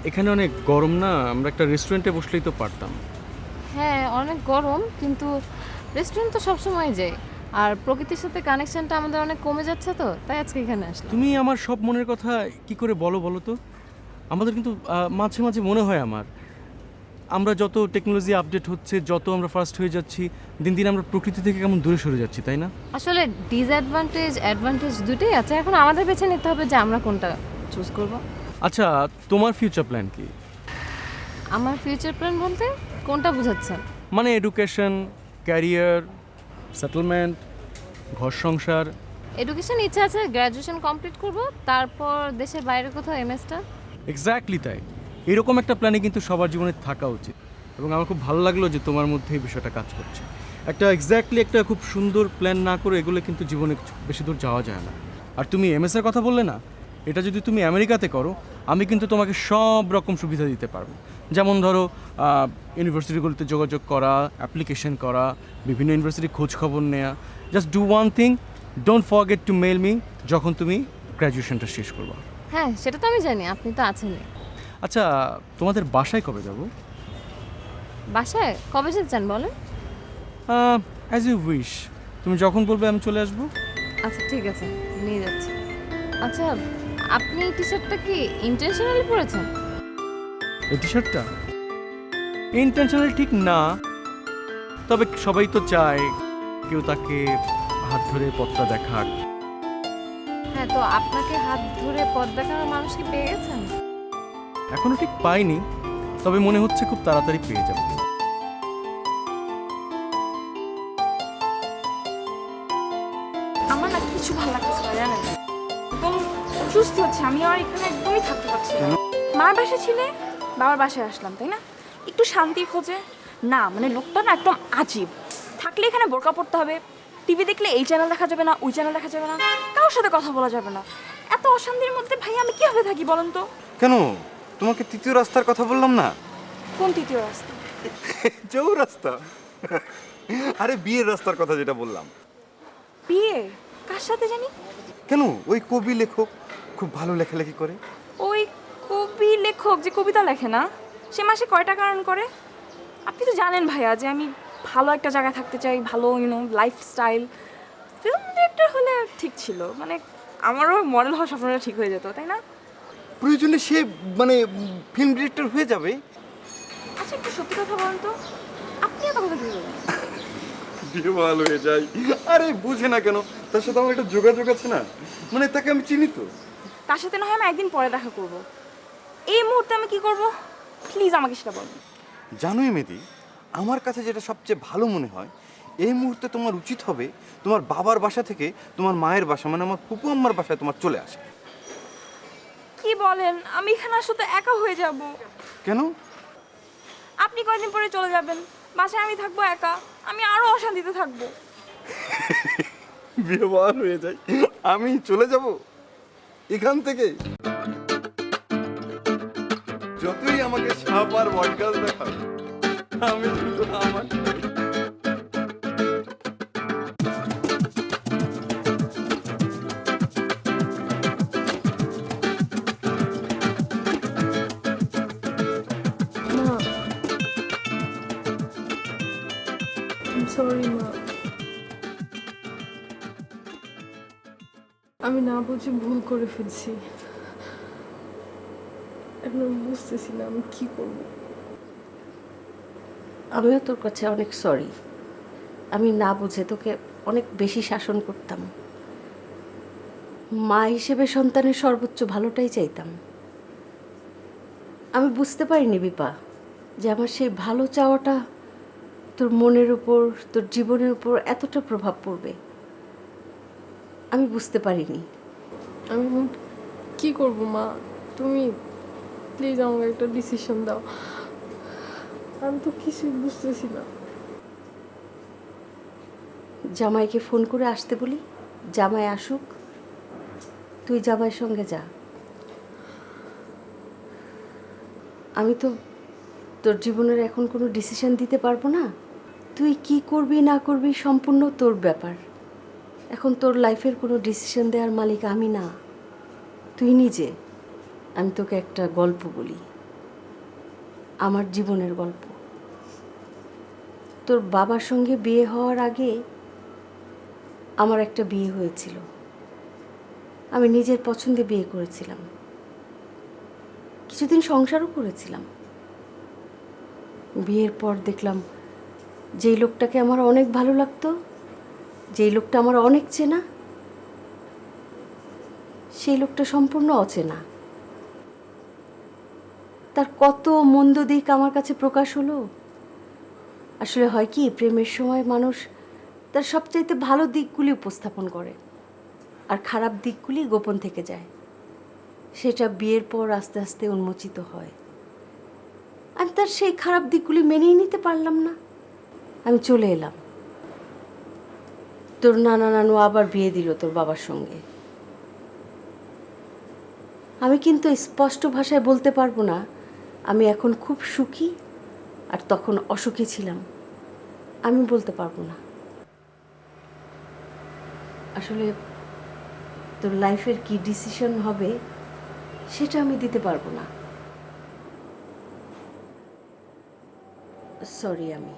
এখানে অনেক গরম না, আমরা একটা রেস্টুরেন্টে বসলেই তো পারতাম। হ্যাঁ অনেক গরম, কিন্তু রেস্টুরেন্ট তো সবসময় যায়, আর প্রকৃতির সাথে কানেকশনটা আমাদের অনেক কমে যাচ্ছে, তো তাই আজকে এখানে আসলাম। তুমি আমার সব মনের কথা কি করে বলো বলো তো? আমাদের কিন্তু মাঝে মাঝে মনে হয় আমরা যত টেকনোলজি আপডেট হচ্ছে, যত আমরা ফাস্ট হয়ে যাচ্ছি, দিন দিন আমরা প্রকৃতি থেকে কেমন দূরে সরে যাচ্ছি, তাই না? আসলে ডিসঅ্যাডভান্টেজ অ্যাডভান্টেজ দুটোই আছে, এখন আমাদের বেছে নিতে হবে যে আমরা কোনটা চুজ করব। আচ্ছা, তোমার ফিউচার প্ল্যান কি? আমার ফিউচার প্ল্যান বলতে কোনটা বোঝাচ্ছেন? মানে এডুকেশন, ক্যারিয়ার, সেটেলমেন্ট, ঘর সংসার। এডুকেশন ইচ্ছা আছে, গ্র্যাজুয়েশন কমপ্লিট করব, তারপর দেশের বাইরে কোথাও এমএসটা। এক্স্যাক্টলি তাই। এরকম একটা প্ল্যানে কিন্তু সবার জীবনে থাকা উচিত, এবং আমার খুব ভালো লাগলো যে তোমার মধ্যে এই বিষয়টা কাজ করছে। একটা খুব সুন্দর প্ল্যান না করে এগুলো কিন্তু জীবনে বেশি দূর যাওয়া যায় না। আর তুমি এমএসের কথা বললে না, এটা যদি তুমি আমেরিকাতে করো, আমি কিন্তু তোমাকে সব রকম সুবিধা দিতে পারবো। যেমন ধরো ইউনিভার্সিটিগুলোতে যোগাযোগ করা, অ্যাপ্লিকেশন করা, বিভিন্ন ইউনিভার্সিটির খোঁজ খবর নেওয়া। Just do one thing, don't forget to mail me যখন তুমি গ্র্যাজুয়েশনটা শেষ করবা। হ্যাঁ সেটা তো আমি জানি, আপনি তো আছেনই। আচ্ছা, তোমাদের বাসায় কবে যাব? বাসায় কবে যেতে চান বলেন? অ্যাজ ইউ উইশ, তুমি যখন বলবে আমি চলে আসবো। আচ্ছা ঠিক আছে, নিয়ে যাচ্ছি। আচ্ছা, আপনি এই টি শার্টটা কি ইন্টেনশনালি পরেছেন? এই টি শার্টটা ইন্টেনশনাল ঠিক না, তবে সবাই তো চায় কেউ তাকে হাত ধরে পথটা দেখাক। হ্যাঁ, তো আপনাকে হাত ধরে পথ দেখানোর মানুষ কি পেয়ে গেছেন? এখনো ঠিক পাইনি, তবে মনে হচ্ছে খুব তাড়াতাড়ি পেয়ে যাব। আমার না কিছু ভালো লাগছে না, জানেন? একদম অসুস্থ হচ্ছে, আমি আর এখানে একদমই থাকতে পারছি না। মার বাসায় ছিলে, বাবার বাসায় আসলাম, তাই না? একটু শান্তি খোঁজে না, মানে লোকটা না একদম আজীব। থাকলে এখানে বোরকা পড়তে হবে, টিভি দেখলে এই চ্যানেল দেখা যাবে না, ওই চ্যানেল দেখা যাবে না, কারোর সাথে কথা বলা যাবে না। এত অশান্তির মধ্যে ভাই আমি কিভাবে থাকি বলেন তো? কেন, তোমাকে তৃতীয় রাস্তার কথা বললাম না? কোন তৃতীয় রাস্তা? চৌরাস্তা। আরে বিয়ের রাস্তার কথা যেটা বললাম। বিয়ে? কার সাথে জানি? কেন, ওই কবি লেখক খুব ভালো লেখালেখি করে। ওই কবি লেখক যে কবিতা লেখে না, সে মাসে কয় টাকা আর্ন করে? আপনি তো জানেন ভাইয়া যে আমি ভালো একটা জায়গায় থাকতে চাই, ভালো লাইফস্টাইল। ফিল্ম ডিরেক্টর হলে ঠিক ছিল, মানে আমারও মডেল হওয়ার স্বপ্নটা ঠিক হয়ে যেত, তাই না? প্রয়োজনে সে মানে ফিল্ম ডিরেক্টর হয়ে যাবে। আচ্ছা একটু সত্যি কথা বলেন তো, আপনি এত কথা কি বলেন? বিয়ে ভালো হয়ে যায়। আরে বুঝে না কেন, তার সাথে আমার একটা যোগাযোগ আছে না, মানে তাকে আমি চিনি তো। তার সাথে না হয় আমি একদিন পরে দেখা করব, এই মুহূর্তে আমি কি করব প্লিজ আমাকে সেটা বলুন। জানোই মেদি, আমার কাছে যেটা সবচেয়ে ভালো মনে হয়, এই মুহূর্তে তোমার উচিত হবে তোমার বাবার বাসা থেকে তোমার মায়ের বাসা মানে আমার ফুপু আম্মার বাসায় তোমার চলে আসে। কি বলেন, আমি এখানে আসলে একা হয়ে যাব। কেন? আপনি কয়দিন পরে চলে যাবেন, বাসায় আমি থাকবো একা, আমি আরো অশান্তিতে থাকবো। বিয়ে ভালো হয়ে যায়, আমি চলে যাব এখান থেকে? যতই আমাকে সাপ আর বটগাছ দেখাবে, আমি কিন্তু আমার সরি মা, আমি না বুঝে ভুল করে ফেলছি। এখন আমি বুঝতেছি না আমি কি করব। আমিও তোর কাছে অনেক সরি, আমি না বুঝে তোকে অনেক বেশি শাসন করতাম। মা হিসেবে সন্তানের সর্বোচ্চ ভালোটাই চাইতাম। আমি বুঝতে পারিনি বিপা যে আমার সেই ভালো চাওয়াটা তোর মনের উপর, তোর জীবনের উপর এতটা প্রভাব পড়বে। আমি বুঝতে পারিনি। আমি এখন কি করব মা, তুমি প্লিজ আমাকে একটা ডিসিশন দাও, আমি তো কিছুই বুঝতেছি না। জামাইকে ফোন করে আসতে বলি, জামাই আসুক, তুই জামাইয়ের সঙ্গে যা। আমি তো তোর জীবনের এখন কোনো ডিসিশন দিতে পারবো না। তুই কি করবি না করবি সম্পূর্ণ তোর ব্যাপার। এখন তোর লাইফের কোনো ডিসিশন দেওয়ার মালিক আমি না, তুই নিজে। আমি তোকে একটা গল্প বলি, আমার জীবনের গল্প। তোর বাবার সঙ্গে বিয়ে হওয়ার আগে আমার একটা বিয়ে হয়েছিল। আমি নিজের পছন্দে বিয়ে করেছিলাম, কিছুদিন সংসারও করেছিলাম। বিয়ের পর দেখলাম যেই লোকটাকে আমার অনেক ভালো লাগতো, যেই লোকটা আমার অনেক চেনা, সেই লোকটা সম্পূর্ণ অচেনা। তার কত মন্দ দিক আমার কাছে প্রকাশ হলো। আসলে হয় কি, প্রেমের সময় মানুষ তার সবচাইতে ভালো দিকগুলি উপস্থাপন করে আর খারাপ দিকগুলি গোপন থেকে যায়। সেটা বিয়ের পর আস্তে আস্তে উন্মোচিত হয়। আমি তার সেই খারাপ দিকগুলি মেনেই নিতে পারলাম না। আমি চলে এলাম। তোর নানা নানু আবার বিয়ে দিল তোর বাবার সঙ্গে। আমি কিন্তু স্পষ্ট ভাষায় বলতে পারবো না আমি এখন খুব সুখী আর তখন অসুখী ছিলাম, আমি বলতে পারবো না। আসলে তোর লাইফের কি ডিসিশন হবে সেটা আমি দিতে পারবো না। সরি। আমি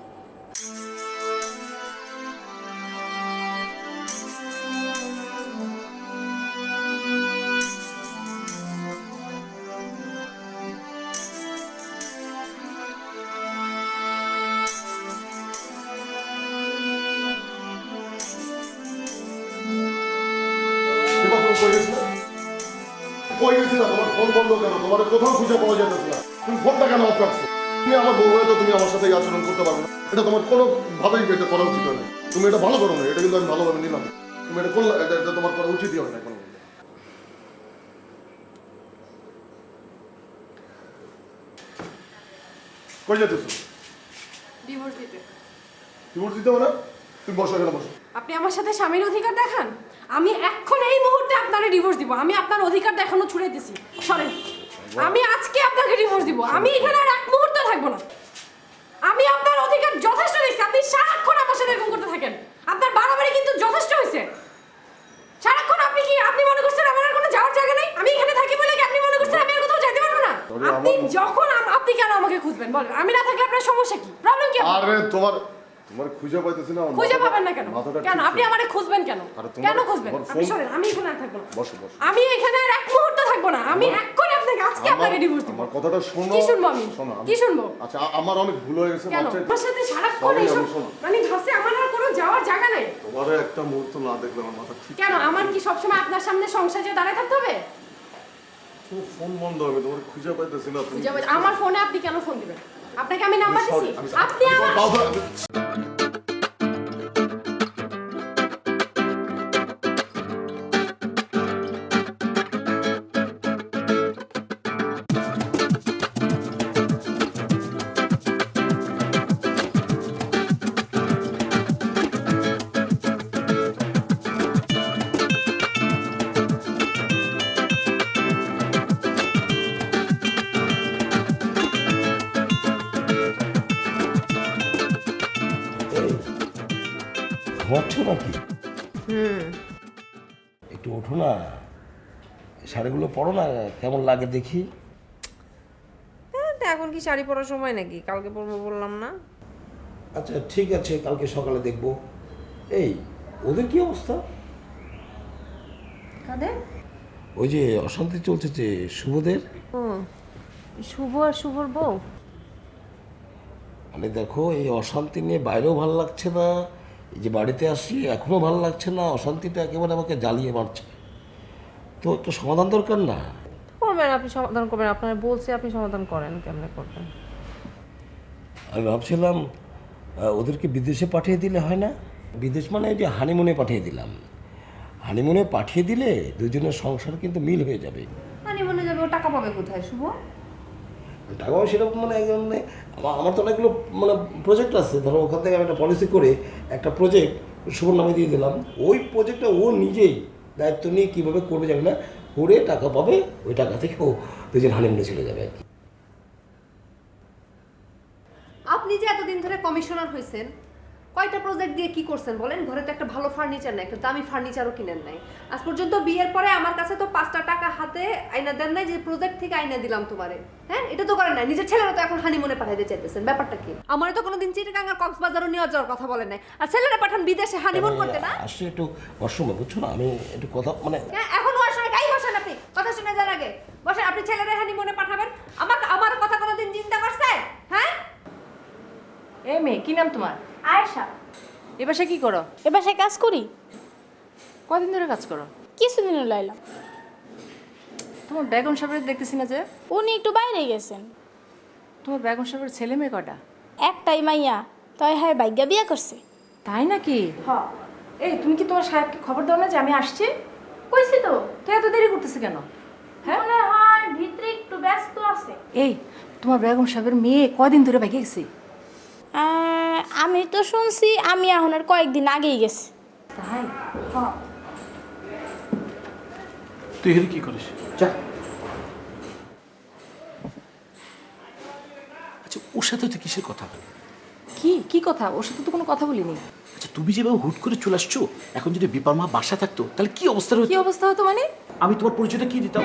কই গেছিলা? তোমার ফোন বন্ধ কেন? তোমার কোথাও খুঁজে পাওয়া যেতেছে না। তুমি ফোনটা কেন অফ রাখছো? তুমি আমার বউ হয়ে তো তুমি আমার সাথে এই আচরণ করতে পারবে না। এটা তোমার কোনোভাবেই এটা করা উচিত হয় না। তুমি এটা ভালো করো না, এটা কিন্তু আমি ভালোভাবে নিলাম। তুমি এটা করলে এটা তোমার করা উচিতই হয় না কোনো। কই যেতেছো? ডিভোর্স দিতে। ডিভোর্স দিতে হবে না? তুমি বসো, এখানে বসো। আপনি আমার সাথে স্বামীর অধিকার দেখান, আমি এখন এই মুহূর্তে আপনারে ডিভোর্স দিব। আমি আপনার অধিকার দেখানো ছুড়ে দিছি, সরেন। আমি আজকে আপনাকে ডিভোর্স দিব। আমি এখানে আর এক মুহূর্ত থাকবো না। আমি আপনার অধিকার যথেষ্ট দিচ্ছি। আপনি সারাক্ষণ আমার সাথে এরকম করতে থাকেন, আপনার বাড়াবাড়ি কিন্তু যথেষ্ট হয়েছে। সারাক্ষণ আপনি কি আপনি মনে করছেন আমার আর কোনো যাওয়ার জায়গা নেই? আমি এখানে থাকি বলে কি আপনি মনে করছেন আমি আর কোথাও যেতে পারবো না? আপনি যখন আপনি কেন আমাকে খুঁজবেন বলেন? আমি না থাকলে আপনার সমস্যা কি, প্রবলেম কি? আরে তোমার খুঁজে পাইতেছি না। খুঁজে পাবেন না কেন? কেন আপনি আমারে খুঁজবেন কেন? কেন খুঁজবেন? আপনি সরেন, আমি এখানে আর থাকবো না। বসো বসো। আমি এখানে আর এক মুহূর্ত থাকবো না। আমি এক্ষুনি আপনাকে আজকে আপনাকে ডিভোর্স দিব আমার কথাটা শোনো। কি শুনবো আমি শোনো, কি শুনবো আচ্ছা আমার অনেক ভুল হয়ে গেছে। কেন বাচ্চা- আমার সাথে সারাক্ষণ Sorry, এইসব আমি শোনো। মানে ভাবছে আমার আর কোনো যাওয়ার জায়গা নেই তোমার একটা মুহূর্ত না দেখলে আমার মাথা ঠিক কেন আমার কি সবসময় আপনার সামনে সংসারে দাঁড়ায় থাকতে হবে তোমার ফোন বন্ধ হবে, তোমার খুঁজে পাইতেছি না তুমি। আমার ফোনে আপনি কেন ফোন দিবেন আপনাকে আমি নাম্বার Sorry, দিছি আমি- আপনি আমার বাবা, আমি- ঘুমাচ্ছ নাকি? একটু ওঠো না, শাড়িগুলো পরো না, কেমন লাগে দেখি। হ্যাঁ তো এখন কি শাড়ি পরার সময় নাকি? কালকে পরবো বললাম না? আচ্ছা ঠিক আছে, কালকে সকালে দেখবো। এই ওদের কি অবস্থা? কাদের? ওই যে অশান্তি চলছে যে শুভদের। ও শুভ আর শুভর বউ? মানে দেখো, এই অশান্তি নিয়ে বাইরেও ভালো লাগছে না, এই যে বাড়িতে আসি এখনও ভালো লাগছে না, অশান্তিটা একেবারে আমাকে জ্বালিয়ে মারছে। তো একটা সমাধান দরকার না? করবেন আপনি, সমাধান করবেন। আপনারা বলছে আপনি সমাধান করেন, কেমনে করবেন? আমি ভাবছিলাম ওদেরকে বিদেশে পাঠিয়ে দিলে হয় না? বিদেশ মানে এই যে হানিমুনে পাঠিয়ে দিলাম। হানিমুনে পাঠিয়ে দিলে দুজনের সংসার কিন্তু মিল হয়ে যাবে। মানে মনে যাবে, ও টাকা পাবে কোথায় শুভ? টাকাও সেরকম মানে আমার তো অনেকগুলো মানে প্রজেক্ট আছে। ধরো ওখান থেকে আমি একটা পলিসি করে একটা প্রজেক্ট শুভর নামে দিয়ে দিলাম। ওই প্রজেক্টটা ও নিজেই দায়িত্ব নিয়ে কীভাবে করবে জানি না, করে টাকা পাবে, ওই টাকা থেকে ও দুজন হানিমুনে চলে যাবে আর কি। আপনি যে এতদিন ধরে কমিশনার হয়েছেন, কয়টা প্রজেক্ট দিয়ে কি করছেন বলেন? ঘরে তো একটা ভালো ফার্নিচার নাই, একটা দামি ফার্নিচারও কিনেন নাই। আজ পর্যন্ত বিয়ের পরে আমার কাছে তো 5টা টাকা হাতে আইনা দেন নাই যে প্রজেক্ট থেকে আইনা দিলাম তোমারে। হ্যাঁ, এটা তো করেন নাই। নিজের ছেলেরা তো এখন হানিমুনে পাঠাইতে চাইতেছেন, ব্যাপারটা কি? আমার তো কোনোদিন চিটাগাঙ্গার কক্সবাজারও নিয়ে যাওয়ার কথা বলেন নাই, আর ছেলেরা পাঠান বিদেশে হানিমুন করতে না? আসলে একটু অসময়, বুঝছো না, আমি একটু কথা মানে হ্যাঁ, এখন ওর সময় গাই বসেন আপনি, কথা শুনে যান আগে বসেন। আপনি ছেলেরা হানিমুনে পাঠাবেন, আমার কথা কোনোদিন চিন্তা করছেন? হ্যাঁ, এই মেয়ে কি নাম তোমার? আয়েশা। এ বাসায় কি করো? এ বাসায় কাজ করি। কদিন ধরে কাজ করো? কিছুদিন লাইলাম। তোমার বেগম সাহেবের দেখতেছি না যে? উনি একটু বাইরে গেছেন। তোমার বেগম সাহেবের ছেলে মেয়ে কটা? একটাই মাইয়া, তাই হ্যাঁ ভাগ্যা বিয়া করছে। তাই নাকি? হ্যাঁ। এই তুমি কি তোমার সাহেবকে খবর দাও না যে আমি আসছি? কইছি তো। তো এত দেরি করতেছে কেন? হ্যাঁ, মনে হয় ভিতরে একটু ব্যস্ত আছে। এই তোমার বেগম সাহেবের মেয়ে কদিন ধরে বাইকে গেছে? আমি তো শুনছি আমি এখন আর কয়েকদিন আগেই গেছি। তাই? হ্যাঁ। তুই এখানে কি করিস? যা। আচ্ছা, ওর সাথে তো কিসের কথা? কি কি কথা? ওর সাথে তো কোনো কথা বলিনি। আচ্ছা, তুমি যেভাবে হুট করে চলে আসছো, এখন যদি বিপার মা বাসা থাকতো তাহলে কি অবস্থা হতো? কি অবস্থা হতো মানে? আমি তোমার পরিচয়টা কি দিতাম?